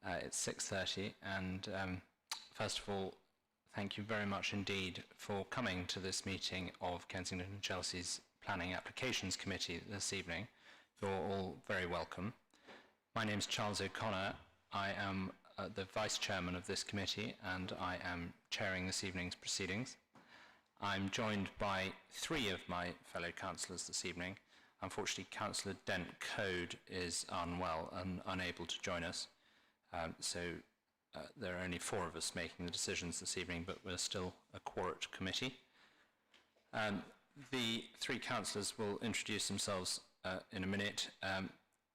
It's 6:30, and first of all, thank you very much indeed for coming to this meeting of Kensington and Chelsea's Planning Applications Committee this evening. You're all very welcome. My name is Charles O'Connor. I am the Vice Chairman of this committee, and I am chairing this evening's proceedings. I'm joined by three of my fellow councillors this evening. Unfortunately, Councillor Dent Code is unwell and unable to join us. So there are only four of us making the decisions this evening, but we're still a quorate committee. The three councillors will introduce themselves in a minute.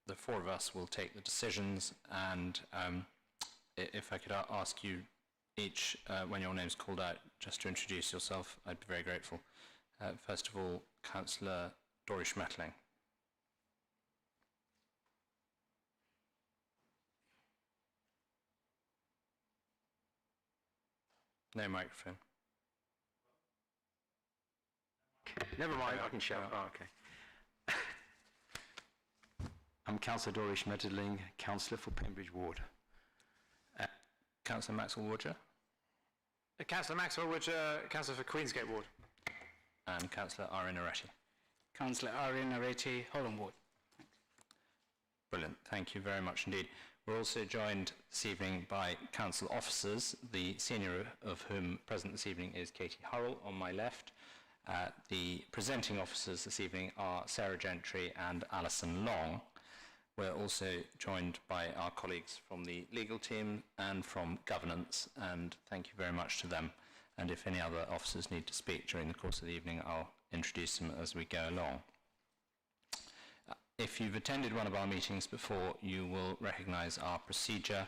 The four of us will take the decisions, and if I could ask you each, when your name's called out, just to introduce yourself, I'd be very grateful. First of all, Councillor Dory Schmetterling. No microphone. Never mind, I can shout. Oh, okay. I'm Councillor Dory Schmetterling, Councillor for Pembridge Ward. Councillor Maxwell Woodger. Councillor Maxwell Woodger, Councillor for Queensgate Ward. And Councillor Arin Areti. Councillor Arin Areti, Holland Ward. Thanks. Brilliant, thank you very much indeed. We're also joined this evening by council officers, the senior of whom present this evening is Katie Hurrell on my left. The presenting officers this evening are Sarah Gentry and Alison Long. We're also joined by our colleagues from the legal team and from governance, and thank you very much to them. And if any other officers need to speak during the course of the evening, I'll introduce them as we go along. If you've attended one of our meetings before, you will recognise our procedure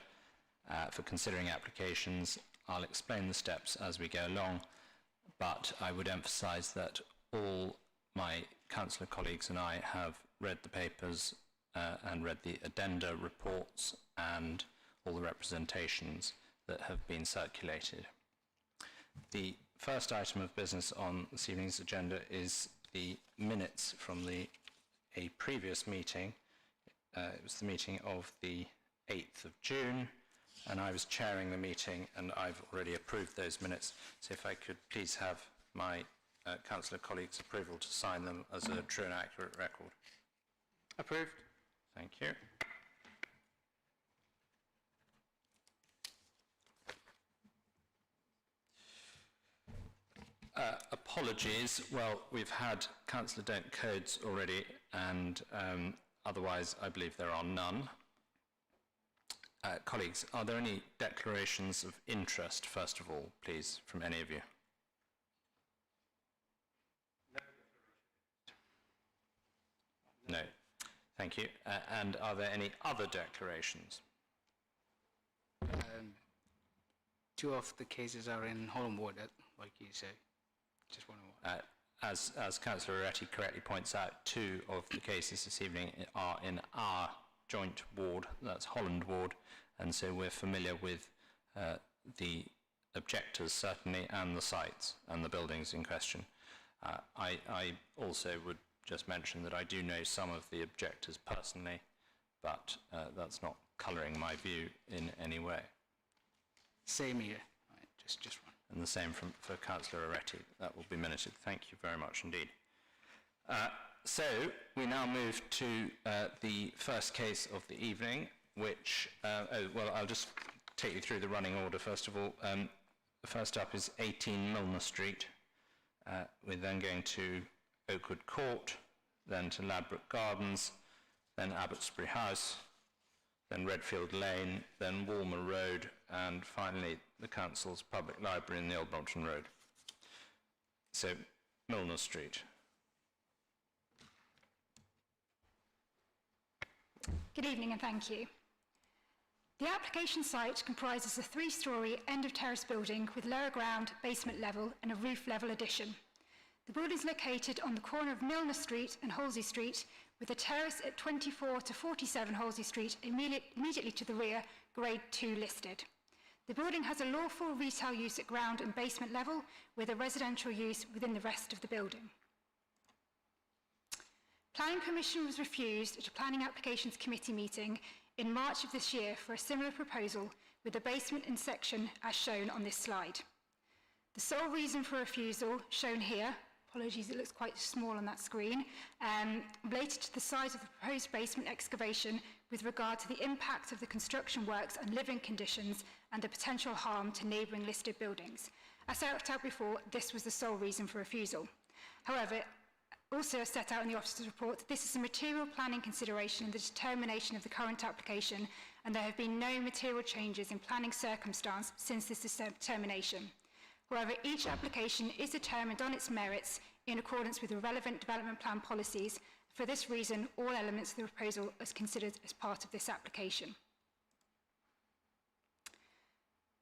for considering applications. I'll explain the steps as we go along, but I would emphasise that all my councillor colleagues and I have read the papers and read the addenda reports and all the representations that have been circulated. The first item of business on this evening's agenda is the minutes from a previous meeting. It was the meeting of the 8th of June, and I was chairing the meeting, and I've already approved those minutes. So if I could please have my councillor colleagues' approval to sign them as a true and accurate record. Approved. Thank you. Apologies. Well, we've had Councillor Dent Codes already, and otherwise I believe there are none. Colleagues, are there any declarations of interest, first of all, please, from any of you? No. Thank you. And are there any other declarations? Two of the cases are in Holland Ward, like you say. Just one more. As Councillor Areti correctly points out, two of the cases this evening are in our joint ward, that's Holland Ward, and so we're familiar with the objectors certainly, and the sites and the buildings in question. I also would just mention that I do know some of the objectors personally, but that's not colouring my view in any way. Same here, right, just one. And the same for Councillor Areti. That will be minuted. Thank you very much indeed. So we now move to the first case of the evening, which, well, I'll just take you through the running order first of all. First up is 18 Milner Street. We're then going to Oakwood Court, then to Ladbroke Gardens, then Abbotsbury House, then Redfield Lane, then Walmer Road, and finally the Council's Public Library in the Old Brompton Road. So, Milner Street. Good evening and thank you. The application site comprises a 3-storey end-of-terrace building with lower ground, basement level and a roof level addition. The building is located on the corner of Milner Street and Halsey Street, with a terrace at 24 to 47 Halsey Street immediately to the rear, grade 2 listed. The building has a lawful retail use at ground and basement level, with a residential use within the rest of the building. Planning permission was refused at a Planning Applications Committee meeting in March of this year for a similar proposal with the basement in section as shown on this slide. The sole reason for refusal, shown here, apologies, it looks quite small on that screen, related to the size of the proposed basement excavation with regard to the impact of the construction works on living conditions and the potential harm to neighbouring listed buildings. As set out before, this was the sole reason for refusal. However, also as set out in the officer's report, this is a material planning consideration in the determination of the current application, and there have been no material changes in planning circumstance since this determination. However, each application is determined on its merits in accordance with the relevant development plan policies. For this reason, all elements of the proposal are considered as part of this application.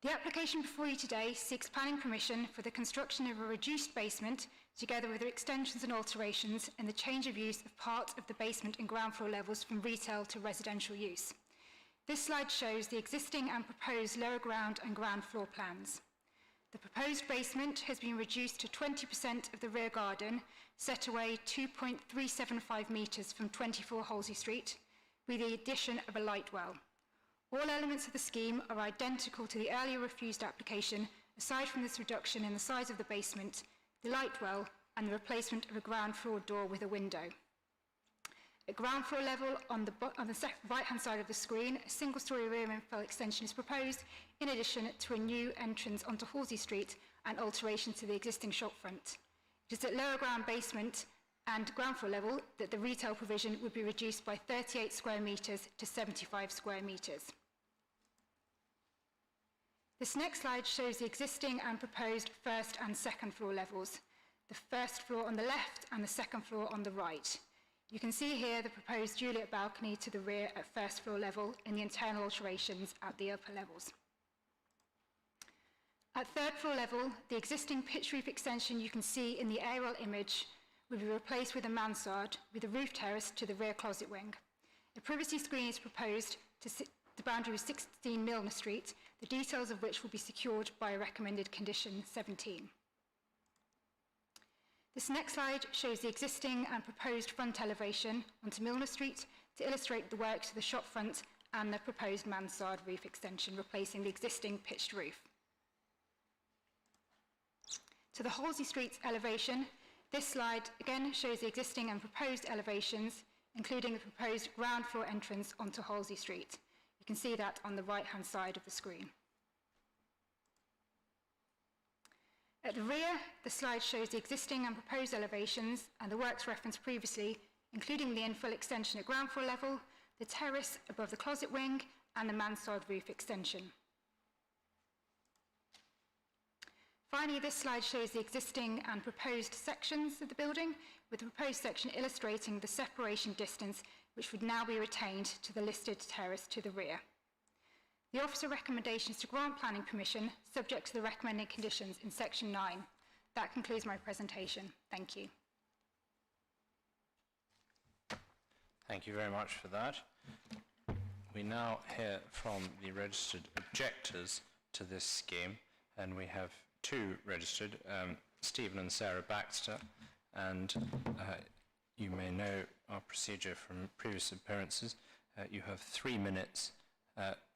The application before you today seeks planning permission for the construction of a reduced basement, together with extensions and alterations, and the change of use of part of the basement and ground floor levels from retail to residential use. This slide shows the existing and proposed lower ground and ground floor plans. The proposed basement has been reduced to 20% of the rear garden, set away 2.375 metres from 24 Halsey Street, with the addition of a light well. All elements of the scheme are identical to the earlier refused application, aside from this reduction in the size of the basement, the light well, and the replacement of a ground floor door with a window. At ground floor level, on the right-hand side of the screen, a single-storey rear infill extension is proposed, in addition to a new entrance onto Halsey Street and alterations to the existing shopfront. It is at lower ground basement and ground floor level that the retail provision would be reduced by 38 square metres to 75 square metres. This next slide shows the existing and proposed first and second floor levels, the first floor on the left and the second floor on the right. You can see here the proposed Juliet balcony to the rear at first floor level and the internal alterations at the upper levels. At third floor level, the existing pitch roof extension you can see in the aerial image will be replaced with a mansard with a roof terrace to the rear closet wing. A privacy screen is proposed to the boundary with 16 Milner Street, the details of which will be secured by a recommended condition 17. This next slide shows the existing and proposed front elevation onto Milner Street to illustrate the work to the shop front and the proposed mansard roof extension replacing the existing pitched roof. To the Halsey Street elevation, this slide again shows the existing and proposed elevations, including the proposed ground floor entrance onto Halsey Street. You can see that on the right-hand side of the screen. At the rear, the slide shows the existing and proposed elevations and the works referenced previously, including the infill extension at ground floor level, the terrace above the closet wing, and the mansard roof extension. Finally, this slide shows the existing and proposed sections of the building, with the proposed section illustrating the separation distance which would now be retained to the listed terrace to the rear. The officer recommendations to grant planning permission subject to the recommended conditions in section 9. That concludes my presentation. Thank you. Thank you very much for that. We now hear from the registered objectors to this scheme, and we have two registered, Stephen and Sarah Baxter, and you may know our procedure from previous appearances. You have 3 minutes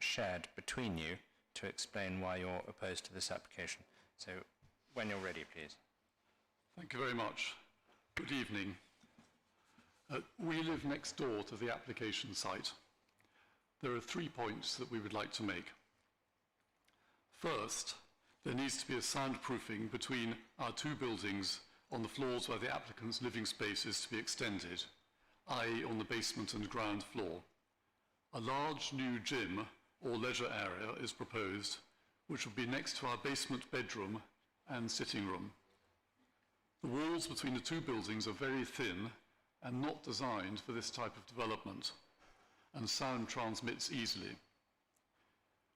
shared between you to explain why you're opposed to this application. So when you're ready, please. Thank you very much. Good evening. We live next door to the application site. There are 3 points that we would like to make. First, there needs to be a soundproofing between our 2 buildings on the floors where the applicant's living space is to be extended, i.e. on the basement and ground floor. A large new gym or leisure area is proposed, which will be next to our basement bedroom and sitting room. The walls between the 2 buildings are very thin and not designed for this type of development, and sound transmits easily.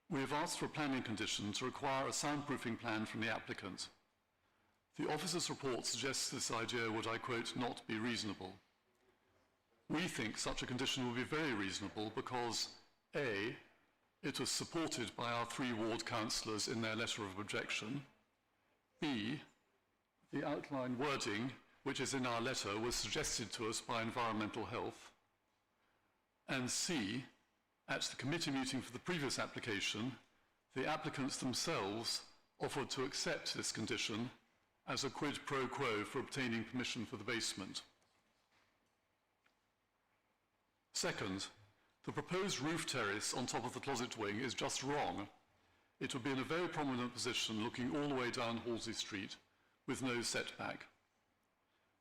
We have asked for a planning condition to require a soundproofing plan from the applicant. The officer's report suggests this idea would, I quote, not be reasonable. We think such a condition will be very reasonable because A, it was supported by our 3 ward councillors in their letter of objection. B, the outline wording, which is in our letter, was suggested to us by Environmental Health. And C, At the committee meeting for the previous application, the applicants themselves offered to accept this condition as a quid pro quo for obtaining permission for the basement. Second, the proposed roof terrace on top of the closet wing is just wrong. It would be in a very prominent position looking all the way down Halsey Street with no setback.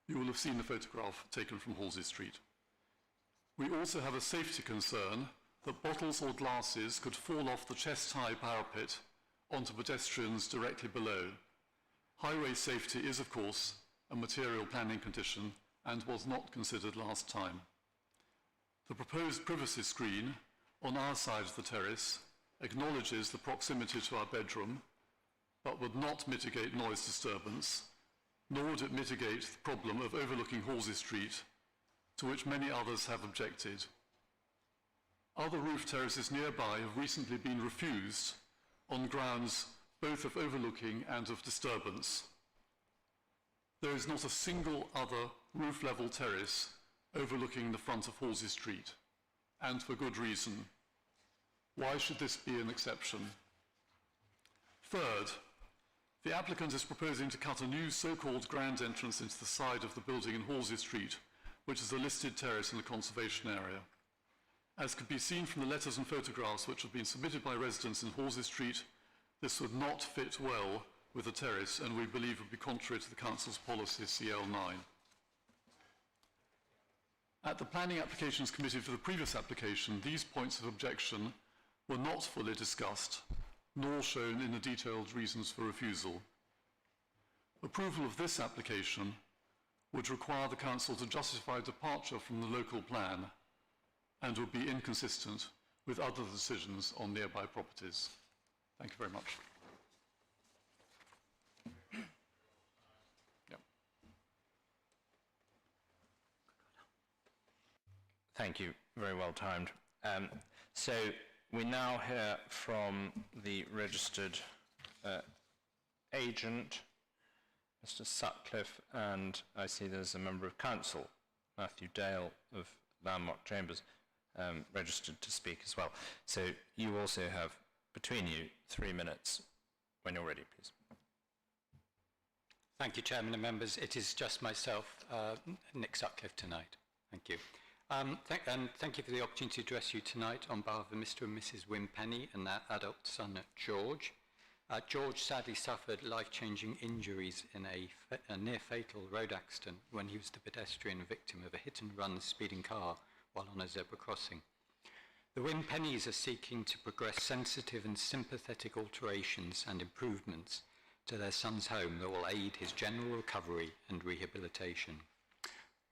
You will have seen the photograph taken from Halsey Street. We also have a safety concern that bottles or glasses could fall off the chest-high parapet onto pedestrians directly below. Highway safety is, of course, a material planning condition and was not considered last time. The proposed privacy screen on our side of the terrace acknowledges the proximity to our bedroom, but would not mitigate noise disturbance, nor would it mitigate the problem of overlooking Halsey Street, to which many others have objected. Other roof terraces nearby have recently been refused on grounds both of overlooking and of disturbance. There is not a single other roof-level terrace overlooking the front of Halsey Street, and for good reason. Why should this be an exception? Third, the applicant is proposing to cut a new so-called grand entrance into the side of the building in Halsey Street, which is a listed terrace in the conservation area. As could be seen from the letters and photographs which have been submitted by residents in Halsey Street, this would not fit well with the terrace and we believe would be contrary to the Council's policy CL9. At the Planning Applications Committee for the previous application, these points of objection were not fully discussed, nor shown in the detailed reasons for refusal. Approval of this application would require the Council to justify departure from the local plan and would be inconsistent with other decisions on nearby properties. Thank you very much. Yep. Thank you. Very well timed. So we now hear from the registered agent, Mr. Sutcliffe, and I see there's a member of council, Matthew Dale of Landmark Chambers, registered to speak as well. So you also have, between you, 3 minutes. When you're ready, please. Thank you, Chairman and members. It is just myself, Nick Sutcliffe, tonight. Thank you. Thank you for the opportunity to address you tonight on behalf of Mr. and Mrs. Wim Penny and their adult son, George. George sadly suffered life-changing injuries in a near-fatal road accident when he was the pedestrian victim of a hit-and-run speeding car while on a zebra crossing. The Wim Pennies are seeking to progress sensitive and sympathetic alterations and improvements to their son's home that will aid his general recovery and rehabilitation.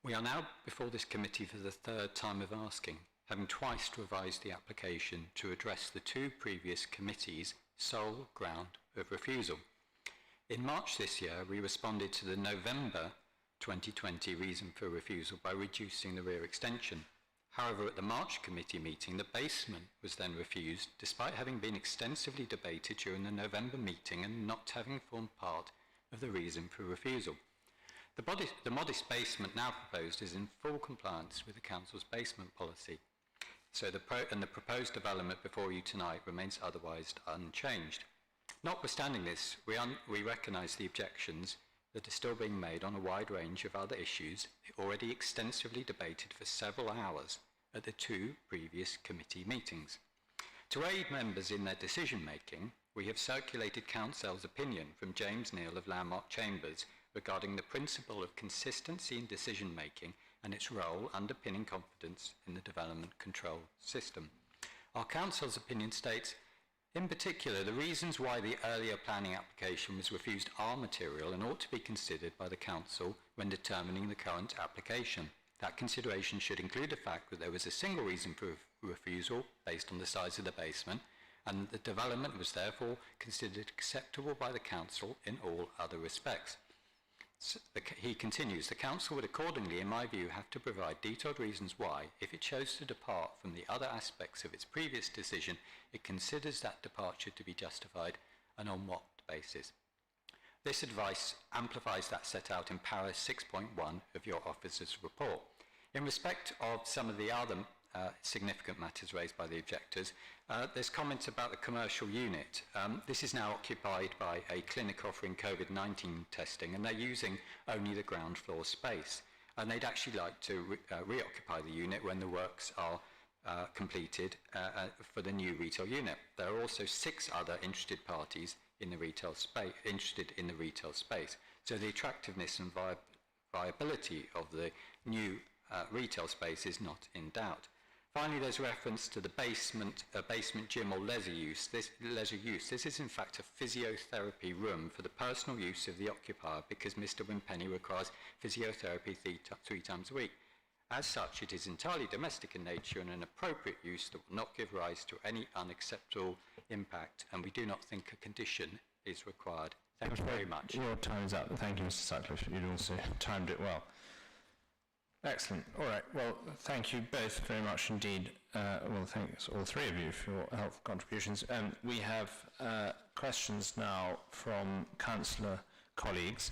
We are now before this committee for the third time of asking, having twice revised the application to address the two previous committees' sole ground of refusal. In March this year, we responded to the November 2020 reason for refusal by reducing the rear extension. However, at the March committee meeting, the basement was then refused, despite having been extensively debated during the November meeting and not having formed part of the reason for refusal. The modest basement now proposed is in full compliance with the Council's basement policy, so the proposed development before you tonight remains otherwise unchanged. Notwithstanding this, we recognise the objections that are still being made on a wide range of other issues already extensively debated for several hours at the two previous committee meetings. To aid members in their decision-making, we have circulated Council's opinion from James Neal of Landmark Chambers regarding the principle of consistency in decision-making and its role underpinning confidence in the development control system. Our Council's opinion states, in particular, the reasons why the earlier planning application was refused are material and ought to be considered by the Council when determining the current application. That consideration should include the fact that there was a single reason for refusal based on the size of the basement, and the development was therefore considered acceptable by the Council in all other respects. He continues, the Council would accordingly, in my view, have to provide detailed reasons why, if it chose to depart from the other aspects of its previous decision, it considers that departure to be justified and on what basis. This advice amplifies that set out in para 6.1 of your officer's report. In respect of some of the other significant matters raised by the objectors. There's comments about the commercial unit. This is now occupied by a clinic offering COVID-19 testing, and they're using only the ground floor space. And they'd actually like to reoccupy the unit when the works are completed for the new retail unit. There are also 6 other interested parties in the retail space. So the attractiveness and viability of the new retail space is not in doubt. Finally, there's reference to the basement gym or leisure use. This is in fact a physiotherapy room for the personal use of the occupier, because Mr. Wimpenny requires physiotherapy 3 times a week. As such, it is entirely domestic in nature and an appropriate use that will not give rise to any unacceptable impact, and we do not think a condition is required. Thank you very much. Your time is up. Thank you, Mr. Sutcliffe. You'd also timed it well. Excellent. All right. Well, thank you both very much indeed. Well, thanks all 3 of you for your helpful contributions. We have questions now from councillor colleagues.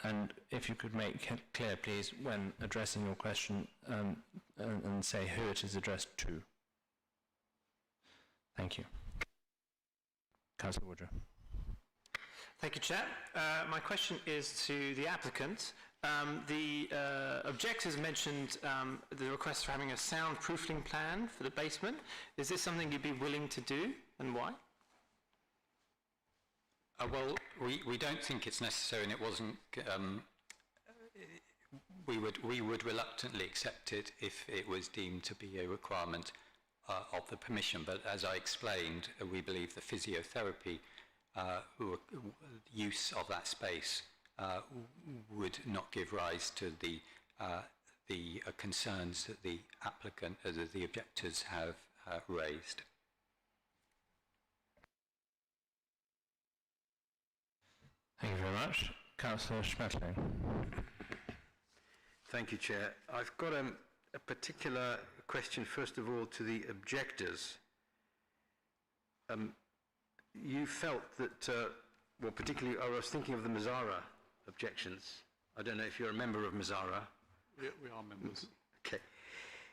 And if you could make clear, please, when addressing your question, and say who it is addressed to. Thank you. Councillor Woodrow. Thank you, Chair. My question is to the applicant. The objectors mentioned the request for having a soundproofing plan for the basement. Is this something you'd be willing to do, and why? Well, we don't think it's necessary, and it wasn't. We would reluctantly accept it if it was deemed to be a requirement of the permission. But as I explained, we believe the physiotherapy use of that space would not give rise to the concerns that the applicant, the objectors have raised. Thank you very much. Councillor Schmetterling. Thank you, Chair. I've got a particular question, first of all, to the objectors. You felt that, well, particularly, I was thinking of the Mazzara objections. I don't know if you're a member of Mazzara. We are members. Okay.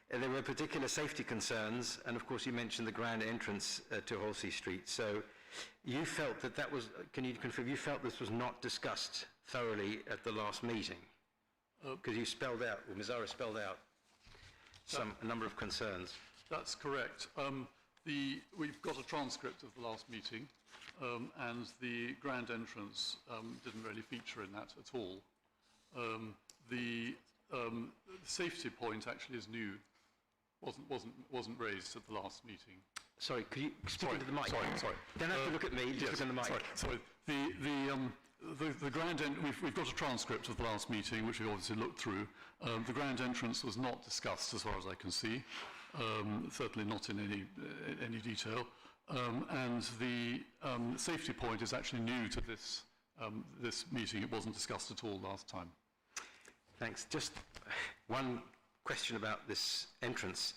There were particular safety concerns, and of course you mentioned the grand entrance to Halsey Street. So you felt that was, can you confirm, you felt this was not discussed thoroughly at the last meeting? Because you spelled out, or Mazzara spelled out, a number of concerns. That's correct. We've got a transcript of the last meeting, and the grand entrance didn't really feature in that at all. The safety point actually is new. Wasn't raised at the last meeting. Sorry, could you speak into the mic? Sorry. Don't have to look at me, just look in the mic. Sorry. The grand we've got a transcript of the last meeting, which we obviously looked through. The grand entrance was not discussed, as far as I can see. Certainly not in any detail. And the safety point is actually new to this meeting. It wasn't discussed at all last time. Thanks. Just one question about this entrance.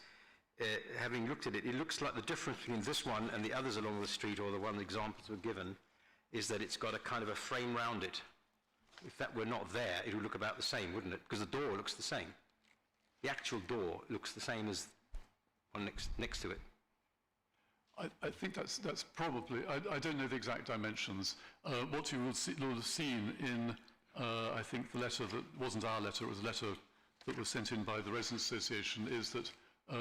Having looked at it, it looks like the difference between this one and the others along the street, or the one the examples were given, is that it's got a kind of a frame round it. If that were not there, it would look about the same, wouldn't it? Because the door looks the same. The actual door looks the same as one next to it. I think that's probably, I don't know the exact dimensions. What you will have seen in, I think the letter that wasn't our letter, it was a letter that was sent in by the Residents Association, is that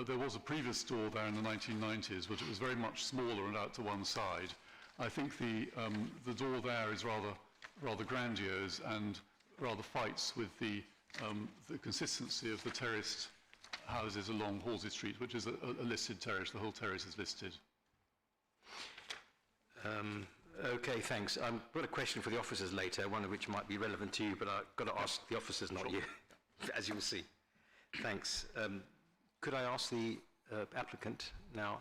there was a previous door there in the 1990s, but it was very much smaller and out to one side. I think the door there is rather grandiose and rather fights with the consistency of the terraced houses along Halsey Street, which is a listed terrace. The whole terrace is listed. Okay, thanks. I've got a question for the officers later, one of which might be relevant to you, but I've got to ask the officers, not you, as you will see. Thanks. Could I ask the applicant now,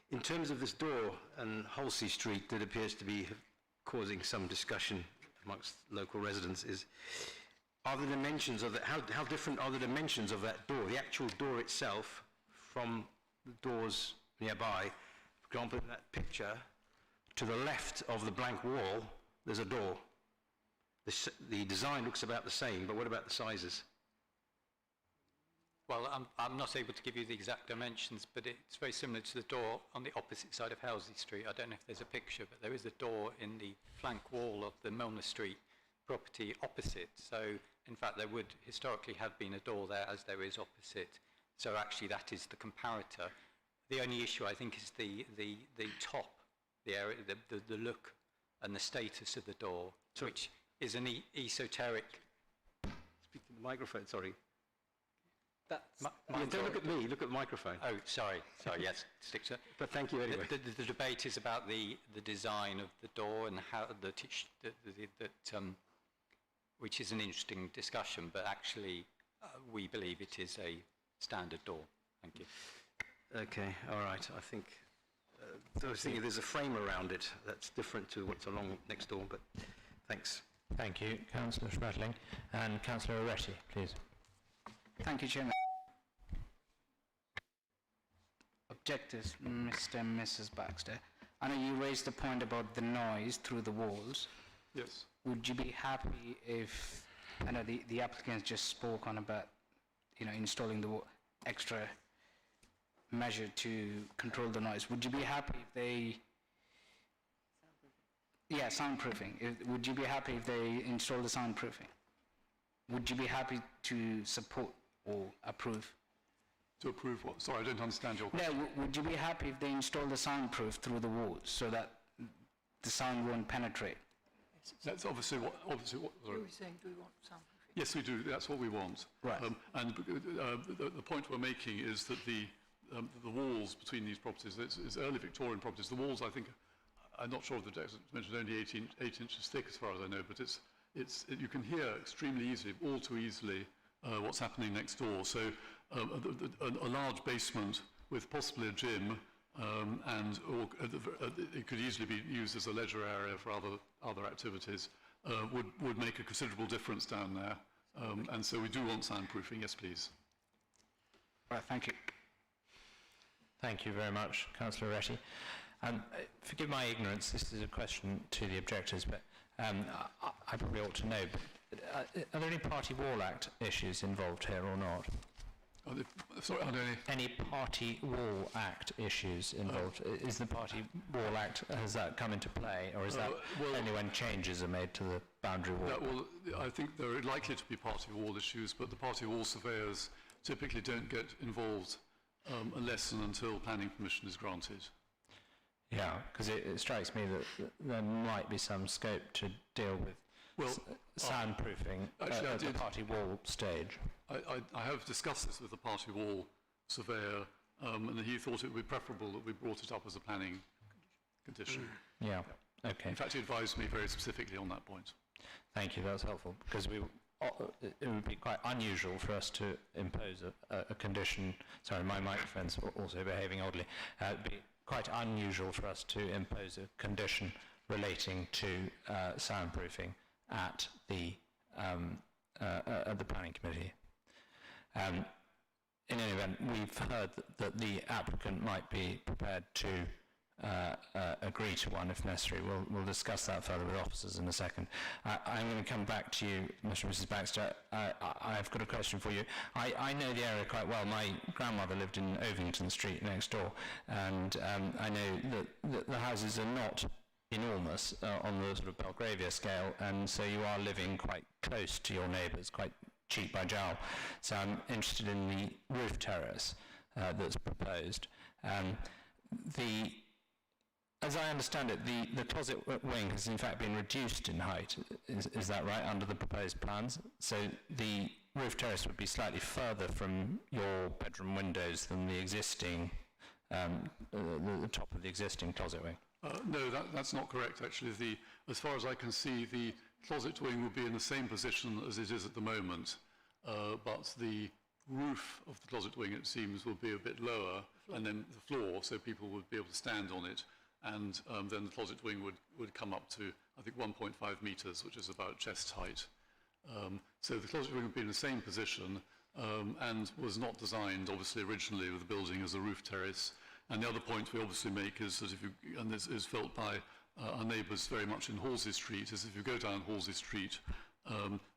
in terms of this door and Halsey Street that appears to be causing some discussion amongst local residents, are the dimensions of that, how different are the dimensions of that door, the actual door itself, from the doors nearby? For example, in that picture, to the left of the blank wall, there's a door. The design looks about the same, but what about the sizes? Well, I'm not able to give you the exact dimensions, but it's very similar to the door on the opposite side of Housley Street. I don't know if there's a picture, but there is a door in the flank wall of the Milner Street property opposite. So, in fact, there would historically have been a door there as there is opposite. So actually that is the comparator. The only issue, I think, is the top, the area, the look and the status of the door, which is an esoteric... Speak to the microphone, sorry. That's, Don't look at me, look at the microphone. Oh, sorry, yes, stick to it. But thank you anyway. The debate is about the design of the door and how which is an interesting discussion, but actually we believe it is a standard door. Thank you. Okay, all right. I think I was thinking there's a frame around it that's different to what's along next door, but thanks. Thank you, Councillor Schmetterling. And Councillor Oretti, please. thank you, Chairman. Objectors, Mr. and Mrs. Baxter. I know you raised the point about the noise through the walls. Yes. Would you be happy if, I know the applicants just spoke on about, installing the extra measure to control the noise. Would you be happy if they... Yeah, soundproofing. Would you be happy if they install the soundproofing? Would you be happy to support or approve? To approve what? Sorry, I don't understand your question. No, would you be happy if they install the soundproof through the walls so that the sound won't penetrate? That's obviously what sorry. You were saying, do we want soundproofing? Yes, we do. That's what we want. Right. And the point we're making is that the walls between these properties, it's early Victorian properties. The walls, I think, I'm not sure if the deck mentioned only 8 inches thick, as far as I know, but you can hear extremely easily, all too easily, what's happening next door. So a large basement with possibly a gym, it could easily be used as a leisure area for other activities, would make a considerable difference down there. And so we do want soundproofing. Yes, please. Right, thank you. Thank you very much, Councillor Oretti. Forgive my ignorance, this is a question to the objectors, but I probably ought to know, but are there any Party Wall Act issues involved here or not? Sorry, are there any Party Wall Act issues involved? Is the Party Wall Act, has that come into play, or is that only when changes are made to the boundary wall? I think there are likely to be Party Wall issues, but the Party Wall surveyors typically don't get involved unless and until planning permission is granted. Yeah, because it strikes me that there might be some scope to deal with soundproofing at the Party Wall stage. I have discussed this with the Party Wall surveyor, and he thought it would be preferable that we brought it up as a planning condition. Yeah, okay. In fact, he advised me very specifically on that point. Thank you, that's helpful, because it would be quite unusual for us to impose a condition. Sorry, my microphone's also behaving oddly. It would be quite unusual for us to impose a condition relating to soundproofing at the planning committee. In any event, we've heard that the applicant might be prepared to agree to one if necessary. We'll discuss that further with officers in a second. I'm going to come back to you, Mr. and Mrs. Baxter. I've got a question for you. I know the area quite well. My grandmother lived in Ovington Street next door, and I know that the houses are not enormous on the sort of Belgravia scale, and so you are living quite close to your neighbours, quite cheek by jowl. So I'm interested in the roof terrace that's proposed. As I understand it, the closet wing has in fact been reduced in height. Is that right, under the proposed plans? So the roof terrace would be slightly further from your bedroom windows than the existing, the top of the existing closet wing? No, that's not correct, actually. As far as I can see, the closet wing will be in the same position as it is at the moment, but the roof of the closet wing, it seems, will be a bit lower, and then the floor, so people would be able to stand on it, and then the closet wing would come up to, I think, 1.5 metres, which is about chest height. So the closet wing would be in the same position, and was not designed, obviously, originally with the building as a roof terrace. And the other point we obviously make is that and this is felt by our neighbours very much in Halsey Street, is if you go down Halsey Street,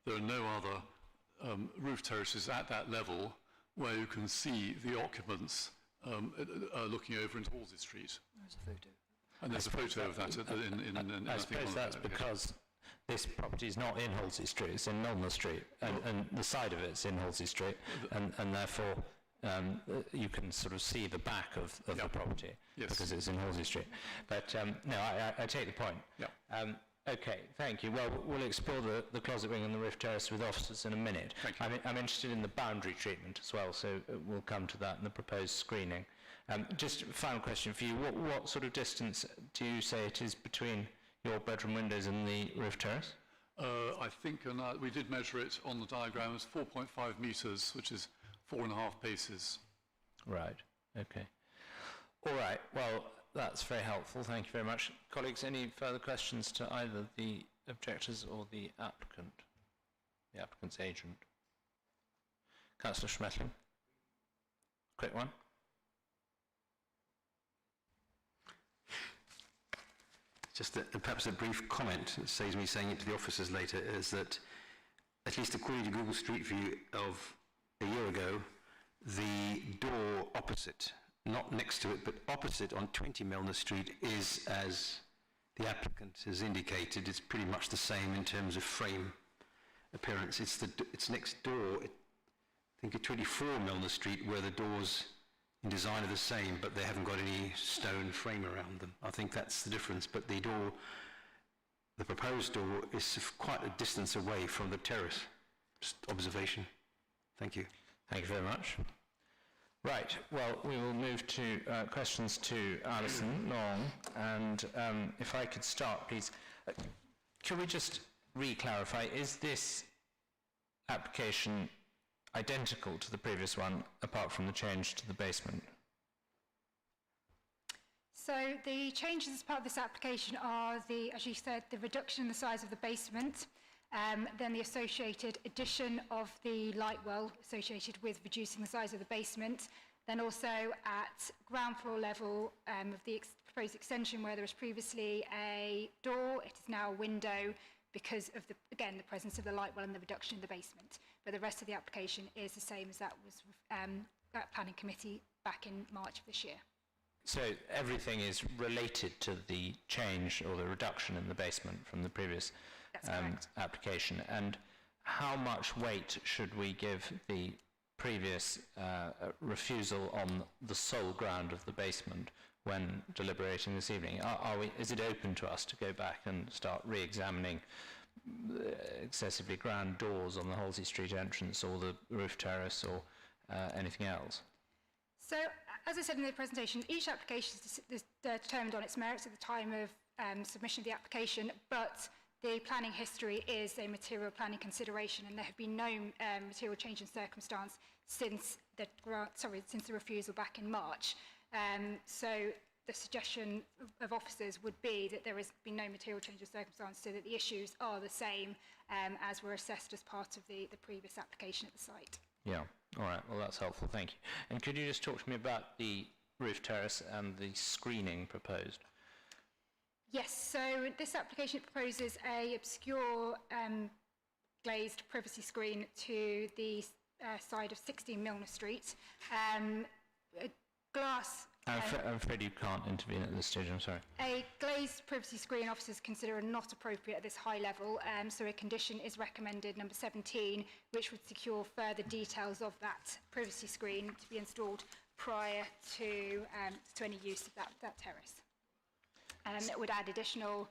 there are no other roof terraces at that level, where you can see the occupants looking over into Halsey Street. There's a photo. And there's a photo of that in I suppose that's because this property is not in Halsey Street, it's in Milner Street, and the side of it's in Halsey Street, and therefore you can sort of see the back of the property because it's in Halsey Street. But no, I take the point. Yeah. Okay, thank you. Well, we'll explore the closet wing and the roof terrace with officers in a minute. Thank you. I'm interested in the boundary treatment as well, so we'll come to that in the proposed screening. Just a final question for you. What sort of distance do you say it is between your bedroom windows and the roof terrace? I think we did measure it on the diagram as 4.5 metres, which is 4.5 paces. Right, okay. All right, well, that's very helpful. Thank you very much. Colleagues, any further questions to either the objectors or the applicant's agent? Councillor Schmetling. Quick one. Just perhaps a brief comment, it saves me saying it to the officers later, is that, at least according to Google Street View of a year ago, the door opposite, not next to it, but opposite on 20 Milner Street is, as the applicant has indicated, it's pretty much the same in terms of frame appearance. It's next door, I think at 24 Milner Street, where the doors in design are the same, but they haven't got any stone frame around them. I think that's the difference, but the door, the proposed door, is quite a distance away from the terrace. Just observation. Thank you. Thank you very much. Right, well, we will move to questions to Alison Long, and if I could start, please. Can we just re-clarify, is this application identical to the previous one, apart from the change to the basement? So the changes as part of this application are as you said, the reduction in the size of the basement, then the associated addition of the light well associated with reducing the size of the basement, then also at ground floor level of the proposed extension where there was previously a door, it is now a window because of, the presence of the light well and the reduction in the basement. But the rest of the application is the same as that was at Planning Committee back in March of this year. So everything is related to the change or the reduction in the basement from the previous application. And how much weight should we give the previous refusal on the sole ground of the basement when deliberating this evening? Is it open to us to go back and start re-examining excessively grand doors on the Halsey Street entrance or the roof terrace or anything else? So, as I said in the presentation, each application is determined on its merits at the time of submission of the application, but the planning history is a material planning consideration, and there have been no material change in circumstance since the refusal back in March. So the suggestion of officers would be that there has been no material change in circumstance, so that the issues are the same as were assessed as part of the previous application at the site. Yeah, all right, well that's helpful, thank you. And could you just talk to me about the roof terrace and the screening proposed? Yes, so this application proposes a obscure glazed privacy screen to the side of 16 Milner Street. Glass... I'm afraid you can't intervene at this stage, I'm sorry. A glazed privacy screen officers consider not appropriate at this high level, so a condition is recommended, number 17, which would secure further details of that privacy screen to be installed prior to any use of that terrace. It would add additional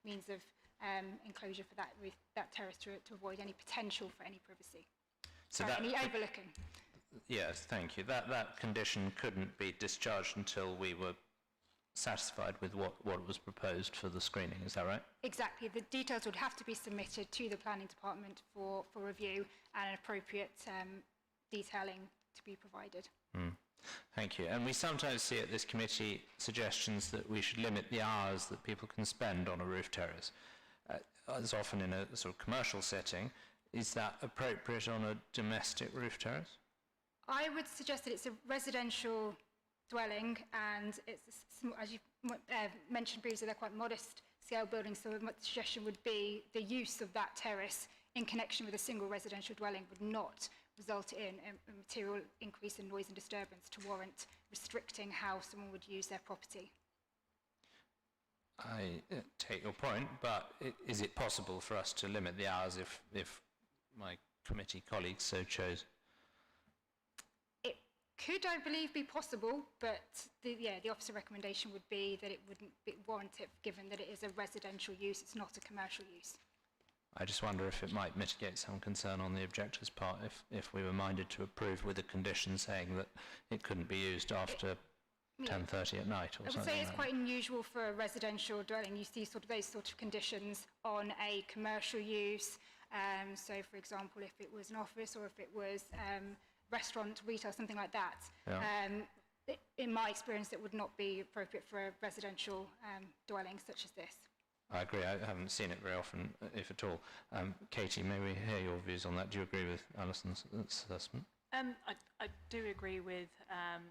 means of enclosure for that terrace to avoid any potential for any privacy. So any overlooking. Yes, thank you. That condition couldn't be discharged until we were satisfied with what was proposed for the screening, is that right? Exactly. The details would have to be submitted to the planning department for review and an appropriate detailing to be provided. Thank you. And we sometimes see at this committee suggestions that we should limit the hours that people can spend on a roof terrace. As often in a sort of commercial setting, is that appropriate on a domestic roof terrace? I would suggest that it's a residential dwelling, and it's, as you mentioned previously, they're quite modest scale buildings, so my suggestion would be the use of that terrace in connection with a single residential dwelling would not result in a material increase in noise and disturbance to warrant restricting how someone would use their property. I take your point, but is it possible for us to limit the hours if my committee colleagues so chose? It could, I believe, be possible, but the officer recommendation would be that it wouldn't warrant it, given that it is a residential use, it's not a commercial use. I just wonder if it might mitigate some concern on the objector's part if we were minded to approve with a condition saying that it couldn't be used after 10:30 at night or something. I would say it's quite unusual for a residential dwelling. You see those sort of conditions on a commercial use. So, for example, if it was an office or if it was restaurant, retail, something like that. Yeah. In my experience, it would not be appropriate for a residential dwelling such as this. I agree. I haven't seen it very often, if at all. Katie, may we hear your views on that? Do you agree with Alison's assessment? I do agree with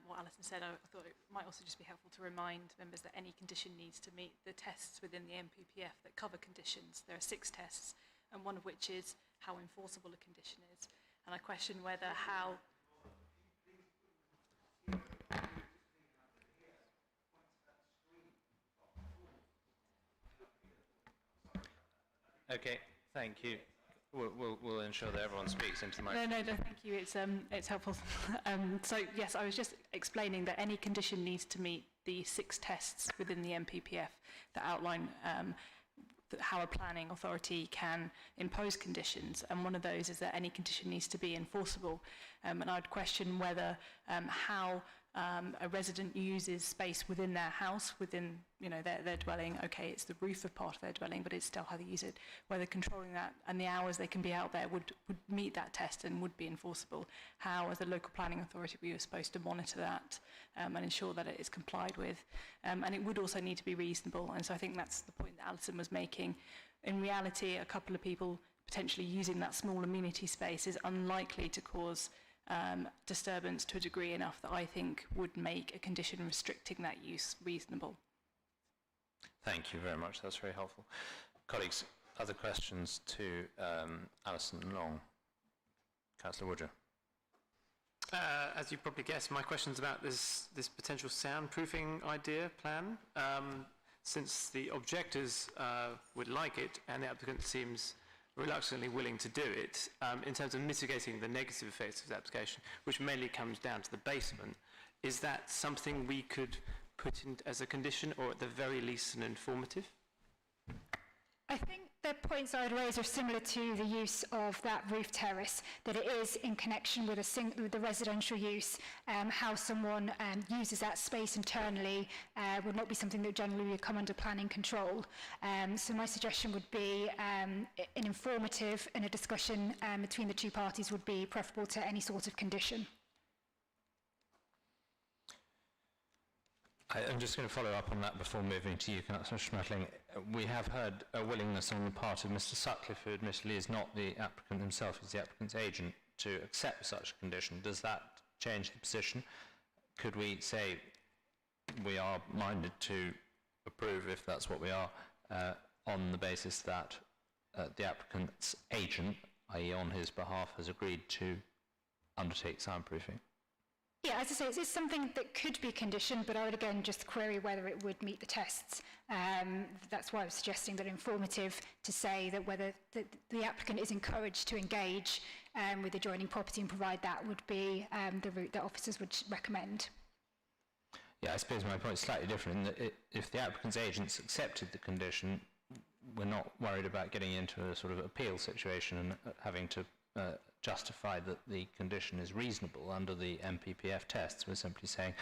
what Alison said. I thought it might also just be helpful to remind members that any condition needs to meet the tests within the MPPF that cover conditions. There are 6 tests, and one of which is how enforceable a condition is. And I question whether how... Okay, thank you. We'll ensure that everyone speaks into the microphone. No, thank you. It's helpful. So yes, I was just explaining that any condition needs to meet the 6 tests within the MPPF that outline how a planning authority can impose conditions, and one of those is that any condition needs to be enforceable. And I'd question whether how a resident uses space within their house, within their dwelling. Okay, it's the roof of part of their dwelling, but it's still how they use it. Whether controlling that and the hours they can be out there would meet that test and would be enforceable. How, as a local planning authority, we are supposed to monitor that and ensure that it is complied with. And it would also need to be reasonable. And so I think that's the point that Alison was making. In reality, a couple of people potentially using that small amenity space is unlikely to cause disturbance to a degree enough that I think would make a condition restricting that use reasonable. Thank you very much. That's very helpful. Colleagues, other questions to Alison Long? Councillor Woodger. As you probably guessed, my question's about this potential soundproofing idea plan. Since the objectors would like it and the applicant seems reluctantly willing to do it, in terms of mitigating the negative effects of the application, which mainly comes down to the basement, is that something we could put in as a condition, or at the very least an informative? I think the points I would raise are similar to the use of that roof terrace, that it is in connection with the residential use. How someone uses that space internally would not be something that generally would come under planning control. So my suggestion would be an informative and a discussion between the two parties would be preferable to any sort of condition. I'm just going to follow up on that before moving to you, Councillor Schmetling. We have heard a willingness on the part of Mr Sutcliffe, who admittedly is not the applicant himself, he's the applicant's agent, to accept such a condition. Does that change the position? Could we say we are minded to approve, if that's what we are, on the basis that the applicant's agent, i.e. on his behalf, has agreed to undertake soundproofing? Yeah, as I say, it's something that could be conditioned, but I would again just query whether it would meet the tests. That's why I was suggesting that informative, to say that whether the applicant is encouraged to engage with the adjoining property and provide that would be the route that officers would recommend. Yeah, I suppose my point is slightly different, in that if the applicant's agents accepted the condition, we're not worried about getting into a sort of appeal situation and having to justify that the condition is reasonable under the MPPF tests. We're simply saying,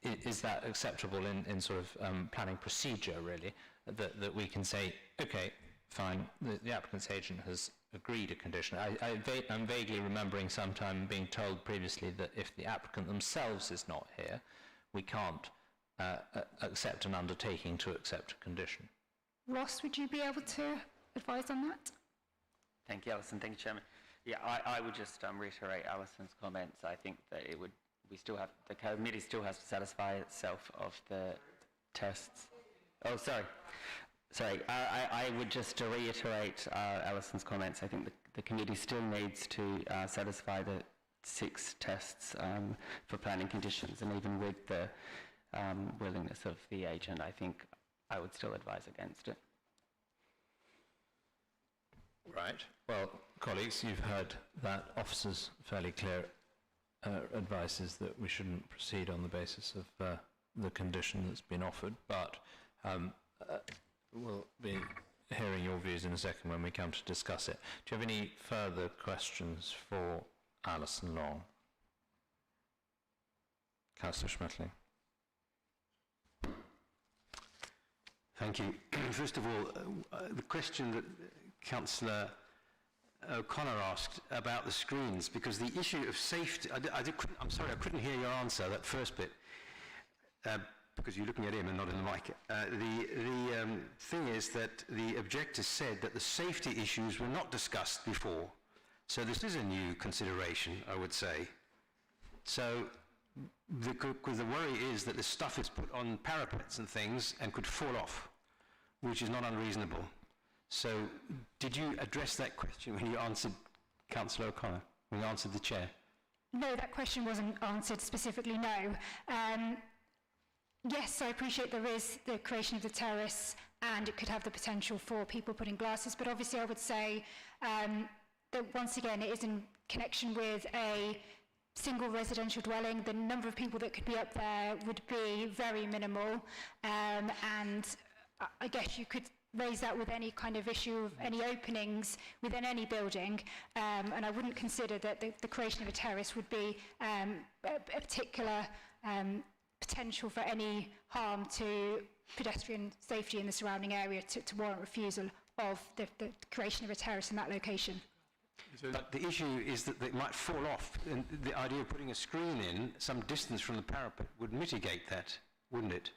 is that acceptable in sort of planning procedure, really, that we can say, okay, fine, the applicant's agent has agreed a condition. I'm vaguely remembering sometime being told previously that if the applicant themselves is not here, we can't accept an undertaking to accept a condition. Ross, would you be able to advise on that? Thank you, Alison. Thank you, Chairman. Yeah, I would just reiterate Alison's comments. I think that the committee still has to satisfy itself of the tests. Oh, sorry. I would just reiterate Alison's comments. I think the committee still needs to satisfy the 6 tests for planning conditions, and even with the willingness of the agent, I think I would still advise against it. Right. Well, colleagues, you've heard that officer's fairly clear advice is that we shouldn't proceed on the basis of the condition that's been offered, but we'll be hearing your views in a second when we come to discuss it. Do you have any further questions for Alison Long? Councillor Schmetterling. Thank you. First of all, the question that Councillor O'Connor asked about the screens, because the issue of safety, I'm sorry, I couldn't hear your answer, that first bit, because you're looking at him and not in the mic. The thing is that the objectors said that the safety issues were not discussed before. So this is a new consideration, I would say. So the worry is that the stuff is put on parapets and things and could fall off, which is not unreasonable. So did you address that question when you answered Councillor O'Connor, when you answered the chair? No, that question wasn't answered specifically, no. Yes, I appreciate there is the creation of the terrace and it could have the potential for people putting glasses, but obviously I would say that once again it is in connection with a single residential dwelling. The number of people that could be up there would be very minimal, and I guess you could raise that with any kind of issue of any openings within any building, and I wouldn't consider that the creation of a terrace would be a particular potential for any harm to pedestrian safety in the surrounding area to warrant refusal of the creation of a terrace in that location. But the issue is that it might fall off, and the idea of putting a screen in some distance from the parapet would mitigate that, wouldn't it?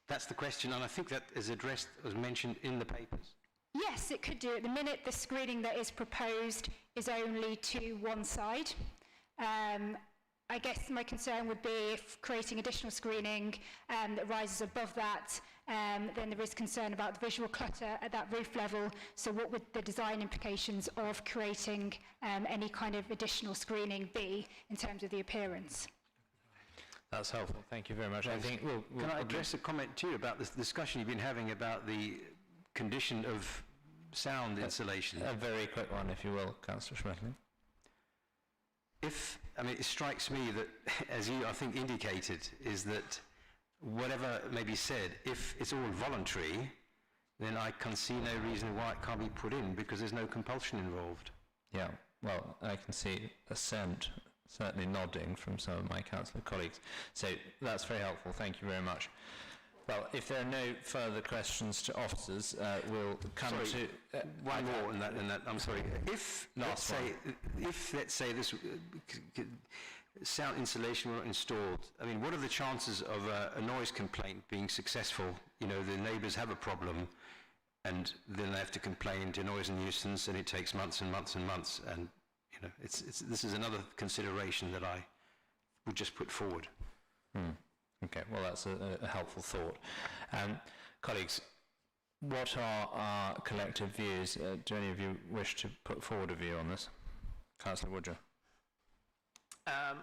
That's the question, and I think that is addressed, as mentioned in the papers. Yes, it could do. At the minute, the screening that is proposed is only to one side. I guess my concern would be if creating additional screening that rises above that, then there is concern about the visual clutter at that roof level. So what would the design implications of creating any kind of additional screening be in terms of the appearance? That's helpful. Thank you very much. I think Can I address a comment too about this discussion you've been having about the condition of sound insulation? A very quick one, if you will, Councillor Schmetterling. It strikes me that, as you, I think, indicated, is that whatever may be said, if it's all voluntary, then I can see no reason why it can't be put in, because there's no compulsion involved. Yeah, well, I can see assent, certainly nodding from some of my councillor colleagues. So that's very helpful. Thank you very much. Well, if there are no further questions to officers, we'll come to... one more on that, I'm sorry. If, let's say this sound insulation were installed, what are the chances of a noise complaint being successful? The neighbours have a problem, and then they have to complain to noise and nuisance, and it takes months and months and months, and this is another consideration that I would just put forward. Okay, well, that's a helpful thought. Colleagues, what are our collective views? Do any of you wish to put forward a view on this? Councillor Woodger.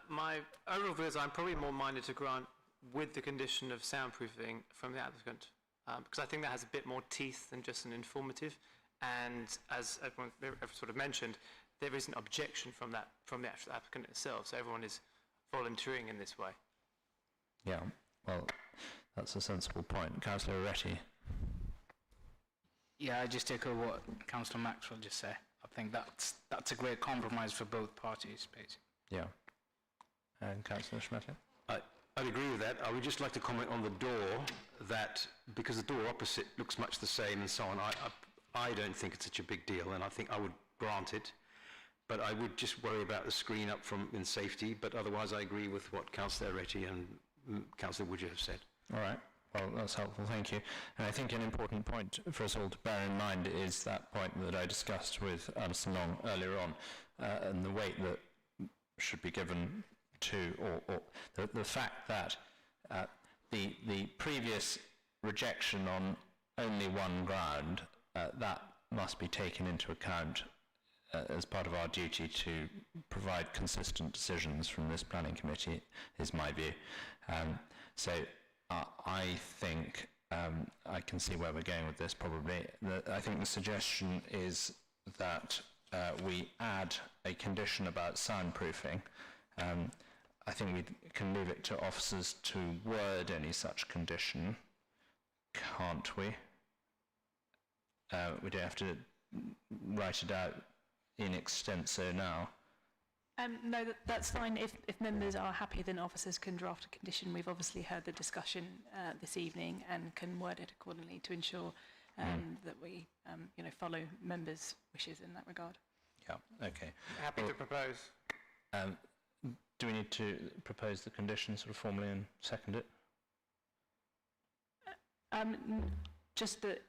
My overall view is I'm probably more minded to grant with the condition of soundproofing from the applicant, because I think that has a bit more teeth than just an informative, and as everyone sort of mentioned, there is an objection from the actual applicant itself, so everyone is volunteering in this way. Yeah, well, that's a sensible point. Councillor Oretti. Yeah, I just echo what Councillor Maxwell just said. I think that's a great compromise for both parties, basically. Yeah. And Councillor Schmetterling? I'd agree with that. I would just like to comment on the door, that because the door opposite looks much the same and so on, I don't think it's such a big deal, and I think I would grant it. But I would just worry about the screen up from in safety, but otherwise I agree with what Councillor Oretti and Councillor Woodger have said. All right. Well, that's helpful. Thank you. And I think an important point for us all to bear in mind is that point that I discussed with Alison Long earlier on, and the weight that should be given to, or the fact that the previous rejection on only one ground, that must be taken into account as part of our duty to provide consistent decisions from this planning committee, is my view. So I think I can see where we're going with this probably. I think the suggestion is that we add a condition about soundproofing. I think we can leave it to officers to word any such condition, can't we? We don't have to write it out in extenso now. No, that's fine. If members are happy, then officers can draft a condition. We've obviously heard the discussion this evening and can word it accordingly to ensure that we, follow members' wishes in that regard. Yeah, okay. Happy to propose. Do we need to propose the condition sort of formally and second it? Just that,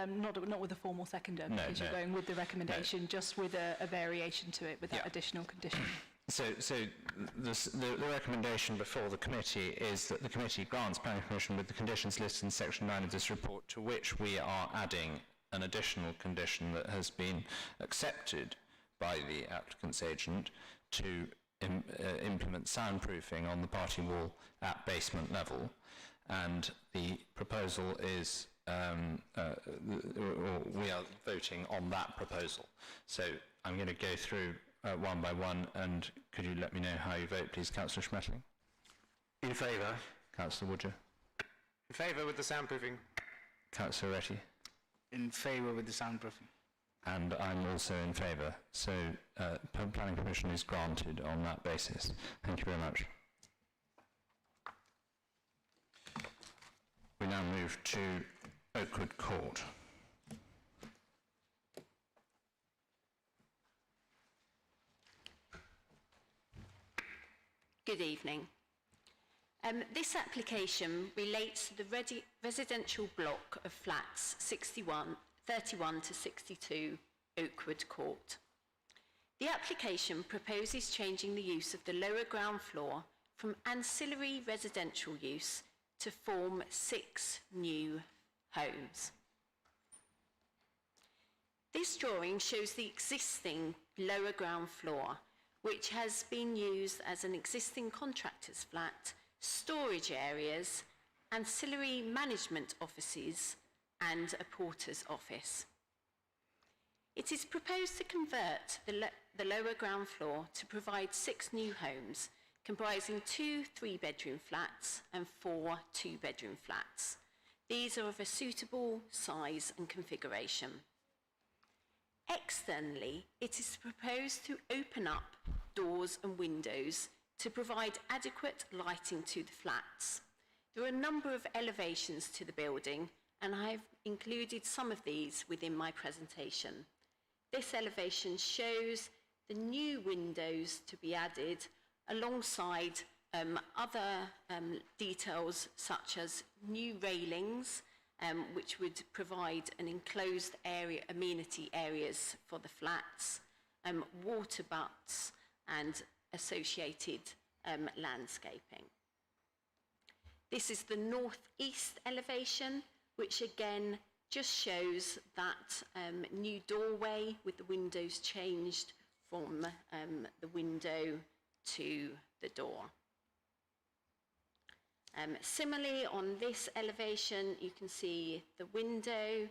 not with a formal seconder, because you're going with the recommendation, just with a variation to it, with that additional condition. So the recommendation before the committee is that the committee grants planning permission with the conditions listed in section 9 of this report, to which we are adding an additional condition that has been accepted by the applicant's agent to implement soundproofing on the party wall at basement level, and the proposal is we are voting on that proposal. So I'm going to go through one by one, and could you let me know how you vote, please? Councillor Schmetterling? In favour. Councillor Woodger? In favour with the soundproofing. Councillor Retty? In favour with the soundproofing. And I'm also in favour. So planning permission is granted on that basis. Thank you very much. We now move to Oakwood Court. Good evening. This application relates to the residential block of flats 31 to 62 Oakwood Court. The application proposes changing the use of the lower ground floor from ancillary residential use to form 6 new homes. This drawing shows the existing lower ground floor, which has been used as an existing contractor's flat, storage areas, ancillary management offices, and a porter's office. It is proposed to convert the lower ground floor to provide 6 new homes, comprising 2 3-bedroom flats and 4 2-bedroom flats. These are of a suitable size and configuration. Externally, it is proposed to open up doors and windows to provide adequate lighting to the flats. There are a number of elevations to the building, and I have included some of these within my presentation. This elevation shows the new windows to be added alongside other details such as new railings, which would provide an enclosed area, amenity areas for the flats, water butts and associated landscaping. This is the northeast elevation, which again just shows that new doorway with the windows changed from the window to the door. Similarly, on this elevation, you can see the window,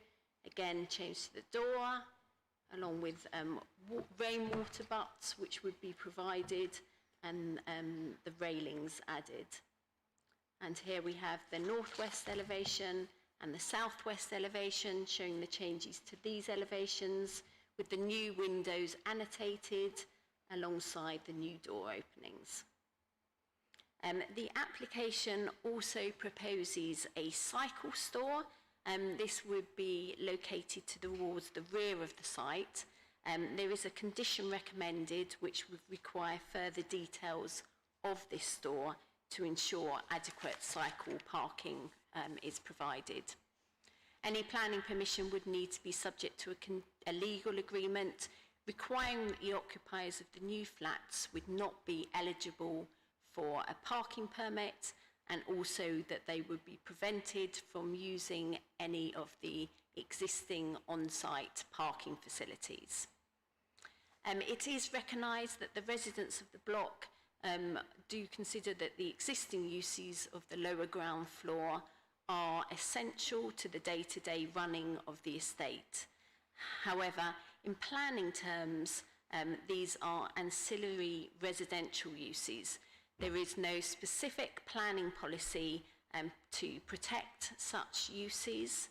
again changed to the door, along with rainwater butts, which would be provided, and the railings added. And here we have the northwest elevation and the southwest elevation, showing the changes to these elevations, with the new windows annotated alongside the new door openings. The application also proposes a cycle store. This would be located towards the rear of the site. There is a condition recommended which would require further details of this store to ensure adequate cycle parking is provided. Any planning permission would need to be subject to a legal agreement requiring that the occupiers of the new flats would not be eligible for a parking permit, and also that they would be prevented from using any of the existing on-site parking facilities. It is recognised that the residents of the block do consider that the existing uses of the lower ground floor are essential to the day-to-day running of the estate. However, in planning terms, these are ancillary residential uses. There is no specific planning policy to protect such uses.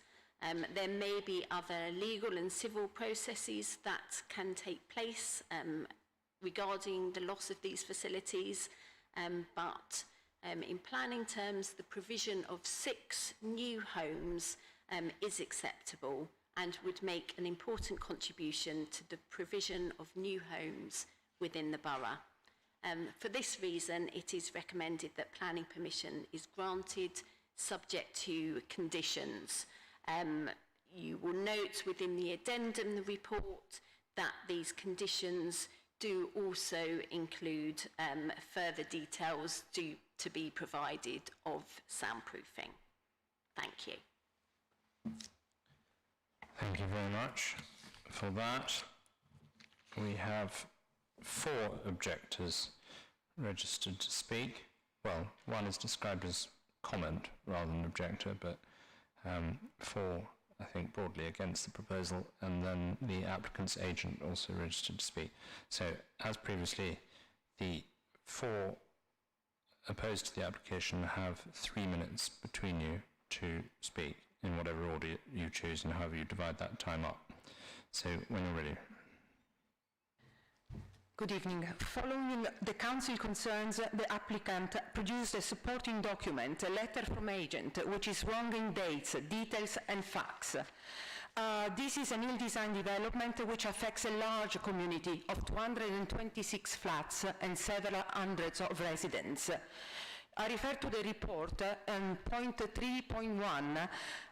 There may be other legal and civil processes that can take place regarding the loss of these facilities, but in planning terms, the provision of 6 new homes is acceptable and would make an important contribution to the provision of new homes within the borough. For this reason, it is recommended that planning permission is granted subject to conditions. You will note within the addendum, the report, that these conditions do also include further details to be provided of soundproofing. Thank you. Thank you very much for that. We have 4 objectors registered to speak. Well, one is described as comment rather than objector, but 4, I think, broadly against the proposal, and then the applicant's agent also registered to speak. So, as previously, the 4 opposed to the application have 3 minutes between you to speak in whatever order you choose and however you divide that time up. So, when you're ready. Good evening. Following the council concerns, the applicant produced a supporting document, a letter from agent, which is wrong in dates, details and facts. This is an ill-designed development which affects a large community of 226 flats and several hundreds of residents. I refer to the report and point 3.1.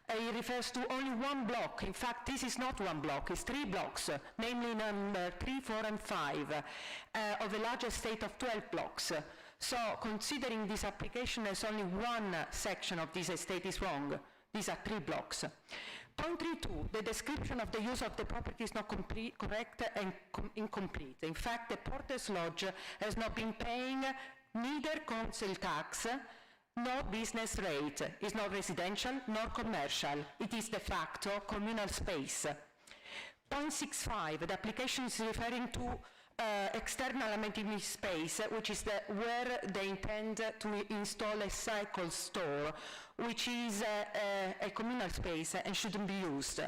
It refers to only 1 block. In fact, this is not 1 block, it's 3 blocks, namely number 3, 4 and 5 of a large estate of 12 blocks. So, considering this application as only 1 section of this estate is wrong, these are 3 blocks. Point 3.2, the description of the use of the property is not correct and incomplete. In fact, the Porter's Lodge has not been paying neither council tax nor business rate. It's not residential nor commercial. It is de facto communal space. Point 6.5, the application is referring to external amenity space, which is where they intend to install a cycle store, which is a communal space and shouldn't be used.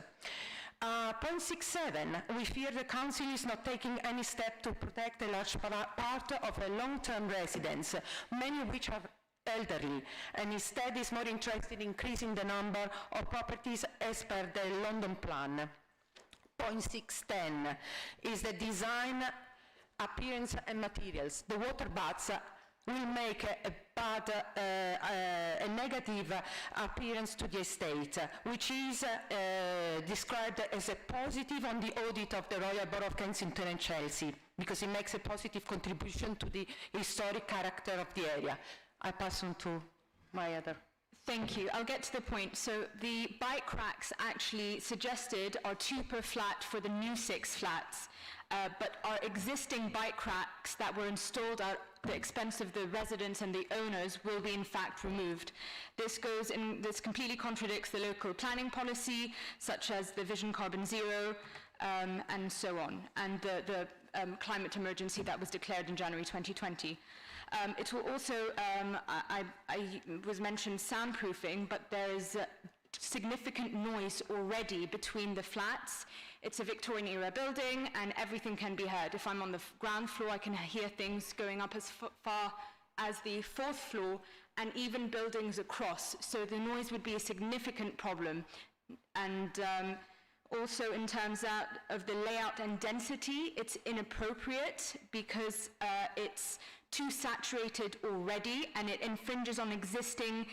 Point 6.7, we fear the council is not taking any step to protect a large part of a long-term residents, many of which are elderly, and instead is more interested in increasing the number of properties as per the London plan. Point 6.10 is the design, appearance and materials. The water baths will make a negative appearance to the estate, which is described as a positive on the audit of the Royal Borough of Kensington and Chelsea, because it makes a positive contribution to the historic character of the area. I pass on to my other. Thank you. I'll get to the point. So the bike racks actually suggested are 2 per flat for the new 6 flats, but our existing bike racks that were installed at the expense of the residents and the owners will be in fact removed. This completely contradicts the local planning policy, such as the Vision Carbon Zero, and so on, and the climate emergency that was declared in January 2020. It will also, I was mentioned soundproofing, but there is significant noise already between the flats. It's a Victorian era building and everything can be heard. If I'm on the ground floor, I can hear things going up as far as the 4th floor and even buildings across. So the noise would be a significant problem. And also in terms of the layout and density, it's inappropriate because it's too saturated already and it infringes on existing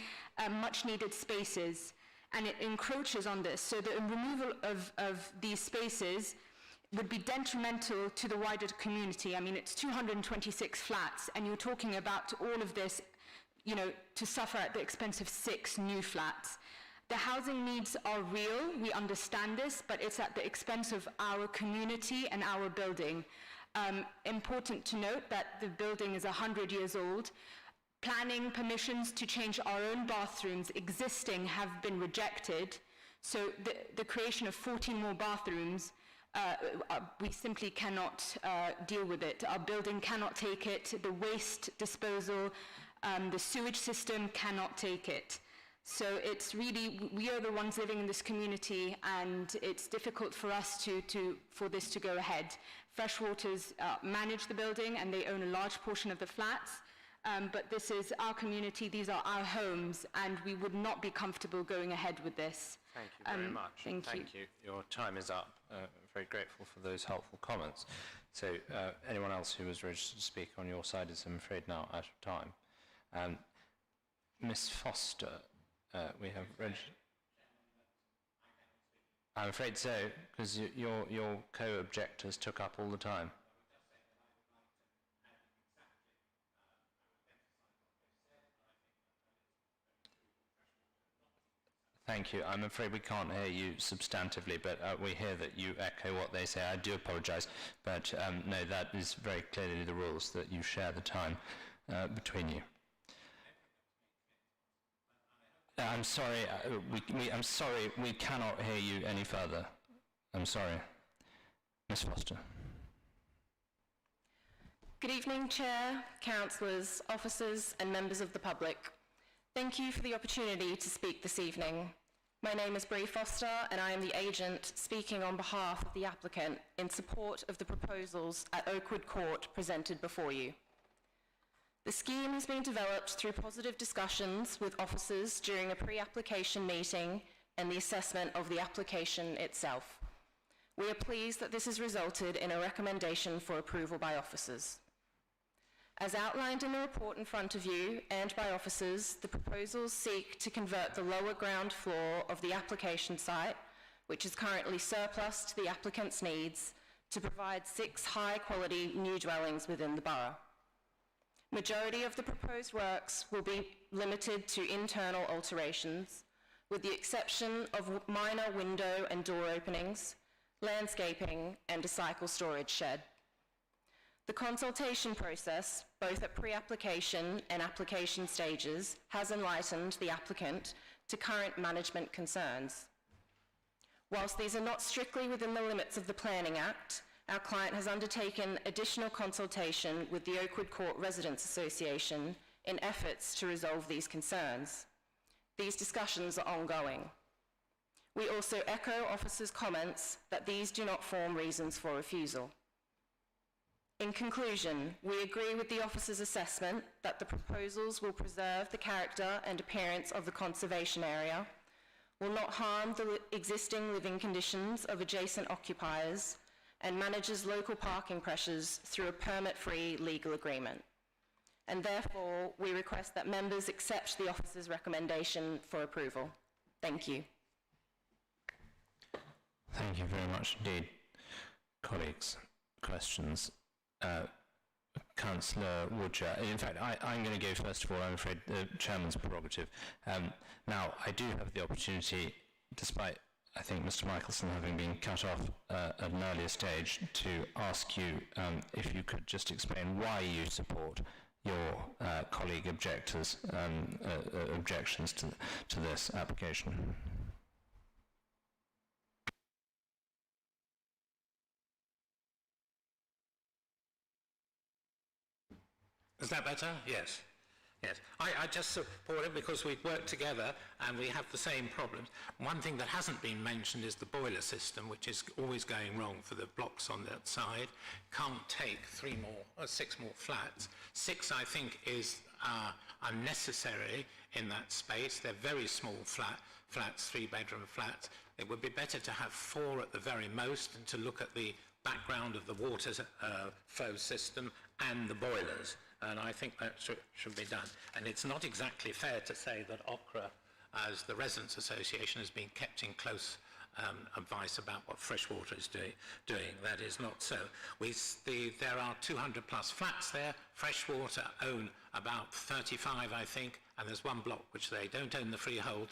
much needed spaces and it encroaches on this. So the removal of these spaces would be detrimental to the wider community. I mean, it's 226 flats and you're talking about all of this to suffer at the expense of 6 new flats. The housing needs are real, we understand this, but it's at the expense of our community and our building. Important to note that the building is 100 years old. Planning permissions to change our own bathrooms existing have been rejected, so the creation of 14 more bathrooms, we simply cannot deal with it. Our building cannot take it, the waste disposal, the sewage system cannot take it. So it's really, we are the ones living in this community, and it's difficult for us for this to go ahead. Freshwaters manage the building and they own a large portion of the flats, but this is our community, these are our homes, and we would not be comfortable going ahead with this. Thank you very much. Thank you. Your time is up. Very grateful for those helpful comments. So anyone else who was registered to speak on your side is, I'm afraid, now out of time. Miss Foster, we have registered. I'm afraid so, because your co-objectors took up all the time. Thank you. I'm afraid we can't hear you substantively, but we hear that you echo what they say. I do apologise, but no, that is very clearly the rules, that you share the time between you. I'm sorry, I'm sorry, we cannot hear you any further. I'm sorry. Ms. Foster. Good evening, Chair, councillors, officers and members of the public. Thank you for the opportunity to speak this evening. My name is Bree Foster and I am the agent speaking on behalf of the applicant in support of the proposals at Oakwood Court presented before you. The scheme has been developed through positive discussions with officers during a pre-application meeting and the assessment of the application itself. We are pleased that this has resulted in a recommendation for approval by officers. As outlined in the report in front of you and by officers, the proposals seek to convert the lower ground floor of the application site, which is currently surplus to the applicant's needs, to provide 6 high-quality new dwellings within the borough. Majority of the proposed works will be limited to internal alterations, with the exception of minor window and door openings, landscaping, and a cycle storage shed. The consultation process, both at pre-application and application stages, has enlightened the applicant to current management concerns. Whilst these are not strictly within the limits of the Planning Act, our client has undertaken additional consultation with the Oakwood Court Residents Association in efforts to resolve these concerns. These discussions are ongoing. We also echo officers' comments that these do not form reasons for refusal. In conclusion, we agree with the officer's assessment that the proposals will preserve the character and appearance of the conservation area, will not harm the existing living conditions of adjacent occupiers, and manages local parking pressures through a permit-free legal agreement. And therefore, we request that members accept the officer's recommendation for approval. Thank you. Thank you very much indeed. Colleagues, questions? Councillor Woodger. In fact, I'm going to go first of all, I'm afraid, the Chairman's prerogative. Now, I do have the opportunity, despite I think Mr. Michelson having been cut off at an earlier stage, to ask you if you could just explain why you support your colleague objectors' objections to this application. Is that better? Yes. Yes. I just support it because we've worked together and we have the same problems. One thing that hasn't been mentioned is the boiler system, which is always going wrong for the blocks on that side. Can't take 6 more flats. 6, I think, is unnecessary in that space. They're very small flats, 3-bedroom flats. It would be better to have 4 at the very most and to look at the background of the water flow system and the boilers. And I think that should be done. And it's not exactly fair to say that OCRA, as the Residents Association, has been kept in close advice about what Freshwater is doing. That is not so. There are 200 plus flats there. Freshwater own about 35, I think, and there's one block which they don't own the freehold.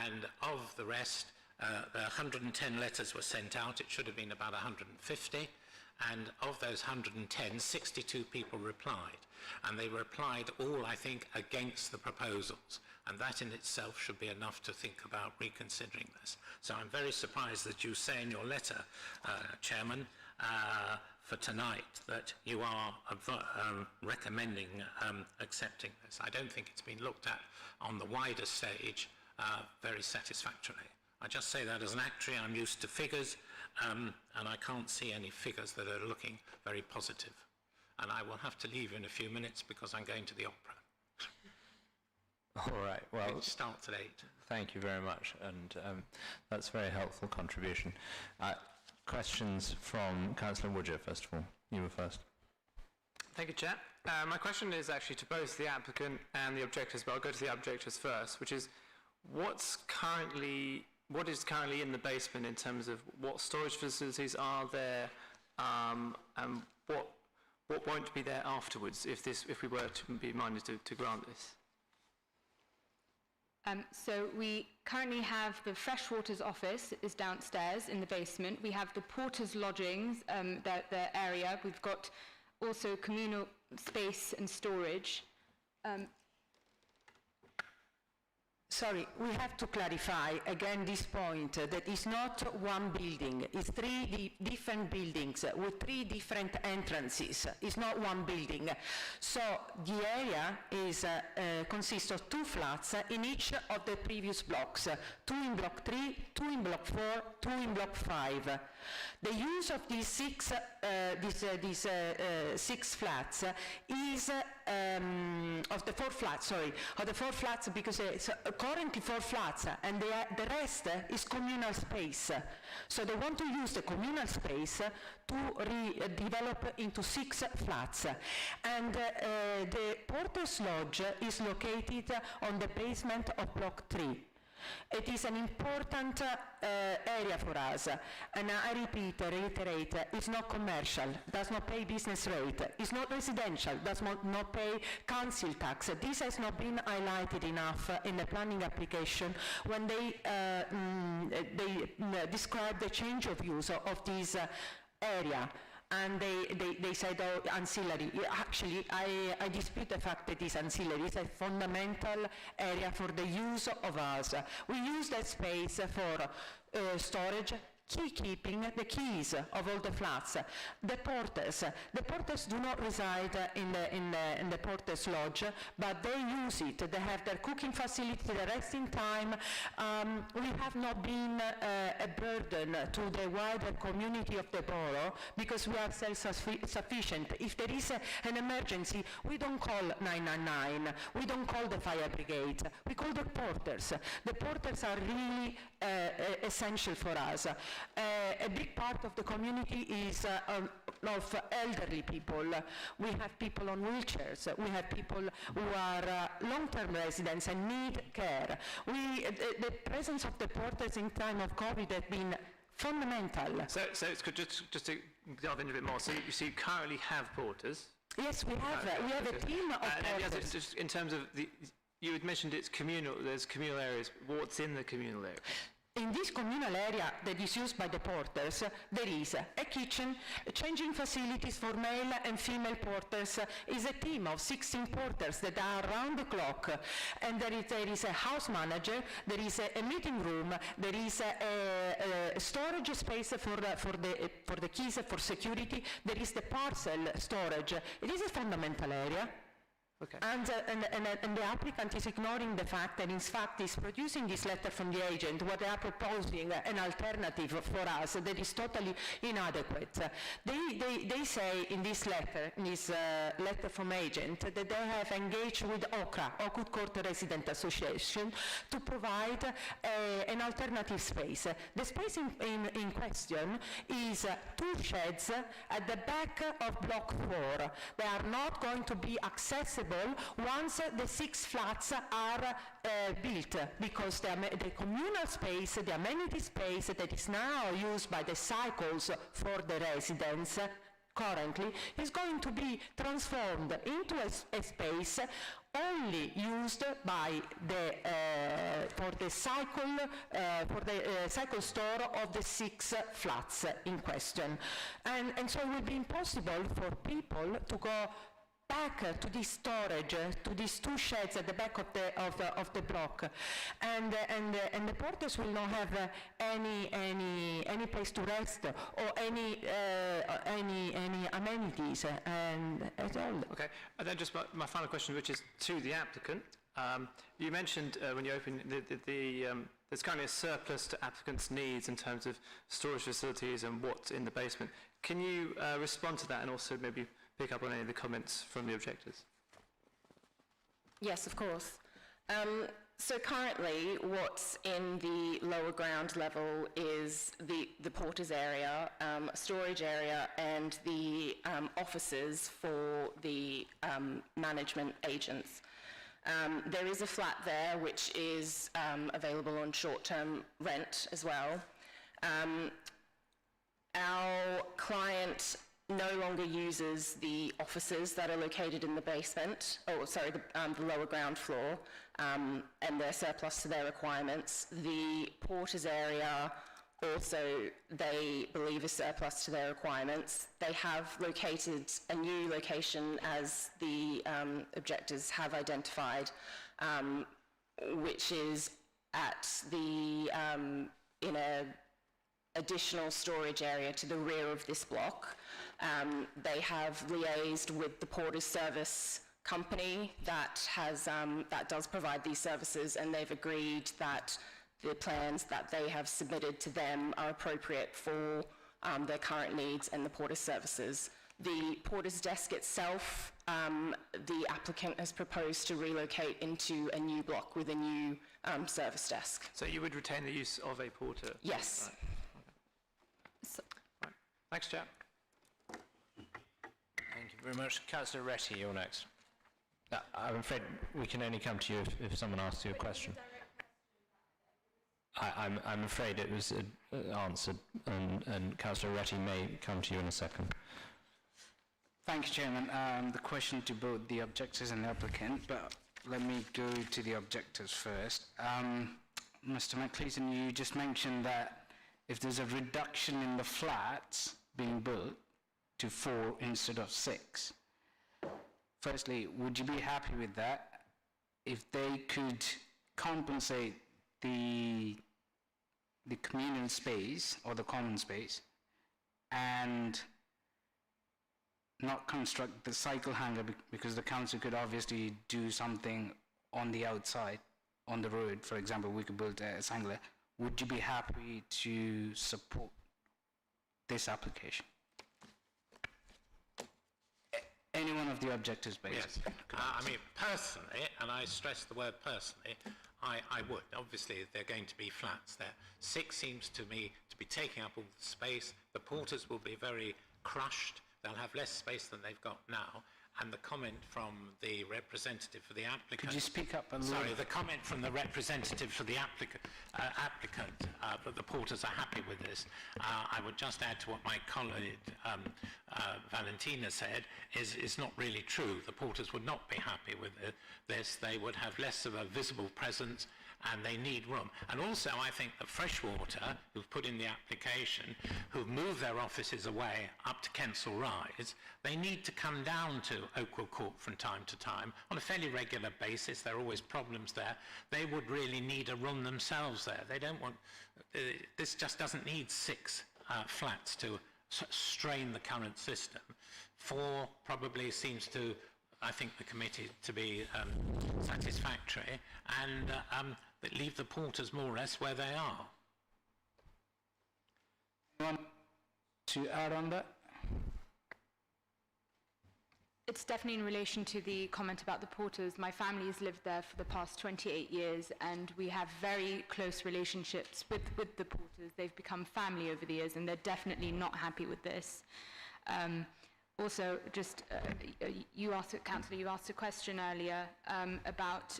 And of the rest, 110 letters were sent out. It should have been about 150. And of those 110, 62 people replied. And they replied all, I think, against the proposals. And that in itself should be enough to think about reconsidering this. So I'm very surprised that you say in your letter, Chairman, for tonight, that you are recommending accepting this. I don't think it's been looked at on the wider stage very satisfactorily. I just say that as an actuary. I'm used to figures, and I can't see any figures that are looking very positive. And I will have to leave in a few minutes because I'm going to the opera. All right, well, It starts at 8. thank you very much, and that's a very helpful contribution. Questions from Councillor Woodger, first of all. You were first. Thank you, Chair. My question is actually to both the applicant and the objectors, but I'll go to the objectors first, which is what is currently in the basement in terms of what storage facilities are there, and what won't be there afterwards if we were to be minded to grant this? So we currently have the Freshwater's office is downstairs in the basement. We have the porter's lodgings, the area. We've got also communal space and storage. Sorry, we have to clarify again this point, that it's not one building, it's three different buildings with 3 different entrances. It's not one building. So the area is consists of 2 flats in each of the previous blocks, 2 in block 3, 2 in block 4, 2 in block 5. The use of these 6 flats is of the 4 flats, because it's currently 4 flats, and the rest is communal space. So they want to use the communal space to redevelop into 6 flats. And the Porter's Lodge is located on the basement of block 3. It is an important area for us, and I reiterate, it's not commercial, does not pay business rate, it's not residential, does not pay council tax. This has not been highlighted enough in the planning application when they describe the change of use of this area. And they said, oh, ancillary. Actually, I dispute the fact that it's ancillary. It's a fundamental area for the use of us. We use that space for storage, key keeping, the keys of all the flats. The porters do not reside in the Porter's Lodge, but they use it. They have their cooking facility, their resting time. We have not been a burden to the wider community of the borough because we are self-sufficient. If there is an emergency, we don't call 999. We don't call the fire brigade. We call the porters. The porters are really essential for us. A big part of the community is of elderly people. We have people on wheelchairs. We have people who are long-term residents and need care. The presence of the porters in time of COVID has been fundamental. So it's good, just to delve into a bit more. So you currently have porters. Yes, we have a team of porters. Just in terms of you had mentioned it's communal. There's communal areas. What's in the communal area? In this communal area that is used by the porters, there is a kitchen, changing facilities for male and female porters is a team of 16 porters that are around the clock, and there is a house manager, there is a meeting room, there is a storage space for the keys for security, there is the parcel storage. It is a fundamental area. Okay. And the applicant is ignoring the fact that in fact is producing this letter from the agent where they are proposing an alternative for us that is totally inadequate. They say in this letter from agent, that they have engaged with OCRA, Oakwood Court Resident Association, to provide an alternative space. The space in question is 2 sheds at the back of block 4. They are not going to be accessible accessible once the 6 flats are built, because the communal space, the amenity space that is now used by the cycles for the residents currently is going to be transformed into a space only used by for the cycle store of the 6 flats in question, and so it will be impossible for people to go back to this storage, to these 2 sheds at the back of the block, and the porters will not have any place to rest or any amenities and at all. Okay, and then just my final question, which is to the applicant. You mentioned when you opened there's currently a surplus to applicants' needs in terms of storage facilities and what's in the basement. Can you respond to that and also maybe pick up on any of the comments from the objectors? Yes, of course. So currently, what's in the lower ground level is the porter's area, storage area, and the offices for the management agents. There is a flat there which is available on short-term rent as well. Our client no longer uses the offices that are located in the basement, the lower ground floor, and they're surplus to their requirements. The porter's area also, they believe, is surplus to their requirements. They have located a new location, as the objectors have identified, which is at the, in a additional storage area to the rear of this block. They have liaised with the porter's service company that does provide these services, and they've agreed that the plans that they have submitted to them are appropriate for their current needs and the porter's services. The porter's desk itself, the applicant has proposed to relocate into a new block with a new service desk. So you would retain the use of a porter? Yes. Right. Right. Thanks, Chair. Thank you very much. Councillor Retty, you're next. I'm afraid we can only come to you if someone asks you a question. I'm afraid it was answered, and Councillor Retty may come to you in a second. Thank you, Chairman. The question to both the objectors and the applicant, but let me go to the objectors first. Mr. McCleason, you just mentioned that if there's a reduction in the flats being built to 4 instead of 6, firstly, would you be happy with that if they could compensate the communal space or the common space and not construct the cycle hanger, because the council could obviously do something on the outside, on the road, for example, we could build a cycle. Would you be happy to support this application? Any one of the objectives, basically. Yes. I mean, personally, and I stress the word personally, I would. Obviously, they're going to be flats there. 6 seems to me to be taking up all the space. The porters will be very crushed. They'll have less space than they've got now. And the comment from the representative for the applicant... Could you speak up a little? Sorry, the comment from the representative for the applicant that the porters are happy with this. I would just add to what my colleague Valentina said, is not really true. The porters would not be happy with this. They would have less of a visible presence, and they need room. And also, I think that Freshwater, who've put in the application, who've moved their offices away up to Kensal Rise, they need to come down to Oakwell Court from time to time on a fairly regular basis. There are always problems there. They would really need a room themselves there. They don't want... this just doesn't need 6 flats to strain the current system. 4 probably seems to, I think, the committee to be satisfactory, and that leave the porters more or less where they are. Want to add on that? It's definitely in relation to the comment about the porters. My family has lived there for the past 28 years, and we have very close relationships with the porters. They've become family over the years, and they're definitely not happy with this. Also, just you asked, Councillor, you asked a question earlier about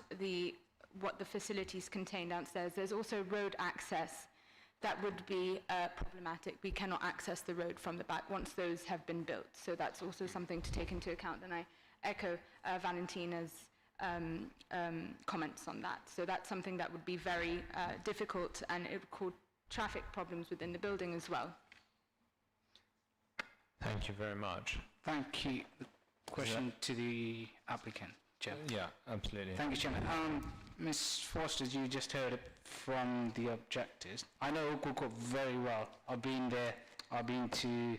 what the facilities contain downstairs. There's also road access that would be problematic. We cannot access the road from the back once those have been built. So that's also something to take into account. And I echo Valentina's comments on that. So that's something that would be very difficult, and it would cause traffic problems within the building as well. Thank you very much. Thank you. Question to the applicant, Chair. Yeah, absolutely. Thank you, Chairman. Ms. Foster, you just heard it from the objectors. I know Oakwood Court very well. I've been there. I've been to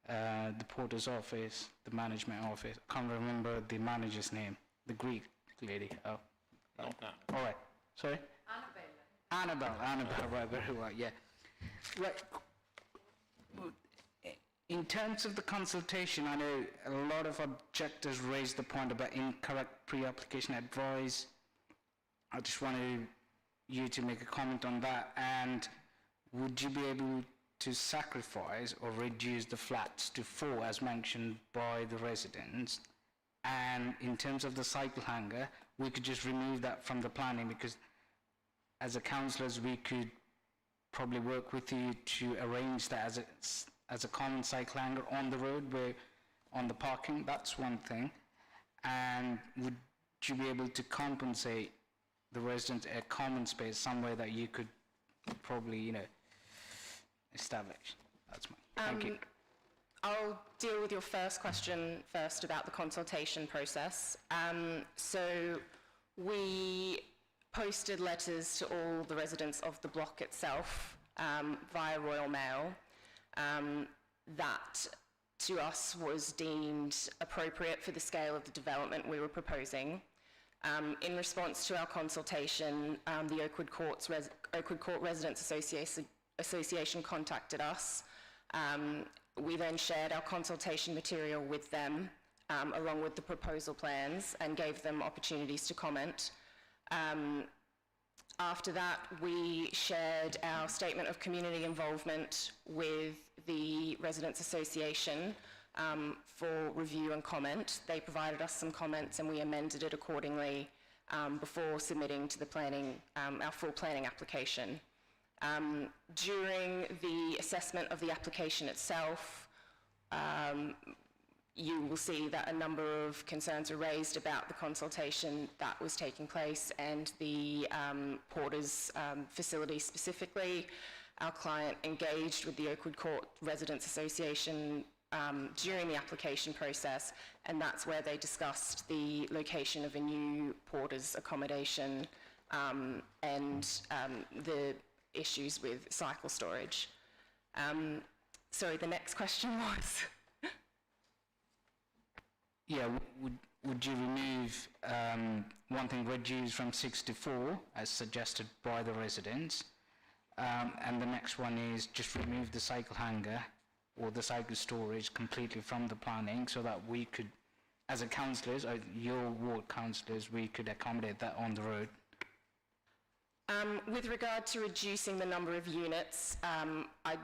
the porter's office, the management office. I can't remember the manager's name. The Greek lady. Oh. Not now. All right. Sorry? Annabelle, right, very well, yeah. Right. In terms of the consultation, I know a lot of objectors raised the point about incorrect pre-application advice. I just wanted you to make a comment on that, and would you be able to sacrifice or reduce the flats to 4 as mentioned by the residents? And in terms of the cycle hanger, we could just remove that from the planning, because as a councillors we could probably work with you to arrange that as a common cycle hanger on the road, where on the parking. That's one thing. And would you be able to compensate the residents a common space somewhere that you could probably, establish? That's my thank you. I'll deal with your first question first about the consultation process. So we posted letters to all the residents of the block itself via Royal Mail. That to us was deemed appropriate for the scale of the development we were proposing. In response to our consultation, the Oakwood Court Residents Association contacted us. We then shared our consultation material with them, along with the proposal plans, and gave them opportunities to comment. After that, we shared our statement of community involvement with the Residents Association for review and comment. They provided us some comments and we amended it accordingly before submitting to the planning, our full planning application. During the assessment of the application itself, you will see that a number of concerns were raised about the consultation that was taking place and the Porter's facility specifically. Our client engaged with the Oakwood Court Residents Association during the application process, and that's where they discussed the location of a new Porter's accommodation and the issues with cycle storage. Sorry, the next question was? Yeah, would you remove one thing, reduce from 6 to 4 as suggested by the residents, and the next one is just remove the cycle hanger or the cycle storage completely from the planning, so that we could, as a councillors, your ward councillors, we could accommodate that on the road? With regard to reducing the number of units, I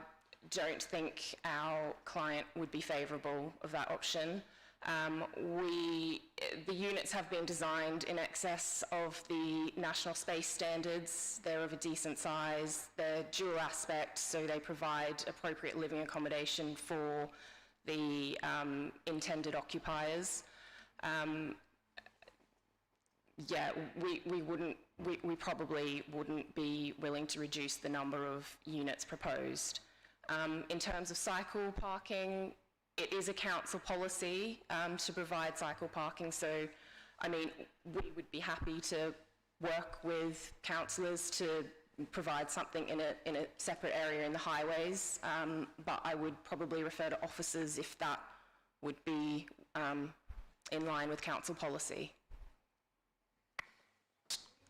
don't think our client would be favourable of that option. The units have been designed in excess of the national space standards. They're of a decent size. They're dual aspect, so they provide appropriate living accommodation for the intended occupiers. Yeah, we probably wouldn't be willing to reduce the number of units proposed. In terms of cycle parking, it is a council policy to provide cycle parking, so I mean, we would be happy to work with councillors to provide something in a separate area in the highways, but I would probably refer to officers if that would be in line with council policy.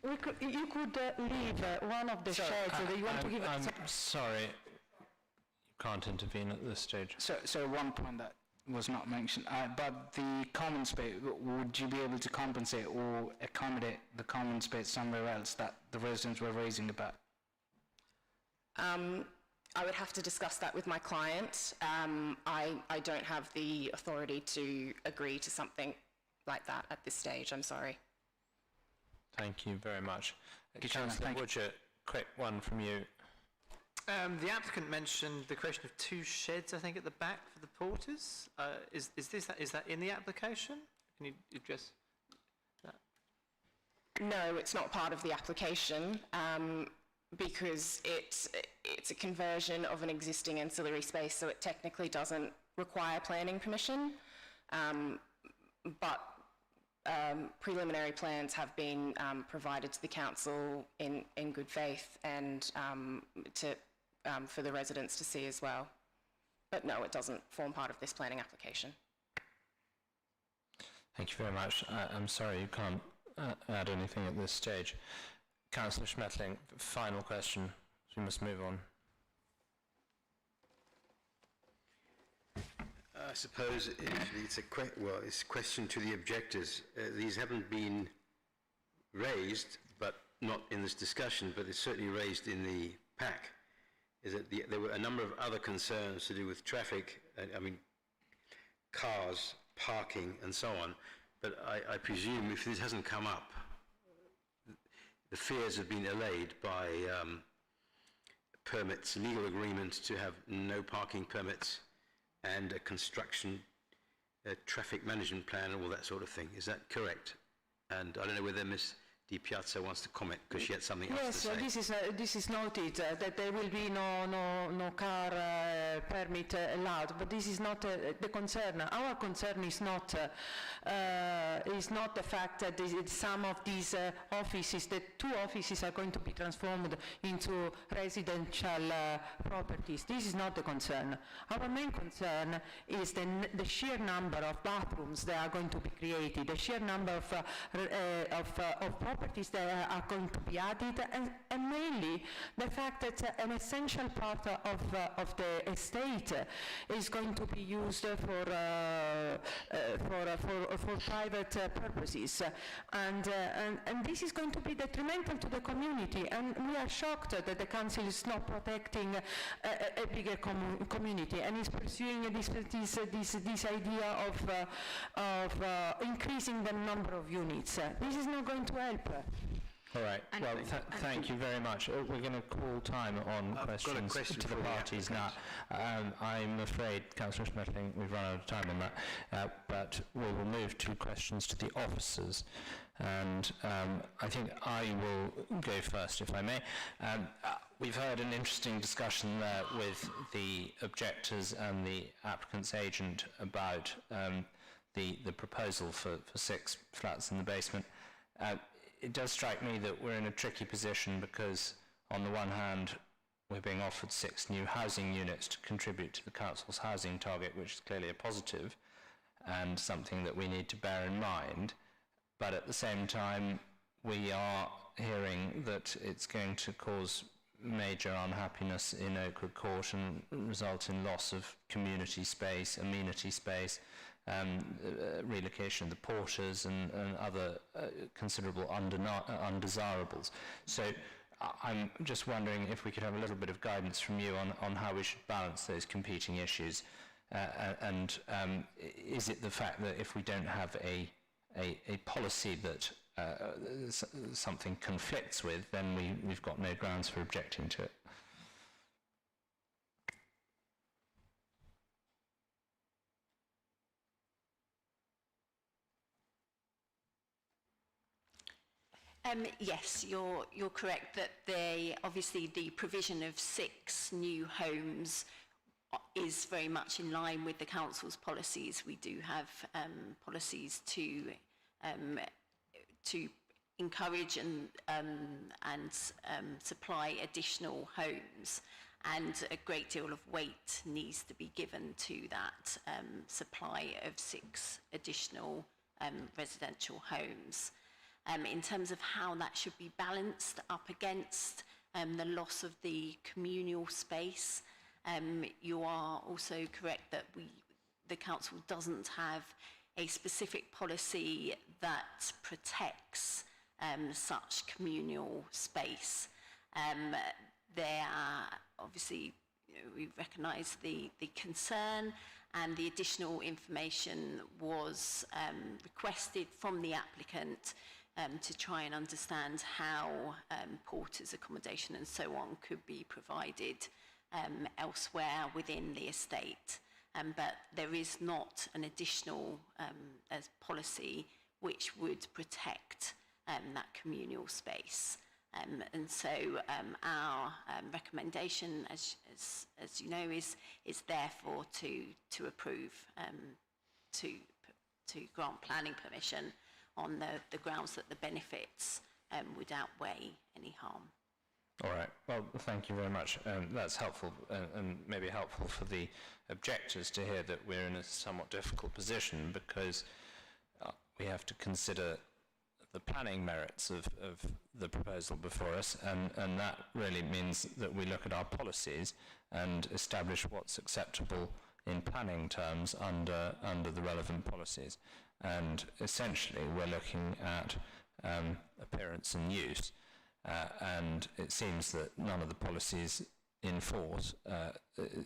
You could leave one of the sheds, so that you want to give I'm sorry, you can't intervene at this stage. So one point that was not mentioned, but the common space, would you be able to compensate or accommodate the common space somewhere else that the residents were raising about? I would have to discuss that with my client. I don't have the authority to agree to something like that at this stage, I'm sorry. Thank you very much. Chairman, Councillor Woodger, quick one from you. The applicant mentioned the creation of 2 sheds, I think, at the back for the porters. Is that in the application? Can you address that? No, it's not part of the application because it's a conversion of an existing ancillary space, so it technically doesn't require planning permission. But preliminary plans have been provided to the council in good faith and for the residents to see as well. But no, it doesn't form part of this planning application. Thank you very much. I'm sorry you can't add anything at this stage. Councillor Schmetling, final question. We must move on. I suppose it's a question to the objectors. These haven't been raised, but not in this discussion, but it's certainly raised in the pack. Is that there were a number of other concerns to do with traffic, I mean, cars, parking, and so on. But I presume if this hasn't come up, the fears have been allayed by permits, legal agreement to have no parking permits, and a construction, traffic management plan, and all that sort of thing. Is that correct? And I don't know whether Ms. Di Piazza wants to comment, because she had something else to say. Yes, this is noted, that there will be no car permit allowed, but this is not the concern. Our concern is not the fact that some of these offices, the 2 offices are going to be transformed into residential properties. This is not the concern. Our main concern is the sheer number of bathrooms that are going to be created, the sheer number of properties that are going to be added, and mainly the fact that an essential part of the estate is going to be used for private purposes, and this is going to be detrimental to the community, and we are shocked that the council is not protecting a bigger community and is pursuing this idea of increasing the number of units. This is not going to help. All right. Well, thank you very much. We're going to call time on questions to the parties now. I'm afraid, Councillor Schmetling, we've run out of time on that, but we will move to questions to the officers. And I think I will go first, if I may. We've heard an interesting discussion there with the objectors and the applicant's agent about the proposal for 6 flats in the basement. It does strike me that we're in a tricky position because, on the one hand, we're being offered 6 new housing units to contribute to the council's housing target, which is clearly a positive and something that we need to bear in mind. But at the same time, we are hearing that it's going to cause major unhappiness in Oakwood Court and result in loss of community space, amenity space, relocation of the porters and other considerable undesirables. So I'm just wondering if we could have a little bit of guidance from you on how we should balance those competing issues. And is it the fact that if we don't have a policy that something conflicts with, then we've got no grounds for objecting to it? Yes, you're correct that obviously the provision of 6 new homes is very much in line with the council's policies. We do have policies to encourage and supply additional homes, and a great deal of weight needs to be given to that supply of 6 additional residential homes. In terms of how that should be balanced up against the loss of the communal space, you are also correct that the council doesn't have a specific policy that protects such communal space. There are obviously we recognise the concern, and the additional information was requested from the applicant to try and understand how porters' accommodation and so on could be provided elsewhere within the estate. But there is not an additional policy which would protect that communal space. And so our recommendation, as you know, is therefore to approve, to grant planning permission on the grounds that the benefits would outweigh any harm. All right. Well, thank you very much. That's helpful, and maybe helpful for the objectors to hear that we're in a somewhat difficult position, because we have to consider the planning merits of the proposal before us, and that really means that we look at our policies and establish what's acceptable in planning terms under the relevant policies. And essentially we're looking at appearance and use, and it seems that none of the policies in force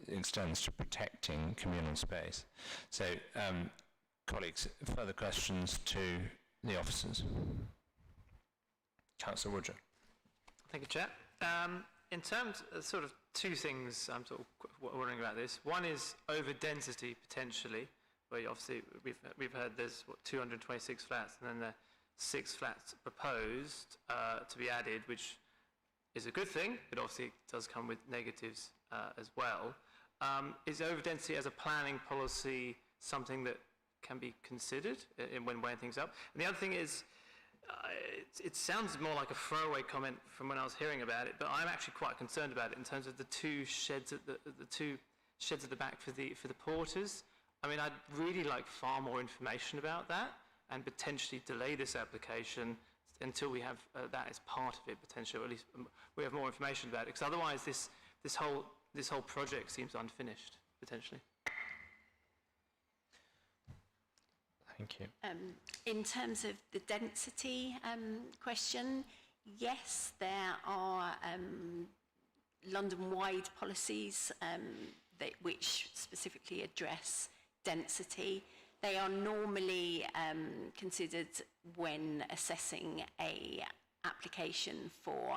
extends to protecting communal space. So colleagues, further questions to the officers? Councillor Woodger. Thank you, Chair. In terms of sort of two things I'm sort of wondering about this. One is over density potentially, where obviously we've heard there's 226 flats, and then there are 6 flats proposed to be added, which is a good thing, but obviously it does come with negatives as well. Is over density as a planning policy something that can be considered when weighing things up? And the other thing is, it sounds more like a throwaway comment from when I was hearing about it, but I'm actually quite concerned about it in terms of the 2 sheds at the 2 sheds at the back for the porters. I mean, I'd really like far more information about that, and potentially delay this application until we have that as part of it potentially, or at least we have more information about it, because otherwise this whole project seems unfinished potentially. Thank you. In terms of the density question, yes, there are London-wide policies which specifically address density. They are normally considered when assessing a application for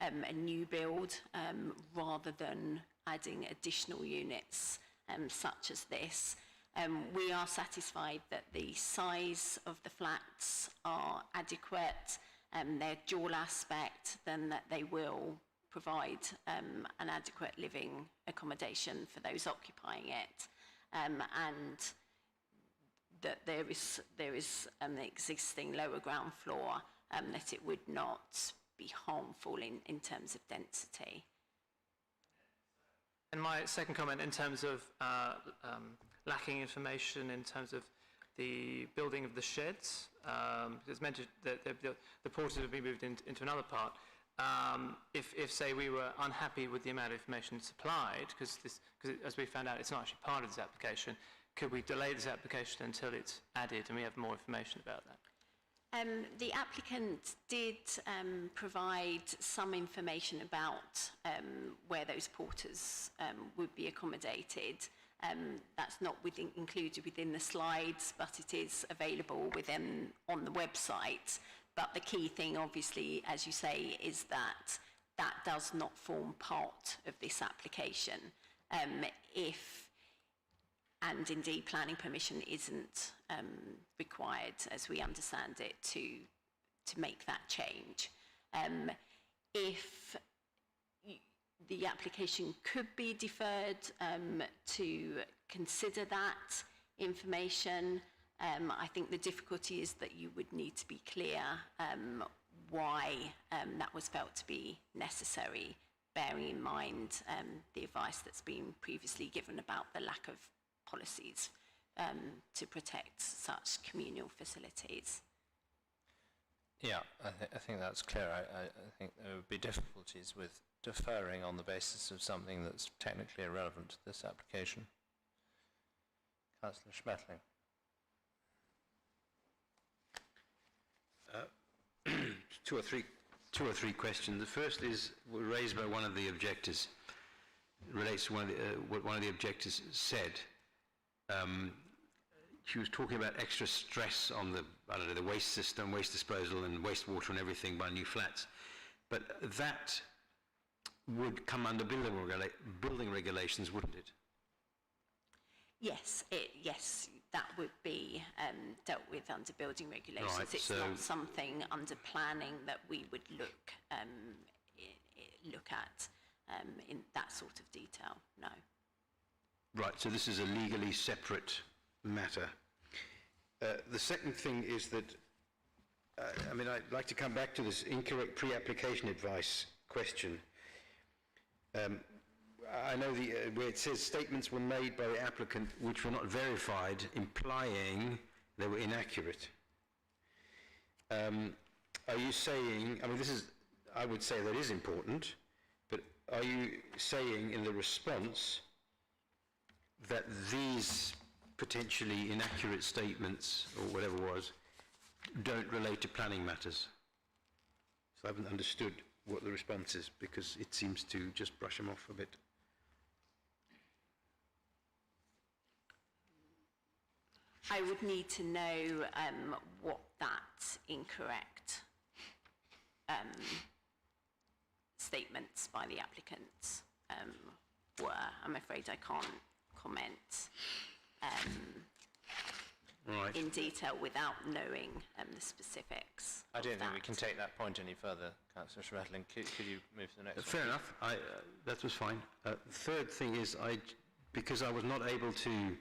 a new build, rather than adding additional units such as this. We are satisfied that the size of the flats are adequate, their dual aspect, then that they will provide an adequate living accommodation for those occupying it, and that there is an existing lower ground floor, that it would not be harmful in terms of density. And my second comment in terms of lacking information in terms of the building of the sheds, it's mentioned that the porters have been moved into another part. If say we were unhappy with the amount of information supplied, because as we found out it's not actually part of this application, could we delay this application until it's added and we have more information about that? The applicant did provide some information about where those porters would be accommodated. That's not included within the slides, but it is available on the website. But the key thing, obviously, as you say, is that that does not form part of this application. And indeed planning permission isn't required, as we understand it, to make that change. If the application could be deferred to consider that information, I think the difficulty is that you would need to be clear why that was felt to be necessary, bearing in mind the advice that's been previously given about the lack of policies to protect such communal facilities. Yeah, I think that's clear. I think there would be difficulties with deferring on the basis of something that's technically irrelevant to this application. Councillor Schmetling. Two or three questions. The first is raised by one of the objectors. relates to what one of the objectors said. She was talking about extra stress on the, I don't know, the waste system, waste disposal and wastewater and everything by new flats. But that would come under building regulations, wouldn't it? Yes, yes, that would be dealt with under building regulations. Right, it's not something under planning that we would look at in that sort of detail, no. Right, so this is a legally separate matter. The second thing is that, I mean, I'd like to come back to this incorrect pre-application advice question. I know where it says statements were made by the applicant which were not verified, implying they were inaccurate. Are you saying, I mean, I would say that is important, but are you saying in the response that these potentially inaccurate statements, or whatever it was, don't relate to planning matters? So I haven't understood what the response is, because it seems to just brush them off a bit. I would need to know what that incorrect statements by the applicant were. I'm afraid I can't comment in detail without knowing the specifics. I don't think we can take that point any further, Councillor Schmetterling. Could you move to the next one? Fair enough. That was fine. Third thing is, because I was not able to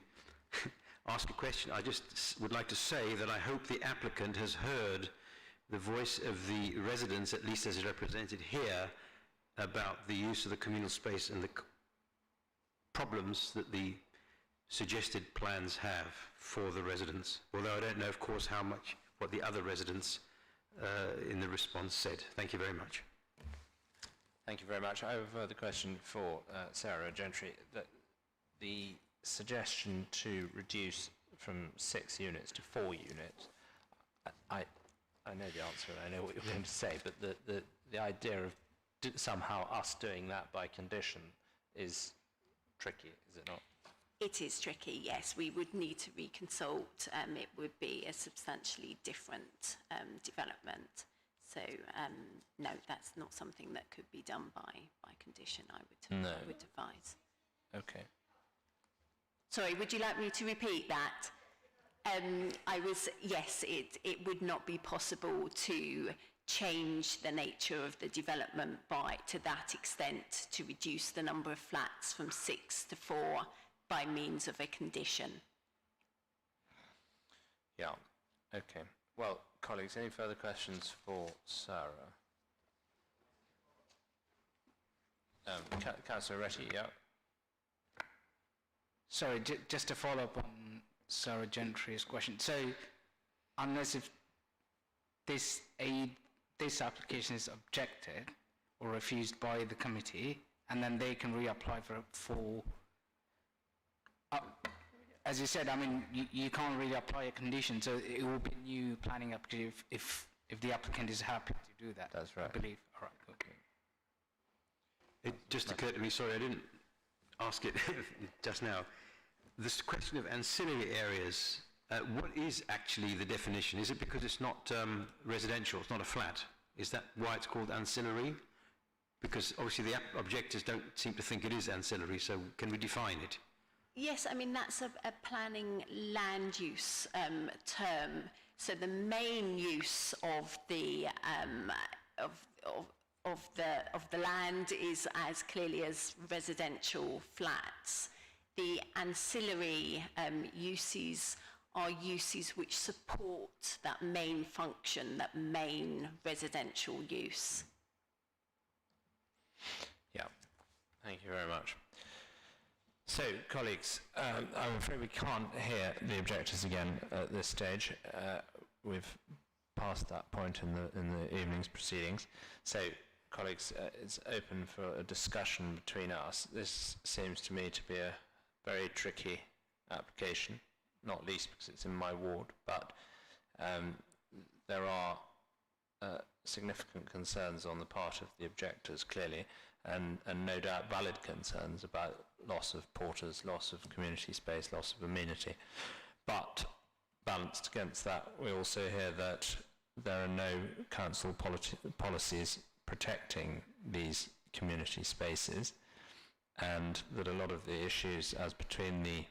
ask a question, I just would like to say that I hope the applicant has heard the voice of the residents, at least as represented here, about the use of the communal space and the problems that the suggested plans have for the residents. Although I don't know, of course, what the other residents in the response said. Thank you very much. Thank you very much. I have a further question for Sarah Gentry. The suggestion to reduce from 6 units to 4 units, I know the answer and I know what you're going to say, but the idea of somehow us doing that by condition is tricky, is it not? It is tricky, yes. We would need to reconsult. It would be a substantially different development. So, no, that's not something that could be done by condition, I would advise. Okay. Sorry, would you like me to repeat that? Yes, it would not be possible to change the nature of the development to that extent, to reduce the number of flats from 6 to 4 by means of a condition. Yeah, okay. Well, colleagues, any further questions for Sarah? Councillor Retty, yeah. Sorry, just to follow up on Sarah Gentry's question. So, unless if this application is objected or refused by the committee, and then they can reapply for as you said, I mean, you can't really apply a condition, so it will be a new planning application if the applicant is happy to do that. That's right. I believe. All right, okay. It just occurred to me, sorry, I didn't ask it just now. This question of ancillary areas, what is actually the definition? Is it because it's not residential, it's not a flat? Is that why it's called ancillary? Because obviously the objectors don't seem to think it is ancillary, so can we define it? Yes, I mean, that's a planning land use term. So the main use of the land is as clearly as residential flats. The ancillary uses are uses which support that main function, that main residential use. Yeah, thank you very much. So, colleagues, I'm afraid we can't hear the objectors again at this stage. We've passed that point in the evening's proceedings. So, colleagues, it's open for a discussion between us. This seems to me to be a very tricky application, not least because it's in my ward, but there are significant concerns on the part of the objectors, clearly, and no doubt valid concerns about loss of porters, loss of community space, loss of amenity. But balanced against that, we also hear that there are no council policies protecting these community spaces, and that a lot of the issues as between the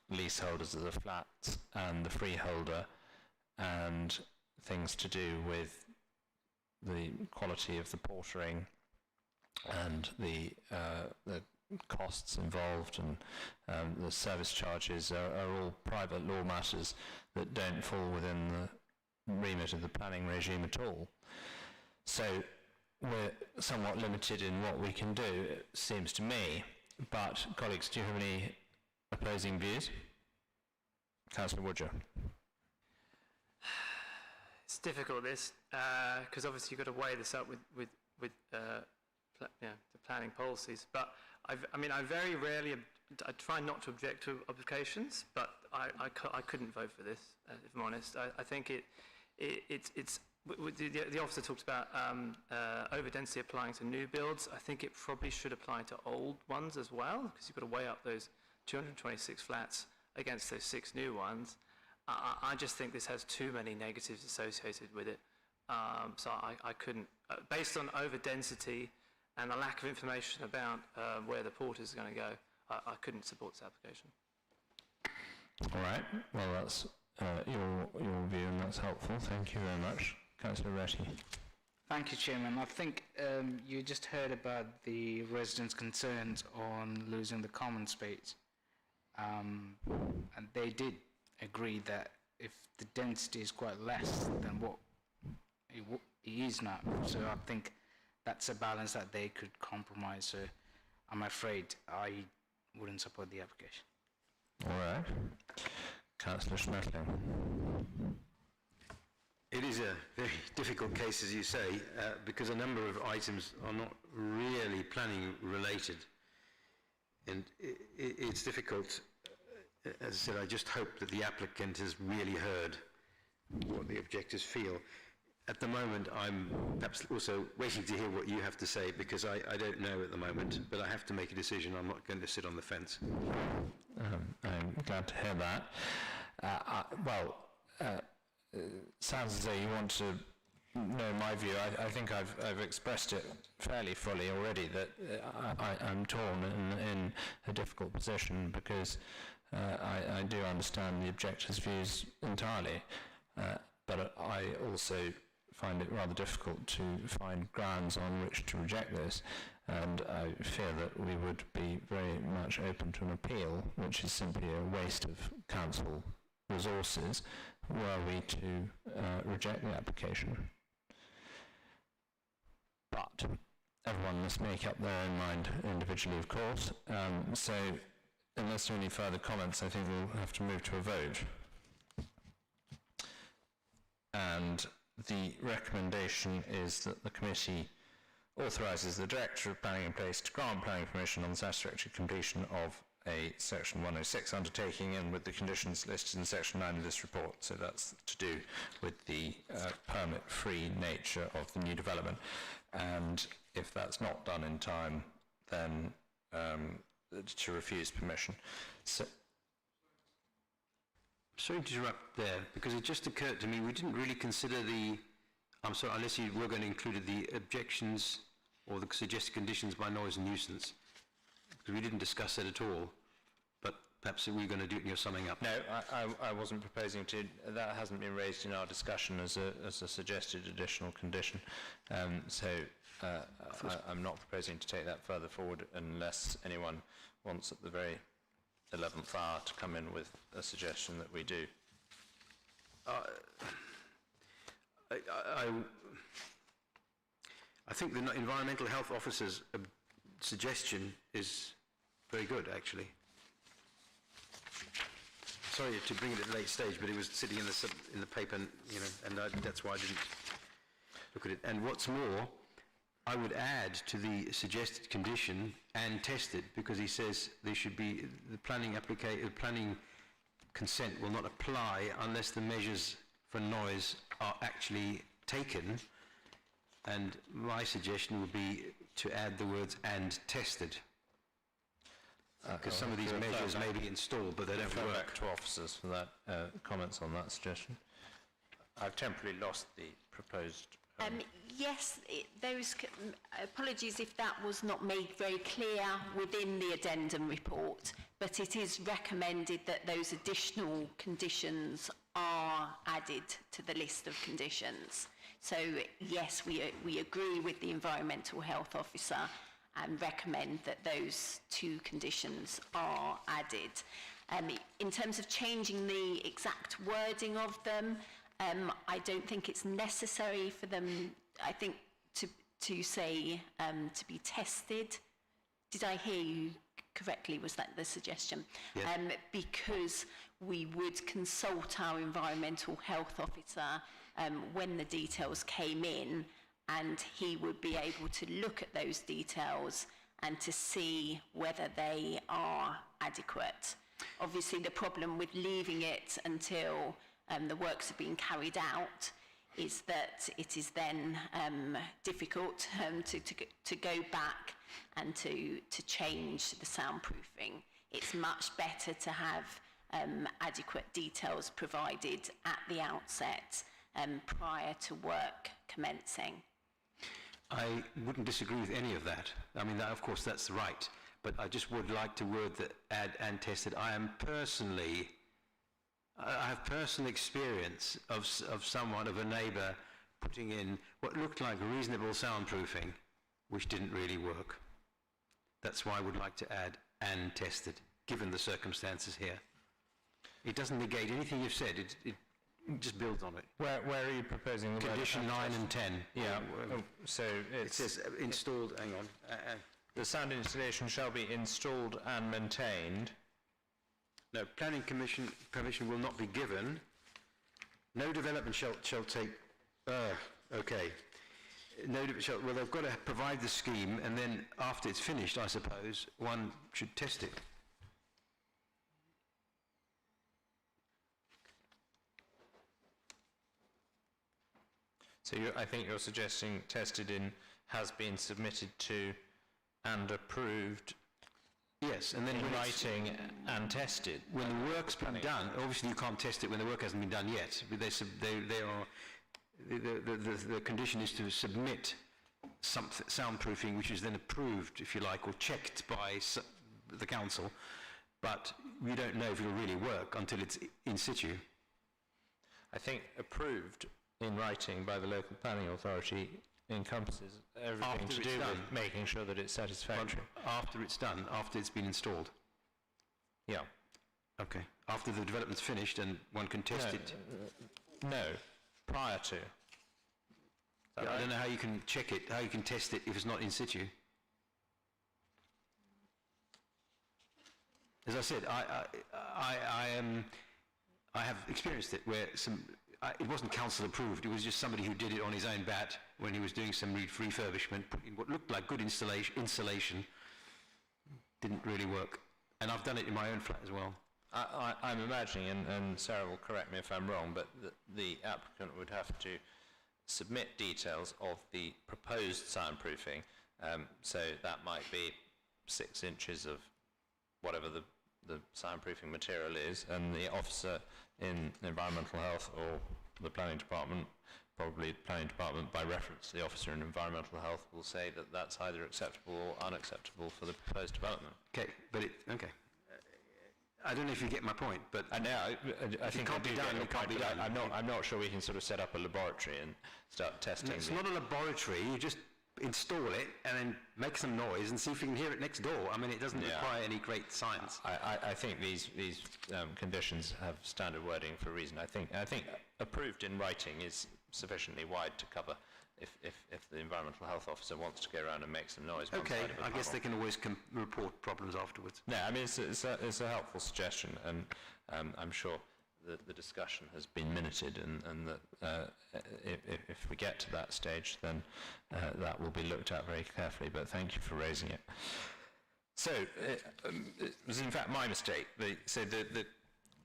leaseholders of the flats and the freeholder, and things to do with the quality of the portering and the costs involved and the service charges are all private law matters that don't fall within the remit of the planning regime at all. So we're somewhat limited in what we can do, it seems to me. But colleagues, do you have any opposing views? Councillor Woodger. It's difficult, this, because obviously you've got to weigh this up with the planning policies. But I very rarely, I try not to object to applications, but I couldn't vote for this, if I'm honest. I think it's the officer talked about over-density applying to new builds. I think it probably should apply to old ones as well, because you've got to weigh up those 226 flats against those 6 new ones. I just think this has too many negatives associated with it. So I couldn't, based on over-density and the lack of information about where the port is going to go, I couldn't support this application. All right, well that's your view, and that's helpful. Thank you very much. Councillor Retty. Thank you, Chairman. I think you just heard about the residents' concerns on losing the common space. And they did agree that if the density is quite less than what it is now, so I think that's a balance that they could compromise. So I'm afraid I wouldn't support the application. All right. Councillor Schmetling. It is a very difficult case, as you say, because a number of items are not really planning related. And it's difficult. As I said, I just hope that the applicant has really heard what the objectors feel. At the moment, I'm perhaps also waiting to hear what you have to say, because I don't know at the moment, but I have to make a decision. I'm not going to sit on the fence. I'm glad to hear that. Sounds as though you want to know my view. I think I've expressed it fairly fully already, that I'm torn in a difficult position, because I do understand the objectors' views entirely, but I also find it rather difficult to find grounds on which to reject this, and I fear that we would be very much open to an appeal, which is simply a waste of council resources, were we to reject the application. But everyone must make up their own mind individually, of course. So unless there are any further comments, I think we'll have to move to a vote. And the recommendation is that the committee authorises the Director of Planning and Place to grant planning permission on the satisfactory completion of a Section 106 undertaking, and with the conditions listed in Section 9 of this report. So that's to do with the permit-free nature of the new development. And if that's not done in time, then to refuse permission. So, sorry to interrupt there, because it just occurred to me we didn't really consider the, I'm sorry, unless you were going to include the objections or the suggested conditions by noise and nuisance, because we didn't discuss that at all, but perhaps we're going to do it in your summing up. No, I wasn't proposing to. That hasn't been raised in our discussion as a suggested additional condition. So I'm not proposing to take that further forward unless anyone wants at the very 11th hour to come in with a suggestion that we do. I think the environmental health officer's suggestion is very good, actually. Sorry to bring it at a late stage, but it was sitting in the paper, you know, and that's why I didn't look at it. And what's more, I would add to the suggested condition and test it, because he says there should be the planning consent will not apply unless the measures for noise are actually taken. And my suggestion would be to add the words "and tested." Because some of these measures may be installed, but they don't Refer work. back to officers for that, comments on that suggestion. I've temporarily lost the proposed... Yes, apologies if that was not made very clear within the addendum report, but it is recommended that those additional conditions are added to the list of conditions. So yes, we agree with the Environmental Health Officer and recommend that those two conditions are added. In terms of changing the exact wording of them, I don't think it's necessary for them, I think, to say to be tested. Did I hear you correctly? Was that the suggestion? Yes. Because we would consult our Environmental Health Officer when the details came in, and he would be able to look at those details and to see whether they are adequate. Obviously, the problem with leaving it until the works have been carried out is that it is then difficult to go back and to change the soundproofing. It's much better to have adequate details provided at the outset prior to work commencing. I wouldn't disagree with any of that. I mean, that, of course, that's right. But I just would like to word that add "and tested." I have personal experience of a neighbour putting in what looked like reasonable soundproofing, which didn't really work. That's why I would like to add "and tested," given the circumstances here. It doesn't negate anything you've said, it just builds on it. Where are you proposing the Condition 9 and 10. Yeah, so It says installed, hang on. the sound installation shall be installed and maintained. No, planning commission permission will not be given. No development shall take, okay. Well, they've got to provide the scheme, and then after it's finished, I suppose, one should test it. So I think you're suggesting tested in has been submitted to and approved. Yes, and then in writing and tested. When the work's been done, obviously you can't test it when the work hasn't been done yet. But the condition is to submit some soundproofing, which is then approved, if you like, or checked by the council. But we don't know if it'll really work until it's in situ. I think approved in writing by the local planning authority encompasses everything to do with making sure that it's satisfactory. After it's done, after it's been installed. Yeah. Okay. After the development's finished and one can test it. No, prior to. Yeah, right? I don't know how you can check it, how you can test it if it's not in situ. As I said, I have experienced it where it wasn't council approved, it was just somebody who did it on his own bat when he was doing some refurbishment, put in what looked like good insulation. Didn't really work. And I've done it in my own flat as well. I'm imagining, and Sarah will correct me if I'm wrong, but the applicant would have to submit details of the proposed soundproofing, so that might be 6 inches of whatever the soundproofing material is, and the officer in environmental health or the planning department, probably the planning department by reference to the officer in environmental health, will say that that's either acceptable or unacceptable for the proposed development. Okay, but I don't know if you get my point, but I think it can't be done. I'm not sure we can sort of set up a laboratory and start testing. It's not a laboratory. You just install it and then make some noise and see if you can hear it next door. I mean, it doesn't require any great science. I think these conditions have standard wording for a reason. I think approved in writing is sufficiently wide to cover if the environmental health officer wants to go around and make some noise. Okay, I guess they can always report problems afterwards. No, I mean it's a helpful suggestion, and I'm sure the discussion has been minuted, and that if we get to that stage, then that will be looked at very carefully. But thank you for raising it. So it was in fact my mistake. The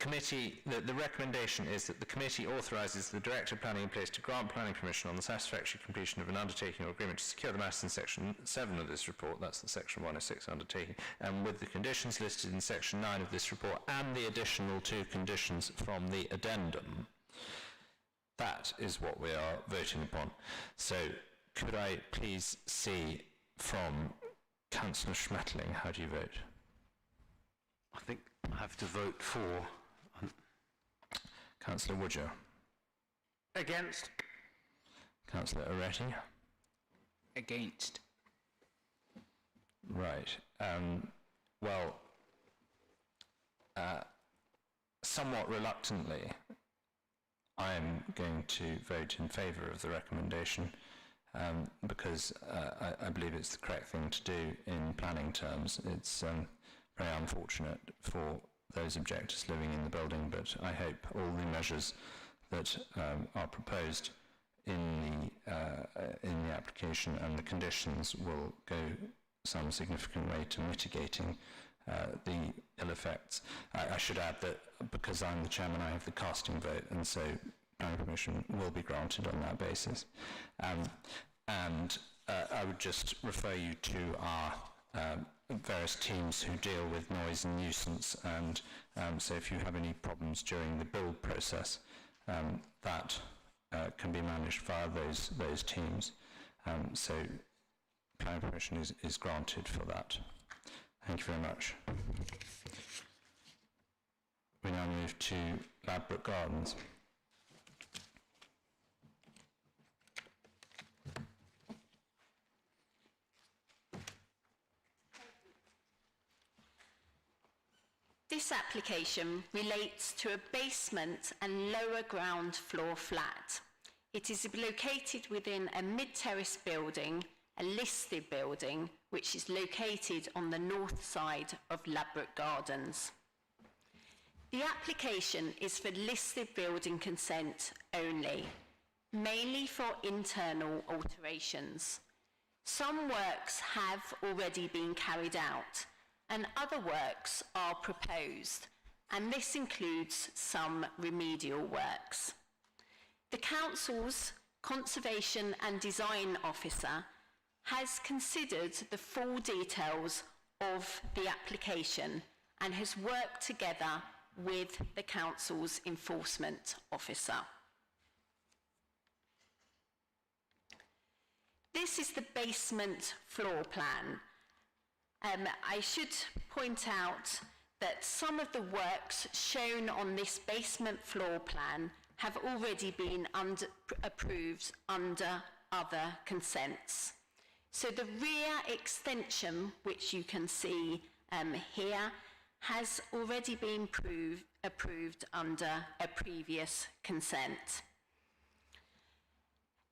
committee, the recommendation is that the committee authorises the Director of Planning in place to grant planning permission on the satisfactory completion of an undertaking or agreement to secure the matters in section 7 of this report, that's the section 106 undertaking, and with the conditions listed in section 9 of this report and the additional 2 conditions from the addendum. That is what we are voting upon. So could I please see from Councillor Schmetterling, how do you vote? I think I have to vote for. Councillor Woodger. Against. Councillor Oretti. Against. Right. Well, somewhat reluctantly, I am going to vote in favour of the recommendation because I believe it's the correct thing to do in planning terms. It's very unfortunate for those objectors living in the building, but I hope all the measures that are proposed in the application and the conditions will go some significant way to mitigating the ill effects. I should add that because I'm the chairman, I have the casting vote, and so planning permission will be granted on that basis. And I would just refer you to our various teams who deal with noise and nuisance, and so if you have any problems during the build process, that can be managed via those teams. So planning permission is granted for that. Thank you very much. We now move to Ladbroke Gardens. This application relates to a basement and lower ground floor flat. It is located within a mid-terrace building, a listed building, which is located on the north side of Ladbroke Gardens. The application is for listed building consent only, mainly for internal alterations. Some works have already been carried out, and other works are proposed, and this includes some remedial works. The Council's Conservation and Design Officer has considered the full details of the application and has worked together with the Council's Enforcement Officer. This is the basement floor plan. I should point out that some of the works shown on this basement floor plan have already been approved under other consents. So the rear extension, which you can see here, has already been approved under a previous consent.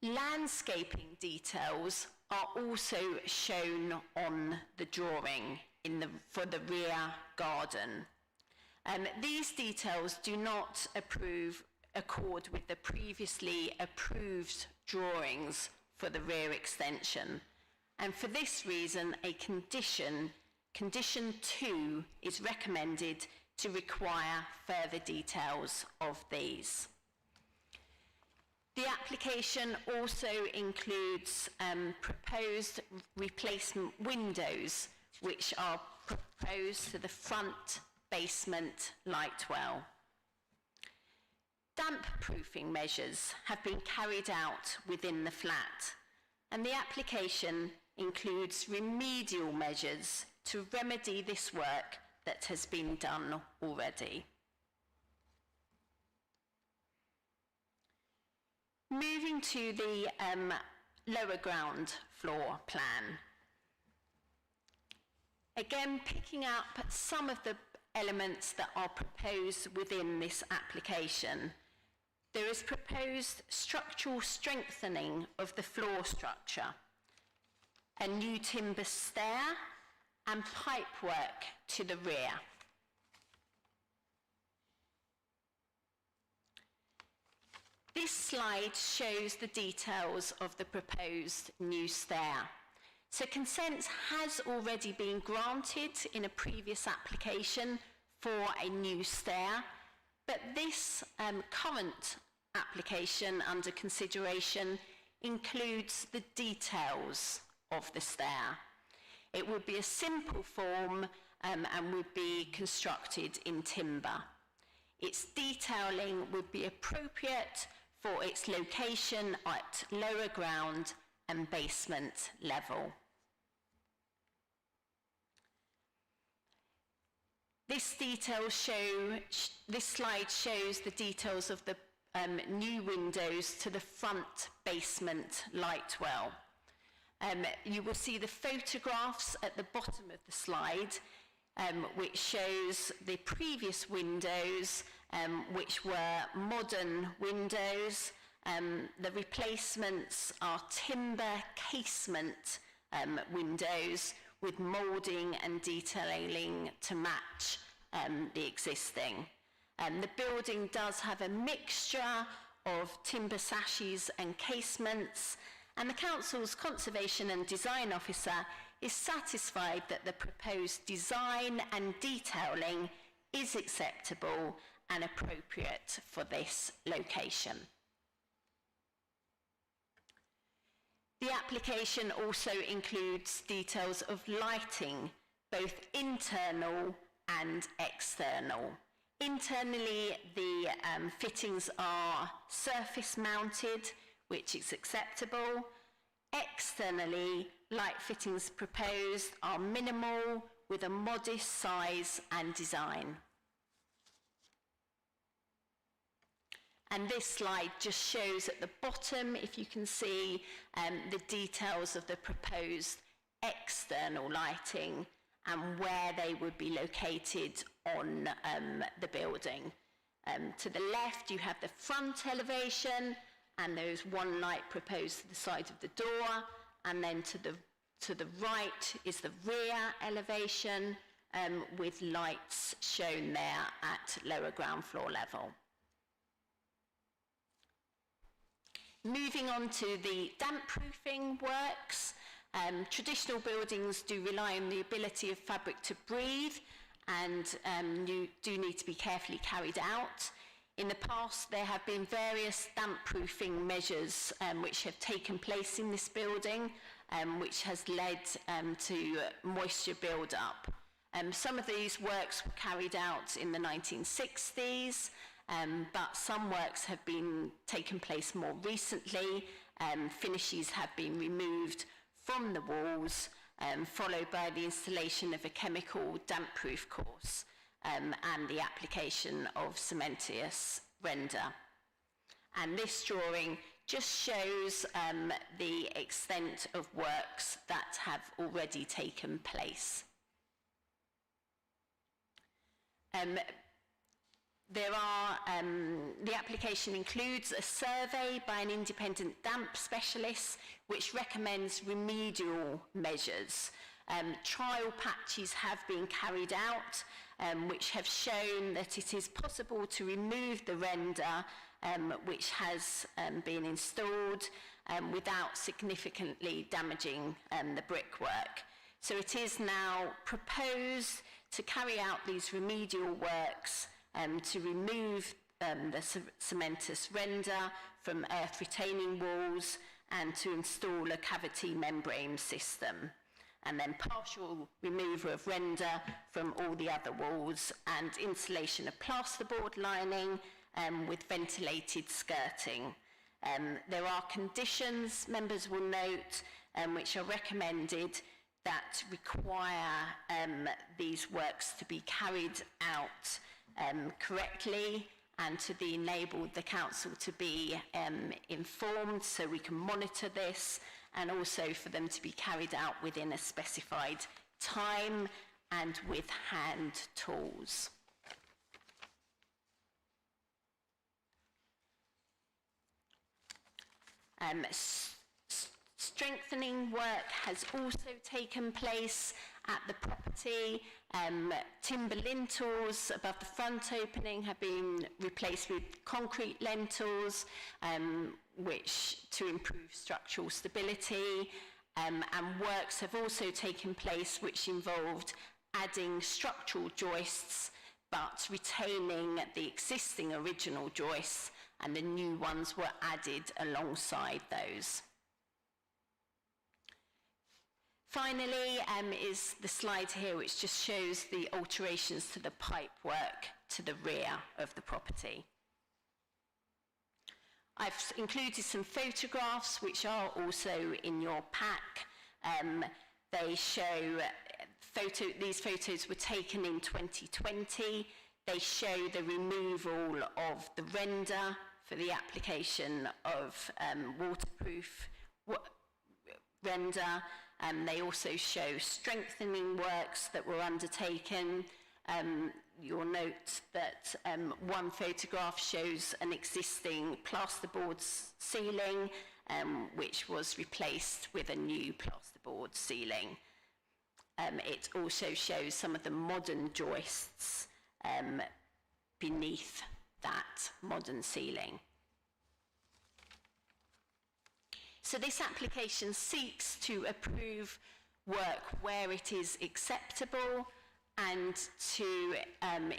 Landscaping details are also shown on the drawing for the rear garden. These details do not accord with the previously approved drawings for the rear extension. And for this reason, a condition 2, is recommended to require further details of these. The application also includes proposed replacement windows, which are proposed to the front basement light well. Damp proofing measures have been carried out within the flat, and the application includes remedial measures to remedy this work that has been done already. Moving to the lower ground floor plan. Again, picking up some of the elements that are proposed within this application. There is proposed structural strengthening of the floor structure, a new timber stair and pipework to the rear. This slide shows the details of the proposed new stair. So consent has already been granted in a previous application for a new stair, But this current application under consideration includes the details of the stair. It would be a simple form and would be constructed in timber. Its detailing would be appropriate for its location at lower ground and basement level. This slide shows the details of the new windows to the front basement light well. You will see the photographs at the bottom of the slide, which shows the previous windows, which were modern windows. The replacements are timber casement windows with moulding and detailing to match the existing. The building does have a mixture of timber sashes and casements, and the Council's Conservation and Design Officer is satisfied that the proposed design and detailing is acceptable and appropriate for this location. The application also includes details of lighting, both internal and external. Internally, the fittings are surface mounted, which is acceptable. Externally, light fittings proposed are minimal with a modest size and design. And this slide just shows at the bottom, if you can see, the details of the proposed external lighting and where they would be located on the building. To the left, you have the front elevation, and there is one light proposed to the side of the door, and then to the right is the rear elevation with lights shown there at lower ground floor level. Moving on to the damp proofing works, traditional buildings do rely on the ability of fabric to breathe, and you do need to be carefully carried out. In the past, there have been various damp proofing measures which have taken place in this building, which has led to moisture build-up. Some of these works were carried out in the 1960s, but some works have been taken place more recently. Finishes have been removed from the walls, followed by the installation of a chemical damp-proof course and the application of cementitious render. And this drawing just shows the extent of works that have already taken place. The application includes a survey by an independent damp specialist which recommends remedial measures. Trial patches have been carried out which have shown that it is possible to remove the render which has been installed without significantly damaging the brickwork. So it is now proposed to carry out these remedial works to remove the cementitious render from earth retaining walls and to install a cavity membrane system, and then partial removal of render from all the other walls and installation of plasterboard lining with ventilated skirting. There are conditions, members will note, which are recommended that require these works to be carried out correctly and to enable the council to be informed so we can monitor this, and also for them to be carried out within a specified time and with hand tools. Strengthening work has also taken place at the property. Timber lintels above the front opening have been replaced with concrete lintels, which to improve structural stability, and works have also taken place which involved adding structural joists but retaining the existing original joists, and the new ones were added alongside those. Finally, is the slide here which just shows the alterations to the pipework to the rear of the property. I've included some photographs which are also in your pack. They show these photos were taken in 2020. They show the removal of the render for the application of waterproof render. They also show strengthening works that were undertaken. You'll note that one photograph shows an existing plasterboard ceiling, which was replaced with a new plasterboard ceiling. It also shows some of the modern joists beneath that modern ceiling. So this application seeks to approve work where it is acceptable and to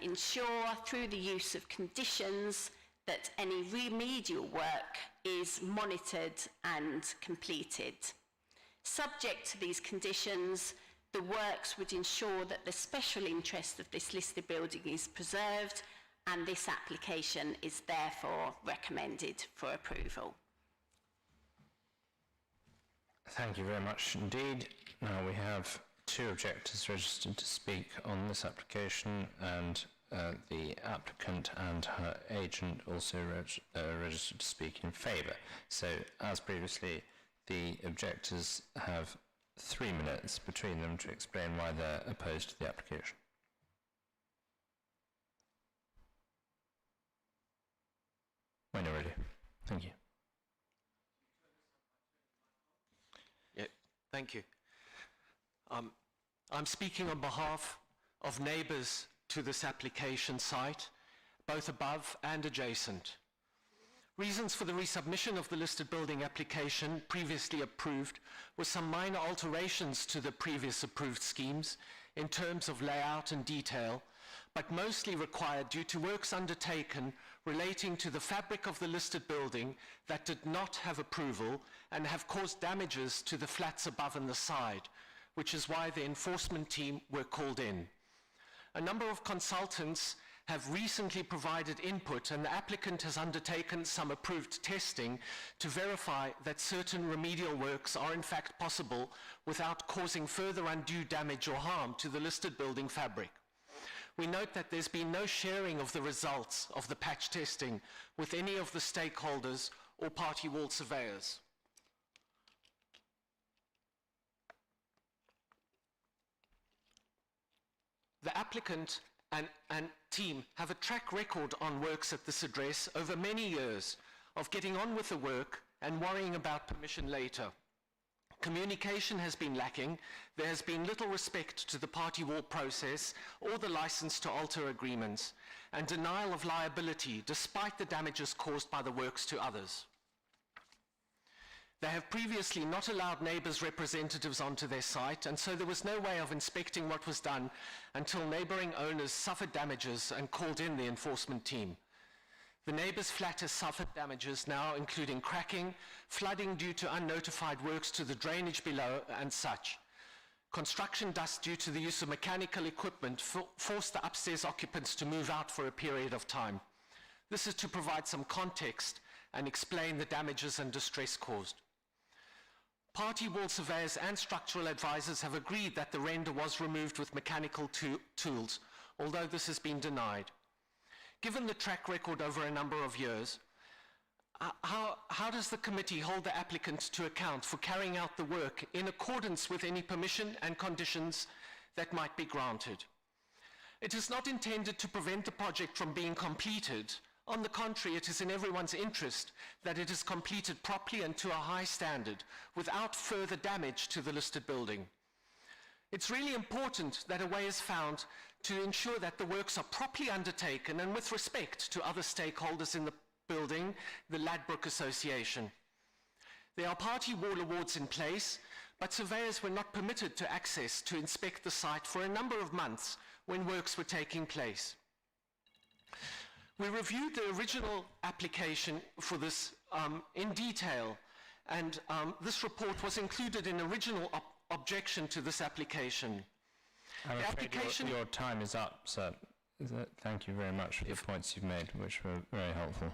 ensure through the use of conditions that any remedial work is monitored and completed. Subject to these conditions, the works would ensure that the special interest of this listed building is preserved, and this application is therefore recommended for approval. Thank you very much indeed. Now we have two objectors registered to speak on this application, and the applicant and her agent also registered to speak in favour. So, as previously, the objectors have 3 minutes between them to explain why they're opposed to the application. When you're ready. Thank you. Thank you. I'm speaking on behalf of neighbours to this application site, both above and adjacent. Reasons for the resubmission of the listed building application previously approved were some minor alterations to the previous approved schemes in terms of layout and detail, but mostly required due to works undertaken relating to the fabric of the listed building that did not have approval and have caused damages to the flats above and the side, which is why the enforcement team were called in. A number of consultants have recently provided input, and the applicant has undertaken some approved testing to verify that certain remedial works are in fact possible without causing further undue damage or harm to the listed building fabric. We note that there's been no sharing of the results of the patch testing with any of the stakeholders or party wall surveyors. The applicant and team have a track record on works at this address over many years of getting on with the work and worrying about permission later. Communication has been lacking, there has been little respect to the party wall process or the license to alter agreements, and denial of liability despite the damages caused by the works to others. They have previously not allowed neighbours' representatives onto their site, and so there was no way of inspecting what was done until neighbouring owners suffered damages and called in the enforcement team. The neighbour's flat has suffered damages now, including cracking, flooding due to unnotified works to the drainage below, and such. Construction dust due to the use of mechanical equipment forced the upstairs occupants to move out for a period of time. This is to provide some context and explain the damages and distress caused. Party wall surveyors and structural advisors have agreed that the render was removed with mechanical tools, although this has been denied. Given the track record over a number of years, how does the committee hold the applicant to account for carrying out the work in accordance with any permission and conditions that might be granted? It is not intended to prevent the project from being completed. On the contrary, it is in everyone's interest that it is completed properly and to a high standard without further damage to the listed building. It's really important that a way is found to ensure that the works are properly undertaken and with respect to other stakeholders in the building, the Ladbroke Association. There are party wall awards in place, but surveyors were not permitted to access to inspect the site for a number of months when works were taking place. We reviewed the original application for this in detail, and this report was included in original objection to this application. I'm afraid your time is up, sir. Thank you very much for the points you've made, which were very helpful.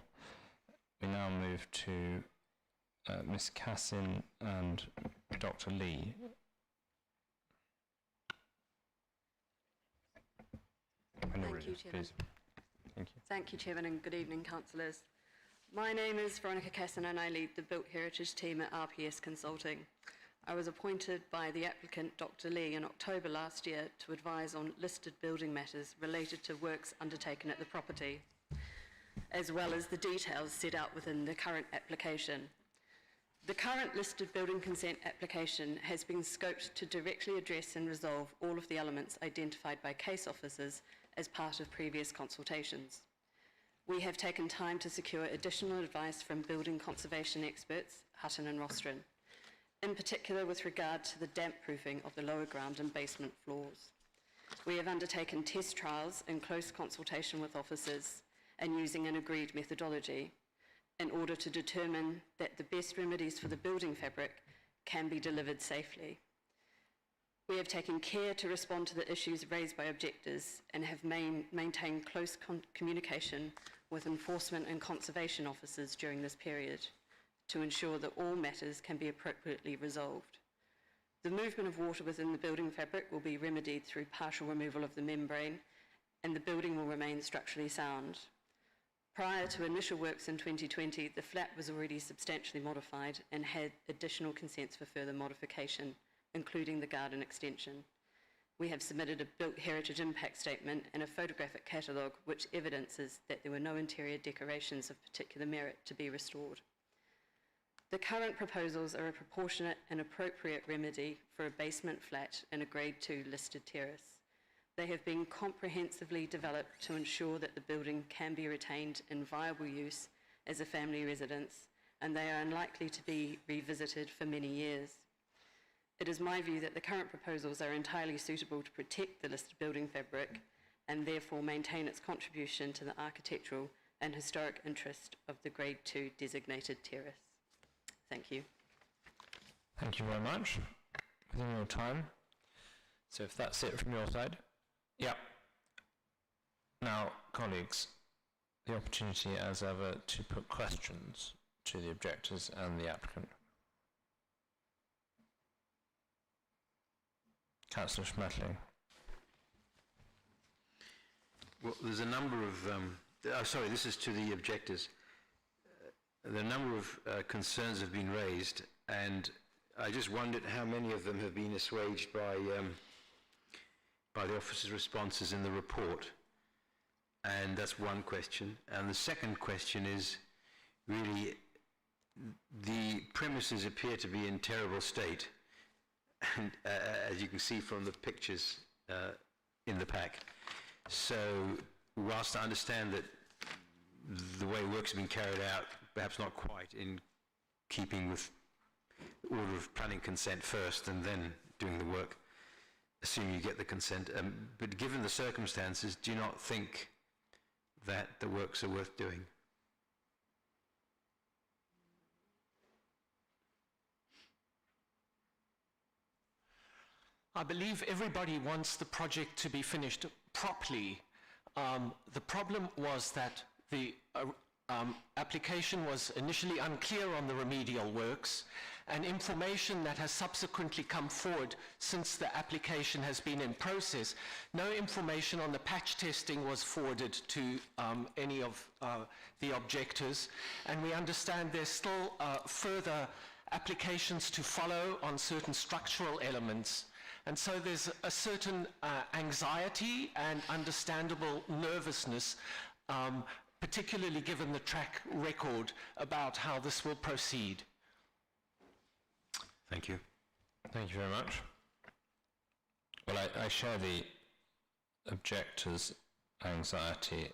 We now move to Ms. Cassin and Dr. Lee. Thank you, Chairman. Please. Thank you. Thank you, Chairman, and good evening, councillors. My name is Veronica Cassin and I lead the Built Heritage team at RPS Consulting. I was appointed by the applicant, Dr. Lee, in October last year to advise on listed building matters related to works undertaken at the property, as well as the details set out within the current application. The current listed building consent application has been scoped to directly address and resolve all of the elements identified by case officers as part of previous consultations. We have taken time to secure additional advice from building conservation experts, Hutton and Rostron, in particular with regard to the damp proofing of the lower ground and basement floors. We have undertaken test trials in close consultation with officers and using an agreed methodology in order to determine that the best remedies for the building fabric can be delivered safely. We have taken care to respond to the issues raised by objectors and have maintained close communication with enforcement and conservation officers during this period to ensure that all matters can be appropriately resolved. The movement of water within the building fabric will be remedied through partial removal of the membrane, and the building will remain structurally sound. Prior to initial works in 2020, the flat was already substantially modified and had additional consents for further modification, including the garden extension. We have submitted a Built Heritage Impact Statement and a photographic catalogue which evidences that there were no interior decorations of particular merit to be restored. The current proposals are a proportionate and appropriate remedy for a basement flat in a Grade 2 listed terrace. They have been comprehensively developed to ensure that the building can be retained in viable use as a family residence, and they are unlikely to be revisited for many years. It is my view that the current proposals are entirely suitable to protect the listed building fabric and therefore maintain its contribution to the architectural and historic interest of the Grade 2 designated terrace. Thank you. Thank you very much. Within your time. So if that's it from your side. Yeah. Now, colleagues, the opportunity as ever to put questions to the objectors and the applicant. Councillor Schmetling. Well, there's a number of, sorry, this is to the objectors. There are a number of concerns have been raised, and I just wondered how many of them have been assuaged by the officer's responses in the report. And that's one question. And the second question is, really, the premises appear to be in terrible state, and as you can see from the pictures in the pack. So, whilst I understand that the way work's been carried out, perhaps not quite in keeping with order of planning consent first and then doing the work, assuming you get the consent. But given the circumstances, do you not think that the works are worth doing? I believe everybody wants the project to be finished properly. The problem was that the application was initially unclear on the remedial works, and information that has subsequently come forward since the application has been in process, no information on the patch testing was forwarded to any of the objectors, and we understand there's still further applications to follow on certain structural elements. And so there's a certain anxiety and understandable nervousness, particularly given the track record about how this will proceed. Thank you. Thank you very much. Well, I share the objectors' anxiety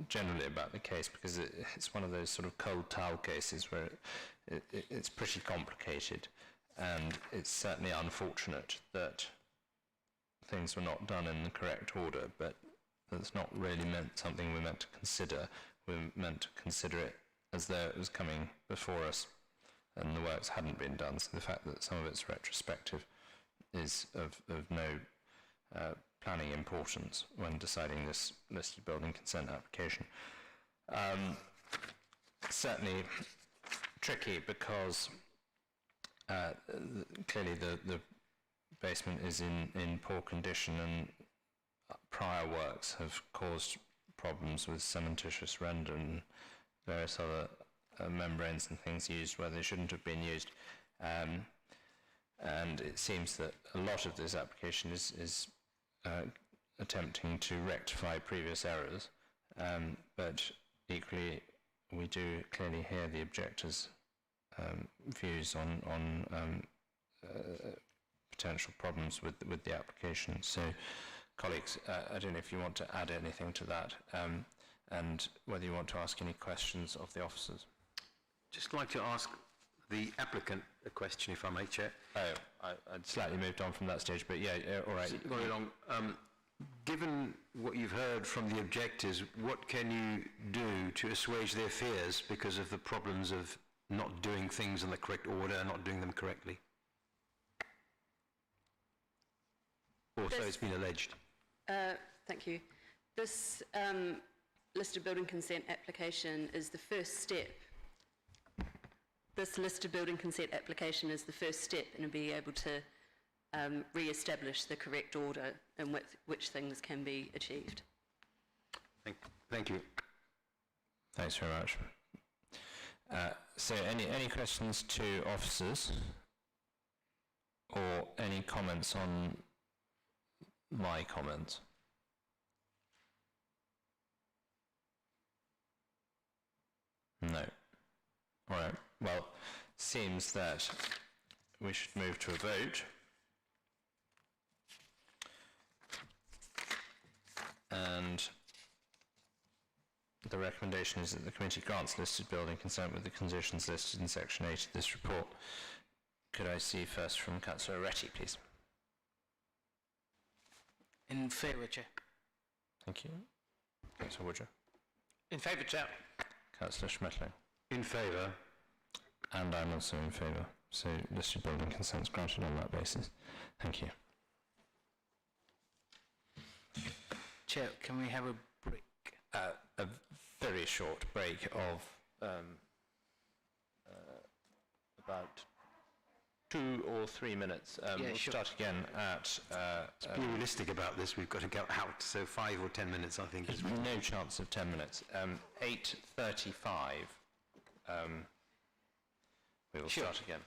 generally about the case, because it's one of those sort of cold towel cases where it's pretty complicated, and it's certainly unfortunate that things were not done in the correct order, but that's not really something we're meant to consider. We're meant to consider it as though it was coming before us and the works hadn't been done. So the fact that some of it's retrospective is of no planning importance when deciding this listed building consent application. Certainly tricky because clearly the basement is in poor condition, and prior works have caused problems with cementitious render and various other membranes and things used where they shouldn't have been used. And it seems that a lot of this application is attempting to rectify previous errors, but equally we do clearly hear the objectors' views on potential problems with the application. So, colleagues, I don't know if you want to add anything to that, and whether you want to ask any questions of the officers. Just like to ask the applicant a question, if I may, Chair. Oh, I'd slightly moved on from that stage, but yeah, all right. Going along, given what you've heard from the objectors, what can you do to assuage their fears because of the problems of not doing things in the correct order and not doing them correctly? Or so it's been alleged. Thank you. This listed building consent application is the first step. This listed building consent application is the first step in being able to re-establish the correct order in which things can be achieved. Thank you. Thanks very much. So any questions to officers or any comments on my comments? No. All right. Well, seems that we should move to a vote. And the recommendation is that the committee grants listed building consent with the conditions listed in section 8 of this report. Could I see first from Councillor Retty, please? In favour, Chair. Thank you. Councillor Woodger. In favour, Chair. Councillor Schmetling. In favour. And I'm also in favour. So listed building consents granted on that basis. Thank you. Chair, can we have a break? A very short break of about 2 or 3 minutes. We'll start again at... Let's be realistic about this. We've got to go out, so 5 or 10 minutes, I think. There's no chance of 10 minutes. 8:35. We will start again.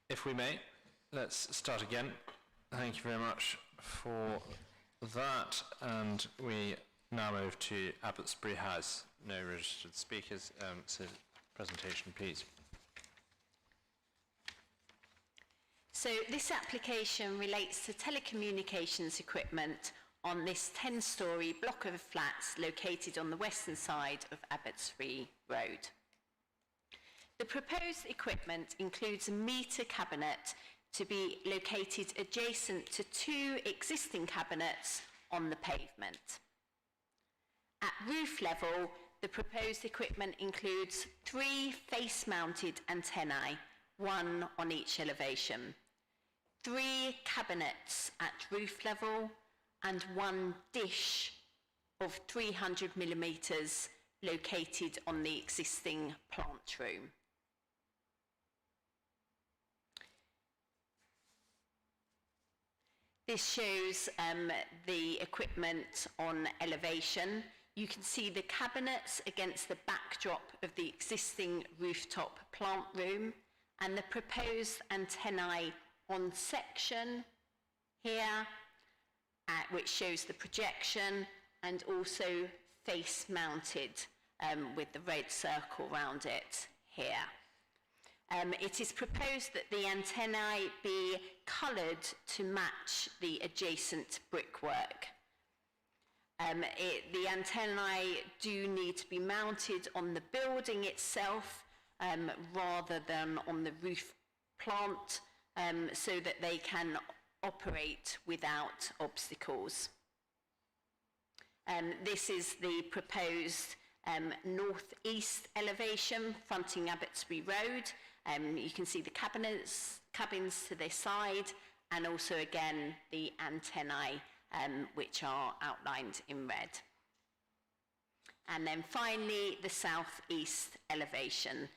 If we may, let's start again. Thank you very much for that, and we now move to Abbotsbury House. No registered speakers, so presentation please. So this application relates to telecommunications equipment on this 10-storey block of flats located on the western side of Abbotsbury Road. The proposed equipment includes a meter cabinet to be located adjacent to 2 existing cabinets on the pavement. At roof level, the proposed equipment includes 3 face-mounted antennae, 1 on each elevation, 3 cabinets at roof level, and 1 dish of 300 millimetres located on the existing plant room. This shows the equipment on elevation. You can see the cabinets against the backdrop of the existing rooftop plant room and the proposed antennae on section here, which shows the projection, and also face mounted with the red circle around it here. It is proposed that the antennae be coloured to match the adjacent brickwork. The antennae do need to be mounted on the building itself rather than on the roof plant so that they can operate without obstacles. This is the proposed north-east elevation fronting Abbotsbury Road. You can see the cabins to their side, and also again the antennae which are outlined in red. And then finally the south-east elevation.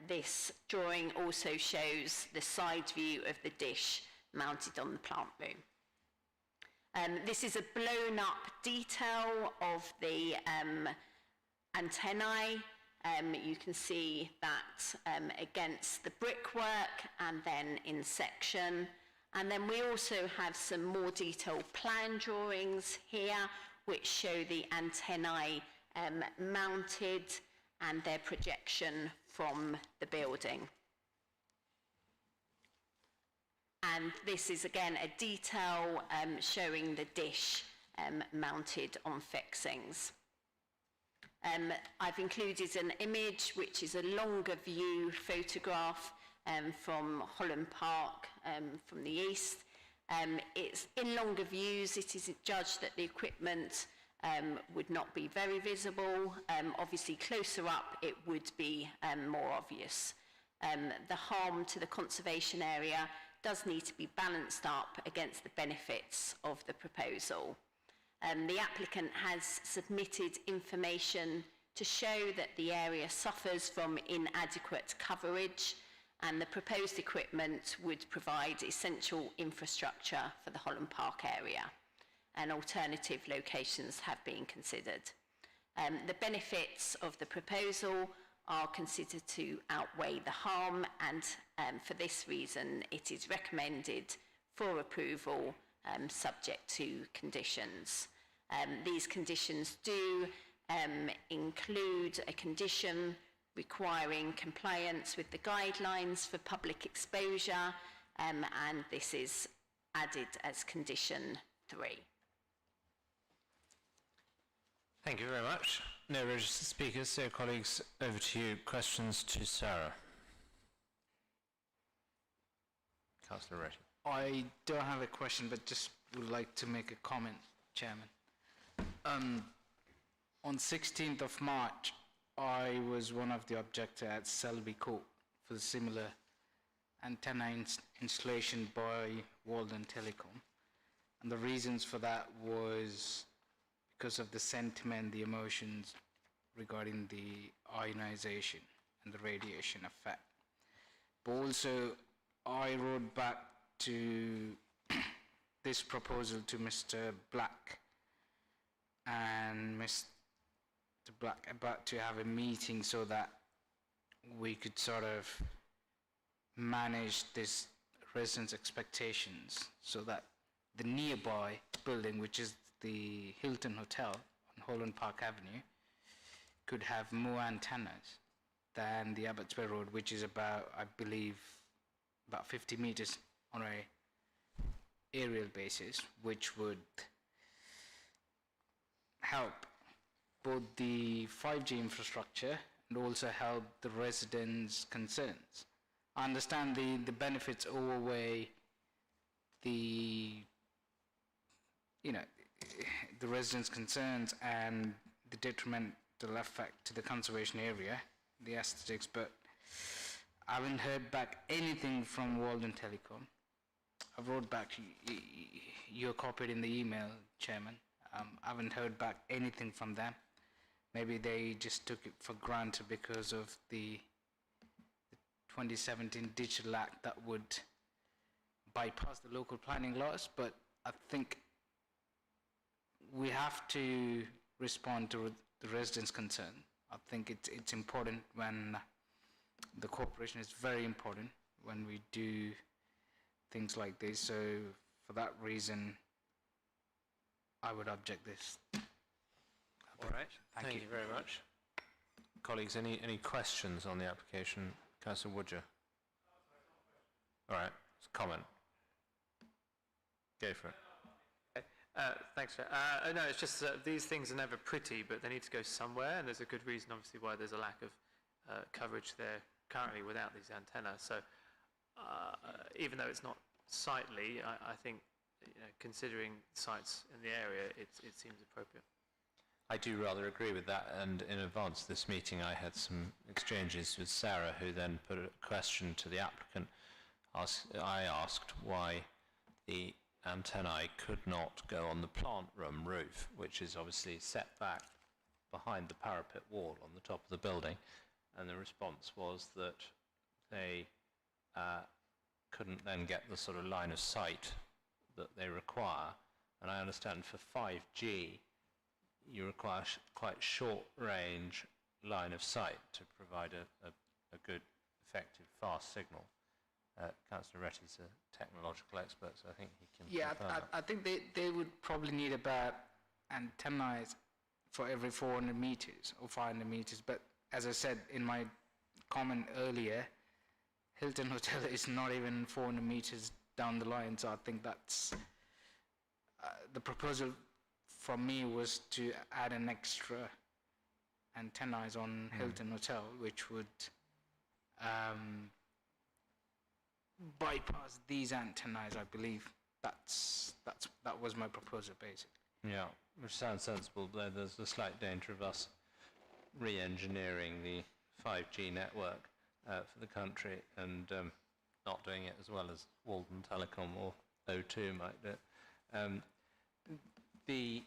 This drawing also shows the side view of the dish mounted on the plant room. This is a blown up detail of the antennae. You can see that against the brickwork and then in section. And then we also have some more detailed plan drawings here which show the antennae mounted and their projection from the building. And this is again a detail showing the dish mounted on fixings. I've included an image which is a longer view photograph from Holland Park from the east. It's in longer views, it is judged that the equipment would not be very visible. Obviously closer up it would be more obvious. The harm to the conservation area does need to be balanced up against the benefits of the proposal. The applicant has submitted information to show that the area suffers from inadequate coverage, and the proposed equipment would provide essential infrastructure for the Holland Park area, and alternative locations have been considered. The benefits of the proposal are considered to outweigh the harm, and for this reason it is recommended for approval subject to conditions. These conditions do include a condition requiring compliance with the guidelines for public exposure, and this is added as condition 3. Thank you very much. No registered speakers, so colleagues, over to you. Questions to Sarah. Councillor Reddy. I don't have a question, but just would like to make a comment, Chairman. On 16th of March, I was one of the objectors at Selby Court for the similar antenna installation by Walden Telecom. And the reasons for that was because of the sentiment, the emotions regarding the ionization and the radiation effect. But also, I wrote back to this proposal to Mr. Black and Mr. Black about to have a meeting so that we could sort of manage this residents' expectations so that the nearby building, which is the Hilton Hotel on Holland Park Avenue, could have more antennas than the Abbotsbury Road, which is about, I believe, about 50 meters on a aerial basis, which would help both the 5G infrastructure and also help the residents' concerns. I understand the benefits overweigh the, you know, the residents' concerns and the detrimental effect to the conservation area, the aesthetics, but I haven't heard back anything from Walden Telecom. I wrote back, you're copied in the email, Chairman. I haven't heard back anything from them. Maybe they just took it for granted because of the 2017 Digital Act that would bypass the local planning laws, but I think we have to respond to the residents' concern. I think it's important when the cooperation is very important when we do things like this. So for that reason, I would object this. All right. Thank you very much. Colleagues, any questions on the application? Councillor Woodger. All right. Comment. Go for it. Thanks, Chair. No, it's just these things are never pretty, but they need to go somewhere, and there's a good reason, obviously, why there's a lack of coverage there currently without these antennas. So even though it's not sightly, I think, you know, considering sites in the area, it seems appropriate. I do rather agree with that, and in advance of this meeting I had some exchanges with Sarah, who then put a question to the applicant. I asked why the antennae could not go on the plant room roof, which is obviously set back behind the parapet wall on the top of the building, and the response was that they couldn't then get the sort of line of sight that they require. And I understand for 5G you require quite short range line of sight to provide a good, effective, fast signal. Councillor Retty's a technological expert, so I think he can confirm that. I think they would probably need about antennae for every 400 meters or 500 meters, but as I said in my comment earlier, Hilton Hotel is not even 400 meters down the line, so I think that's the proposal from me was to add an extra antennae on Hilton Hotel, which would bypass these antennae, I believe. That was my proposal, basically. Yeah, which sounds sensible, though there's a slight danger of us re-engineering the 5G network for the country and not doing it as well as Walden Telecom or O2 might do it. The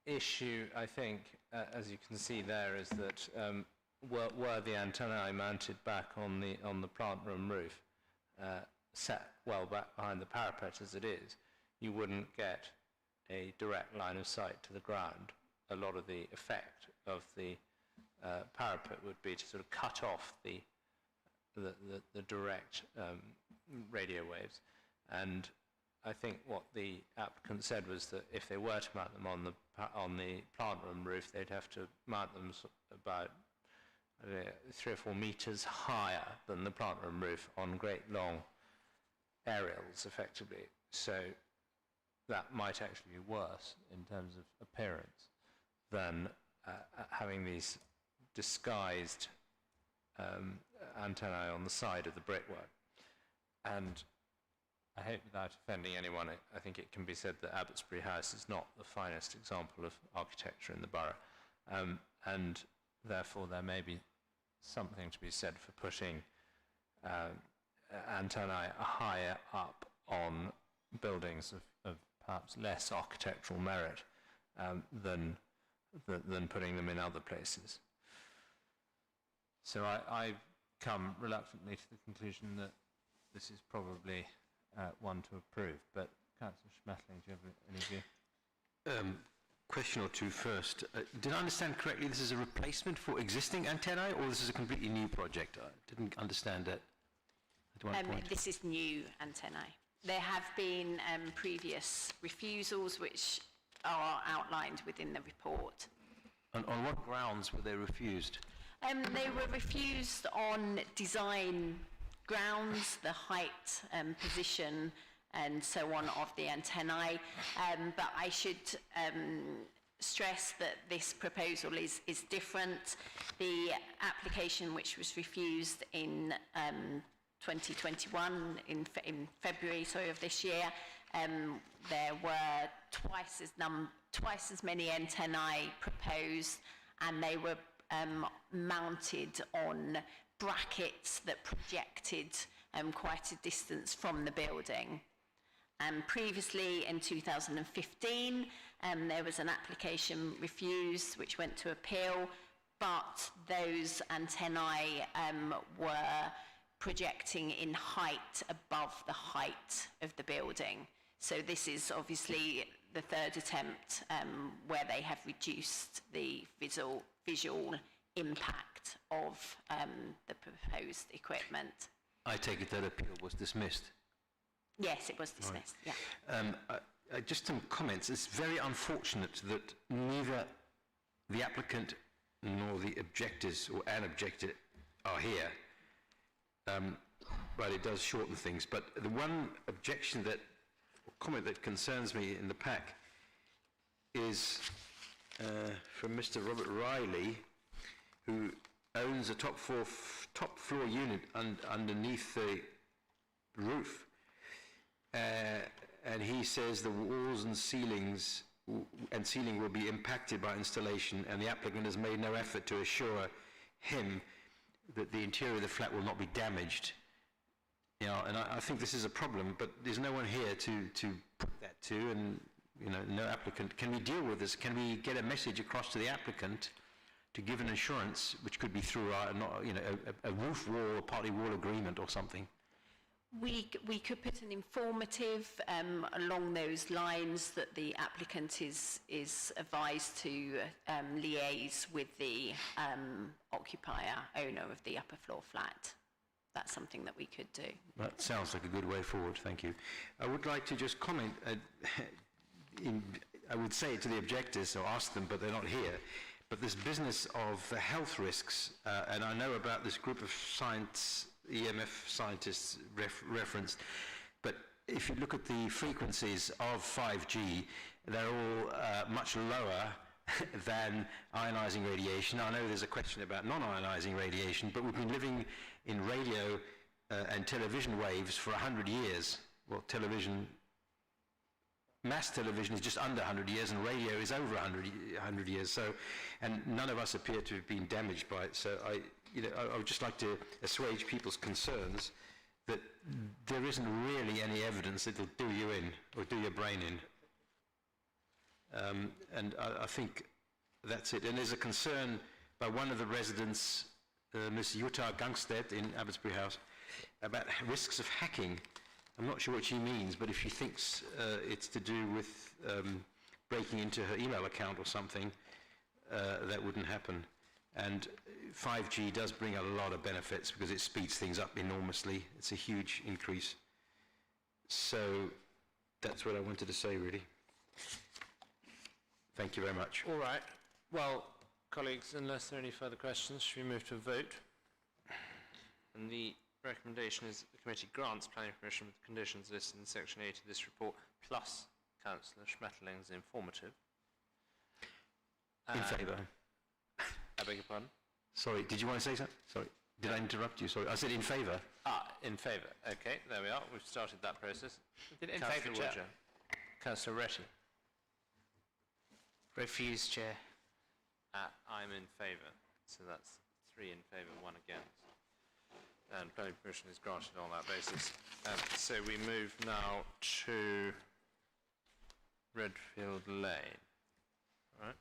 issue, I think, as you can see there, is that were the antennae mounted back on the plant room roof, set well back behind the parapet as it is, you wouldn't get a direct line of sight to the ground. A lot of the effect of the parapet would be to sort of cut off the direct radio waves. And I think what the applicant said was that if they were to mount them on the plant room roof, they'd have to mount them about 3 or 4 meters higher than the plant room roof on great long aerials, effectively. So that might actually be worse in terms of appearance than having these disguised antennae on the side of the brickwork. And I hope without offending anyone, I think it can be said that Abbotsbury House is not the finest example of architecture in the borough, and therefore there may be something to be said for putting antennae higher up on buildings of perhaps less architectural merit than putting them in other places. So I come reluctantly to the conclusion that this is probably one to approve. But Councillor Schmetterling, do you have any view? Question or two first. Did I understand correctly this is a replacement for existing antennae, or this is a completely new project? I didn't understand that. at one point? This is new antennae. There have been previous refusals which are outlined within the report. On what grounds were they refused? They were refused on design grounds, the height, position and so on of the antennae, but I should stress that this proposal is different. The application which was refused in 2021, in February of this year, there were twice as many antennae proposed, and they were mounted on brackets that projected quite a distance from the building. Previously, in 2015, there was an application refused which went to appeal, but those antennae were projecting in height above the height of the building. So this is obviously the third attempt where they have reduced the visual impact of the proposed equipment. I take it that appeal was dismissed. Yes, it was dismissed, yeah. Just some comments. It's very unfortunate that neither the applicant nor the objectors or an objector are here. But it does shorten things. But the one objection or comment that concerns me in the pack is from Mr. Robert Riley, who owns a top floor unit underneath the roof. And he says the walls and ceiling will be impacted by installation, and the applicant has made no effort to assure him that the interior of the flat will not be damaged. You know, and I think this is a problem, but there's no one here to put that to, and no applicant. Can we deal with this? Can we get a message across to the applicant to give an assurance, which could be through a roof wall or partly wall agreement or something? We could put an informative along those lines that the applicant is advised to liaise with the occupier, owner of the upper floor flat. That's something that we could do. That sounds like a good way forward, thank you. I would like to just comment, I would say it to the objectors or ask them, but they're not here, but this business of the health risks, and I know about this group of EMF scientists referenced, but if you look at the frequencies of 5G, they're all much lower than ionizing radiation. I know there's a question about non-ionizing radiation, but we've been living in radio and television waves for 100 years. Well, mass television is just under 100 years, and radio is over 100 years. So, and none of us appear to have been damaged by it. So I would just like to assuage people's concerns that there isn't really any evidence that it'll do you in or do your brain in. And I think that's it. And there's a concern by one of the residents, Ms. Jutta Gangstedt in Abbotsbury House, about risks of hacking. I'm not sure what she means, but if she thinks it's to do with breaking into her email account or something, that wouldn't happen. And 5G does bring a lot of benefits because it speeds things up enormously. It's a huge increase. So that's what I wanted to say, really. Thank you very much. All right. Well, colleagues, unless there are any further questions, should we move to a vote? And the recommendation is that the committee grants planning permission with the conditions listed in section 8 of this report, plus Councillor Schmetterling's informative. In favour. I beg your pardon? Sorry, did you want to say something? Sorry, did I interrupt you? Sorry, I said in favour. In favour. Okay, there we are. We've started that process. In favour, Chair. Councillor Retty. Refuse, Chair. I'm in favour. So that's 3 in favour, 1 against. And planning permission is granted on that basis. So we move now to Redfield Lane. All right.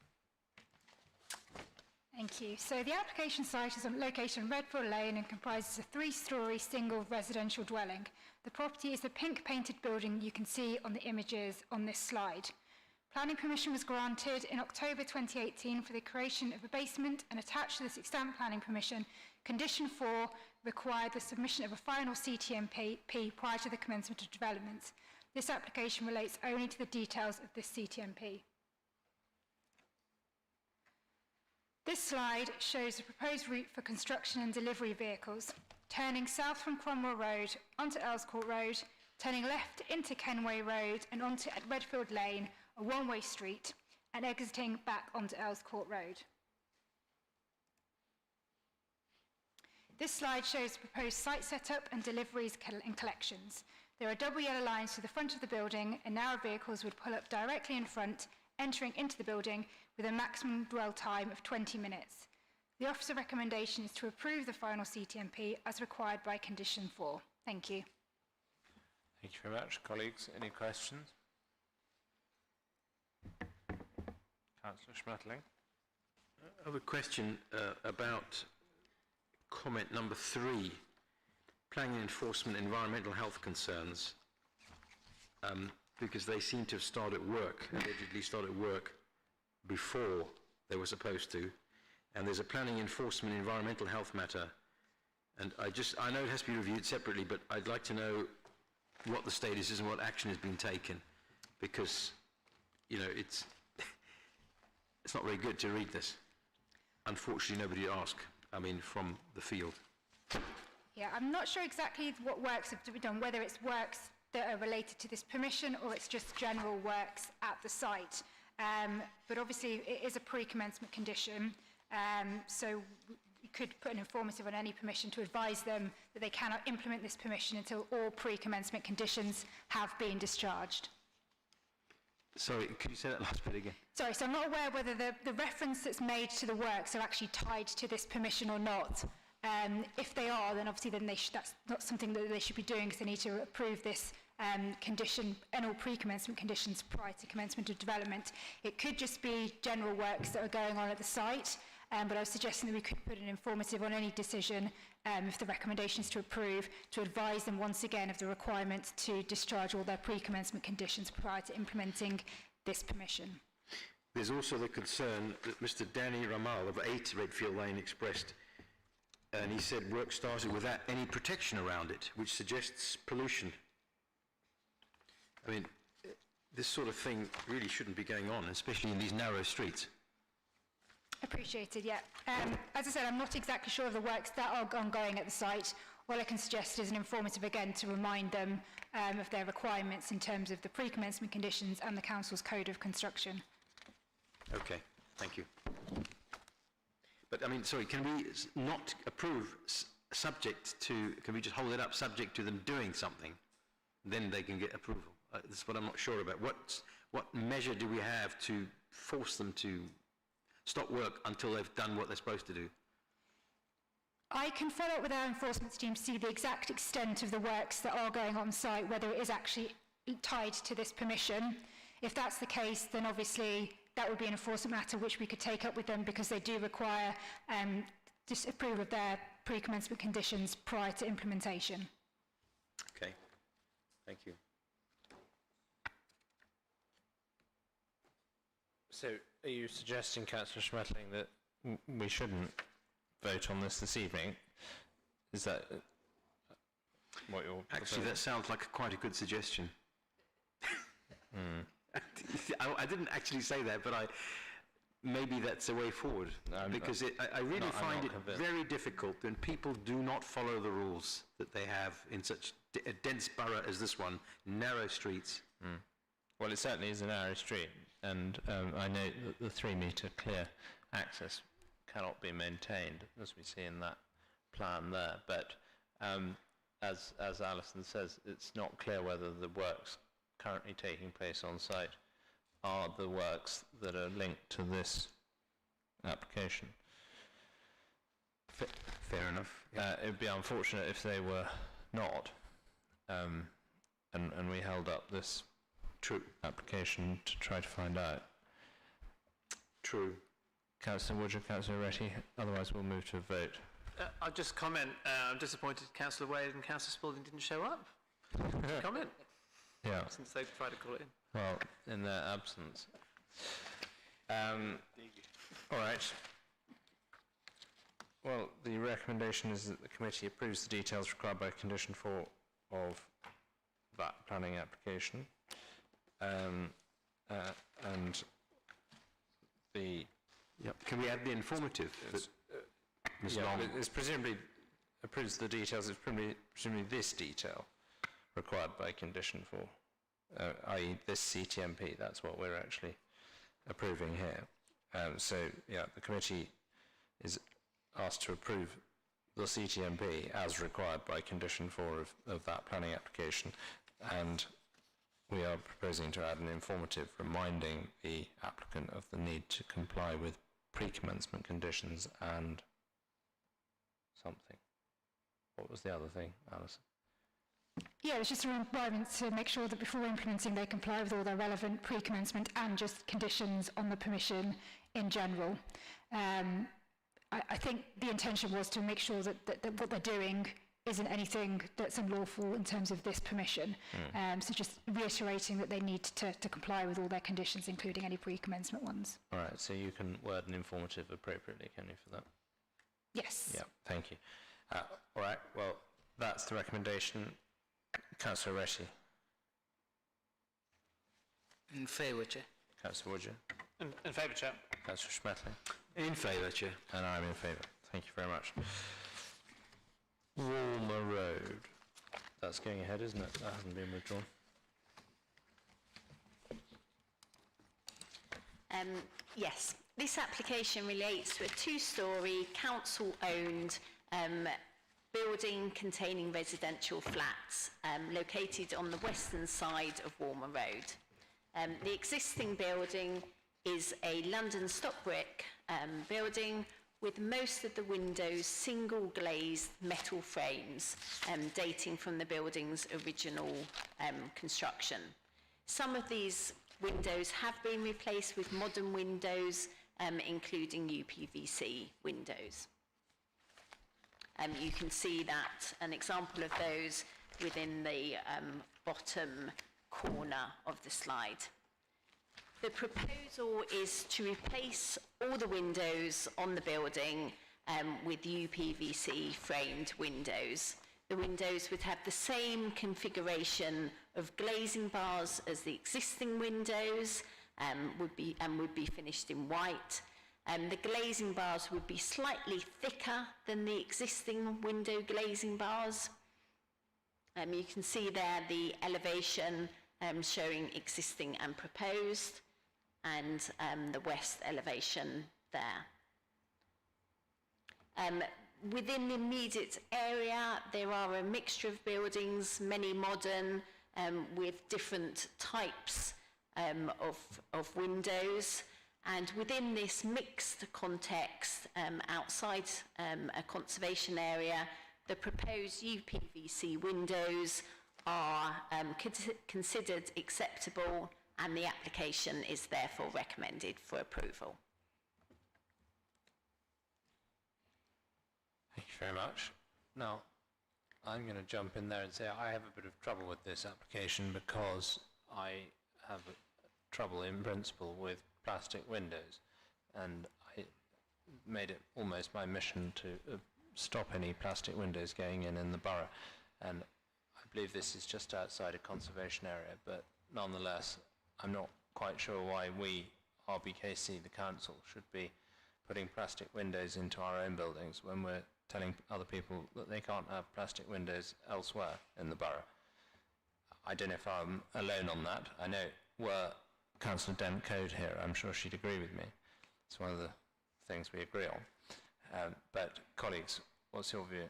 Thank you. So the application site is located on Redfield Lane and comprises a 3-storey single residential dwelling. The property is the pink painted building you can see on the images on this slide. Planning permission was granted in October 2018 for the creation of a basement, and attached to this extant planning permission, condition 4 required the submission of a final CTMP prior to the commencement of development. This application relates only to the details of this CTMP. This slide shows the proposed route for construction and delivery vehicles, turning south from Cromwell Road onto Earls Court Road, turning left into Kenway Road and onto Redfield Lane, a one-way street, and exiting back onto Earls Court Road. This slide shows the proposed site setup and deliveries and collections. There are double yellow lines to the front of the building, and narrow vehicles would pull up directly in front, entering into the building with a maximum dwell time of 20 minutes. The officer recommendation is to approve the final CTMP as required by Condition 4. Thank you. Thank you very much. Colleagues, any questions? Councillor Schmetterling. I have a question about comment number 3, planning and enforcement environmental health concerns, because they seem to have allegedly started work before they were supposed to, and there's a planning enforcement environmental health matter, and I know it has to be reviewed separately, but I'd like to know what the status is and what action has been taken, because, you know, it's not very good to read this. Unfortunately, nobody asked, from the field. Yeah, I'm not sure exactly what works have to be done, whether it's works that are related to this permission or it's just general works at the site. But obviously, it is a pre-commencement condition, so we could put an informative on any permission to advise them that they cannot implement this permission until all pre-commencement conditions have been discharged. Sorry, could you say that last bit again? Sorry, so I'm not aware whether the reference that's made to the works are actually tied to this permission or not. If they are, then obviously that's not something that they should be doing, because they need to approve this condition and all pre-commencement conditions prior to commencement of development. It could just be general works that are going on at the site, but I was suggesting that we could put an informative on any decision, if the recommendation is to approve, to advise them once again of the requirement to discharge all their pre-commencement conditions prior to implementing this permission. There's also the concern that Mr. Danny Ramal of 8 Redfield Lane expressed, and he said work started without any protection around it, which suggests pollution. This sort of thing really shouldn't be going on, especially in these narrow streets. Appreciated, yeah. As I said, I'm not exactly sure of the works that are ongoing at the site. All I can suggest is an informative again to remind them of their requirements in terms of the pre-commencement conditions and the Council's Code of Construction. Okay, thank you. But sorry, can we not approve subject to, can we just hold it up subject to them doing something? Then they can get approval. This is what I'm not sure about. What measure do we have to force them to stop work until they've done what they're supposed to do? I can follow up with our enforcement team to see the exact extent of the works that are going on site, whether it is actually tied to this permission. If that's the case, then obviously that would be an enforcement matter which we could take up with them, because they do require disapproval of their pre-commencement conditions prior to implementation. Okay, thank you. So, are you suggesting, Councillor Schmetterling, that we shouldn't vote on this evening? Is that what you're Actually, that sounds like quite a good suggestion. I didn't actually say that, but maybe that's a way forward. Because I really find it very difficult when people do not follow the rules that they have in such a dense borough as this one, narrow streets. Well, it certainly is a narrow street, and I know that the 3-metre clear access cannot be maintained, as we see in that plan there. But as Alison says, it's not clear whether the works currently taking place on site are the works that are linked to this application. Fair enough. It would be unfortunate if they were not, and we held up this application to try to find out. True. Councillor Woodruff, Councillor Retty. Otherwise, we'll move to a vote. I'll just comment. I'm disappointed Councillor Wade and Councillor Spalding didn't show up. Comment. Yeah. Since they tried to call it in. Well, in their absence. All right. Well, the recommendation is that the committee approves the details required by condition 4 of that planning application. And the... Yep. Can we add the informative? Yeah, it's presumably approves the details, it's presumably this detail required by condition 4, i.e. this CTMP, that's what we're actually approving here. So, yeah, the committee is asked to approve the CTMP as required by condition 4 of that planning application, and we are proposing to add an informative reminding the applicant of the need to comply with pre-commencement conditions and something. What was the other thing, Alison? Yeah, it's just a requirement to make sure that before implementing they comply with all their relevant pre-commencement and just conditions on the permission in general. I think the intention was to make sure that what they're doing isn't anything that's unlawful in terms of this permission. So just reiterating that they need to comply with all their conditions, including any pre-commencement ones. All right, so you can word an informative appropriately, can you, for that? Yes. Yeah, thank you. All right, well, that's the recommendation. Councillor Reshi. In favour, Chair. Councillor Woodger. In favour, Chair. Councillor Schmetling. In favour, Chair. And I'm in favour. Thank you very much. Walmer Road. That's going ahead, isn't it? That hasn't been withdrawn. Yes, this application relates to a two-storey council-owned building containing residential flats located on the western side of Walmer Road. The existing building is a London stock brick building with most of the windows single glazed metal frames dating from the building's original construction. Some of these windows have been replaced with modern windows, including UPVC windows. You can see that an example of those within the bottom corner of the slide. The proposal is to replace all the windows on the building with UPVC framed windows. The windows would have the same configuration of glazing bars as the existing windows would be finished in white. The glazing bars would be slightly thicker than the existing window glazing bars. You can see there the elevation showing existing and proposed, and the west elevation there. Within the immediate area, there are a mixture of buildings, many modern, with different types of windows. And within this mixed context, outside a conservation area, the proposed UPVC windows are considered acceptable, and the application is therefore recommended for approval. Thank you very much. Now, I'm going to jump in there and say I have a bit of trouble with this application because I have trouble in principle with plastic windows, and I made it almost my mission to stop any plastic windows going in the borough, and I believe this is just outside a conservation area, but nonetheless I'm not quite sure why we, RBKC, the council, should be putting plastic windows into our own buildings when we're telling other people that they can't have plastic windows elsewhere in the borough. I don't know if I'm alone on that. I know were Councillor Dent Code here, I'm sure she'd agree with me. It's one of the things we agree on. But colleagues, what's your view?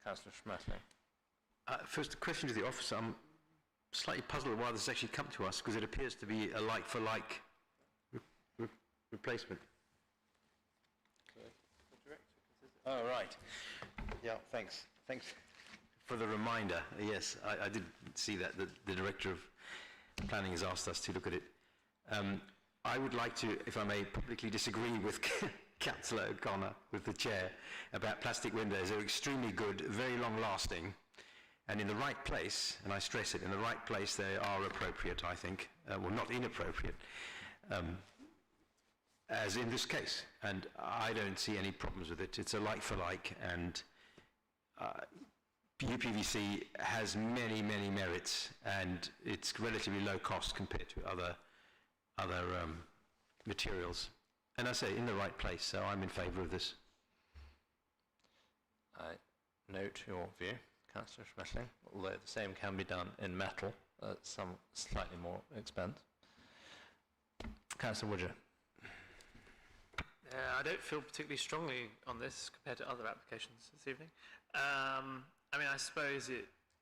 Councillor Schmetling. First, a question to the officer. I'm slightly puzzled why this has actually come to us, because it appears to be a like-for-like replacement. Oh, right. Yeah, thanks. Thanks for the reminder. Yes, I did see that. The Director of Planning has asked us to look at it. I would like to, if I may, publicly disagree with Councillor O'Connor, with the Chair, about plastic windows. They're extremely good, very long-lasting, and in the right place, and I stress it, in the right place they are appropriate, I think. Well, not inappropriate. as in this case, and I don't see any problems with it. It's a like for like, and UPVC has many, many merits, and it's relatively low cost compared to other materials. And I say in the right place, so I'm in favour of this. I note your view, Councillor Schmetling, although the same can be done in metal at some slightly more expense. Councillor Woodger. I don't feel particularly strongly on this compared to other applications this evening. I mean, I suppose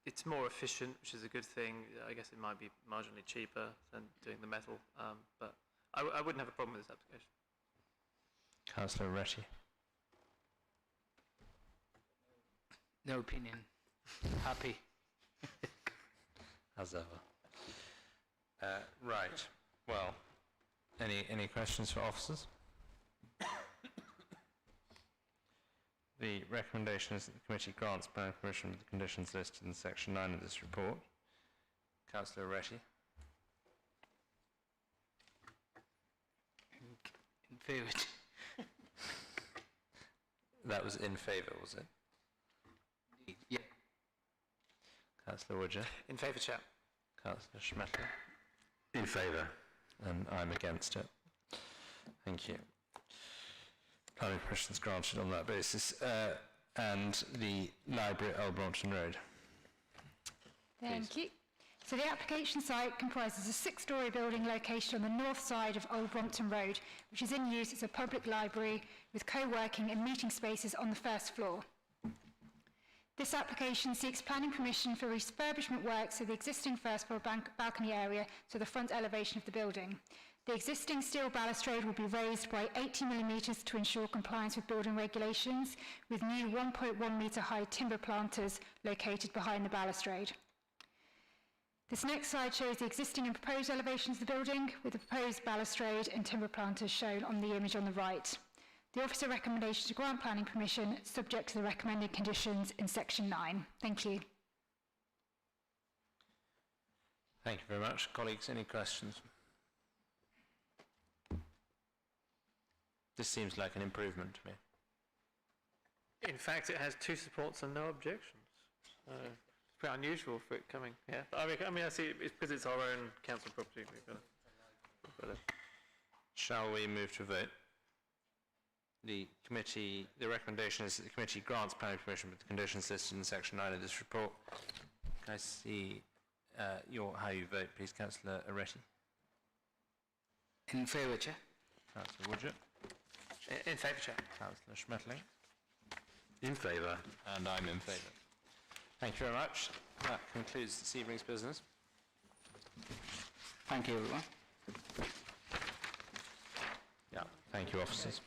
it's more efficient, which is a good thing. I guess it might be marginally cheaper than doing the metal, but I wouldn't have a problem with this application. Councillor Retty. No opinion. Happy. As ever. Right. Well, any questions for officers? The recommendation is that the committee grants planning permission with the conditions listed in section 9 of this report. Councillor Retty. In favour. That was in favour, was it? Yeah. Councillor Woodger. In favour, Chair. Councillor Schmetler. In favour. And I'm against it. Thank you. Planning permission is granted on that basis. And the library at Old Brompton Road. Thank you. So the application site comprises a 6-storey building located on the north side of Old Brompton Road, which is in use as a public library with co-working and meeting spaces on the first floor. This application seeks planning permission for refurbishment works of the existing first floor balcony area to the front elevation of the building. The existing steel balustrade will be raised by 80 millimetres to ensure compliance with building regulations, with new 1.1 metre high timber planters located behind the balustrade. This next slide shows the existing and proposed elevations of the building, with the proposed balustrade and timber planters shown on the image on the right. The officer recommendation to grant planning permission subject to the recommended conditions in section 9. Thank you. Thank you very much. Colleagues, any questions? This seems like an improvement to me. In fact, it has 2 supports and no objections. It's pretty unusual for it coming. Yeah, but I mean, I see it's because it's our own council property. We've got to. Shall we move to a vote? The recommendation is that the committee grants planning permission with the conditions listed in section 9 of this report. Can I see how you vote, please, Councillor Aretti? In favour, Chair. Councillor Woodger. In favour, Chair. Councillor Schmetling. In favour. And I'm in favour. Thank you very much. That concludes this evening's business. Thank you, everyone. Yeah, thank you, officers.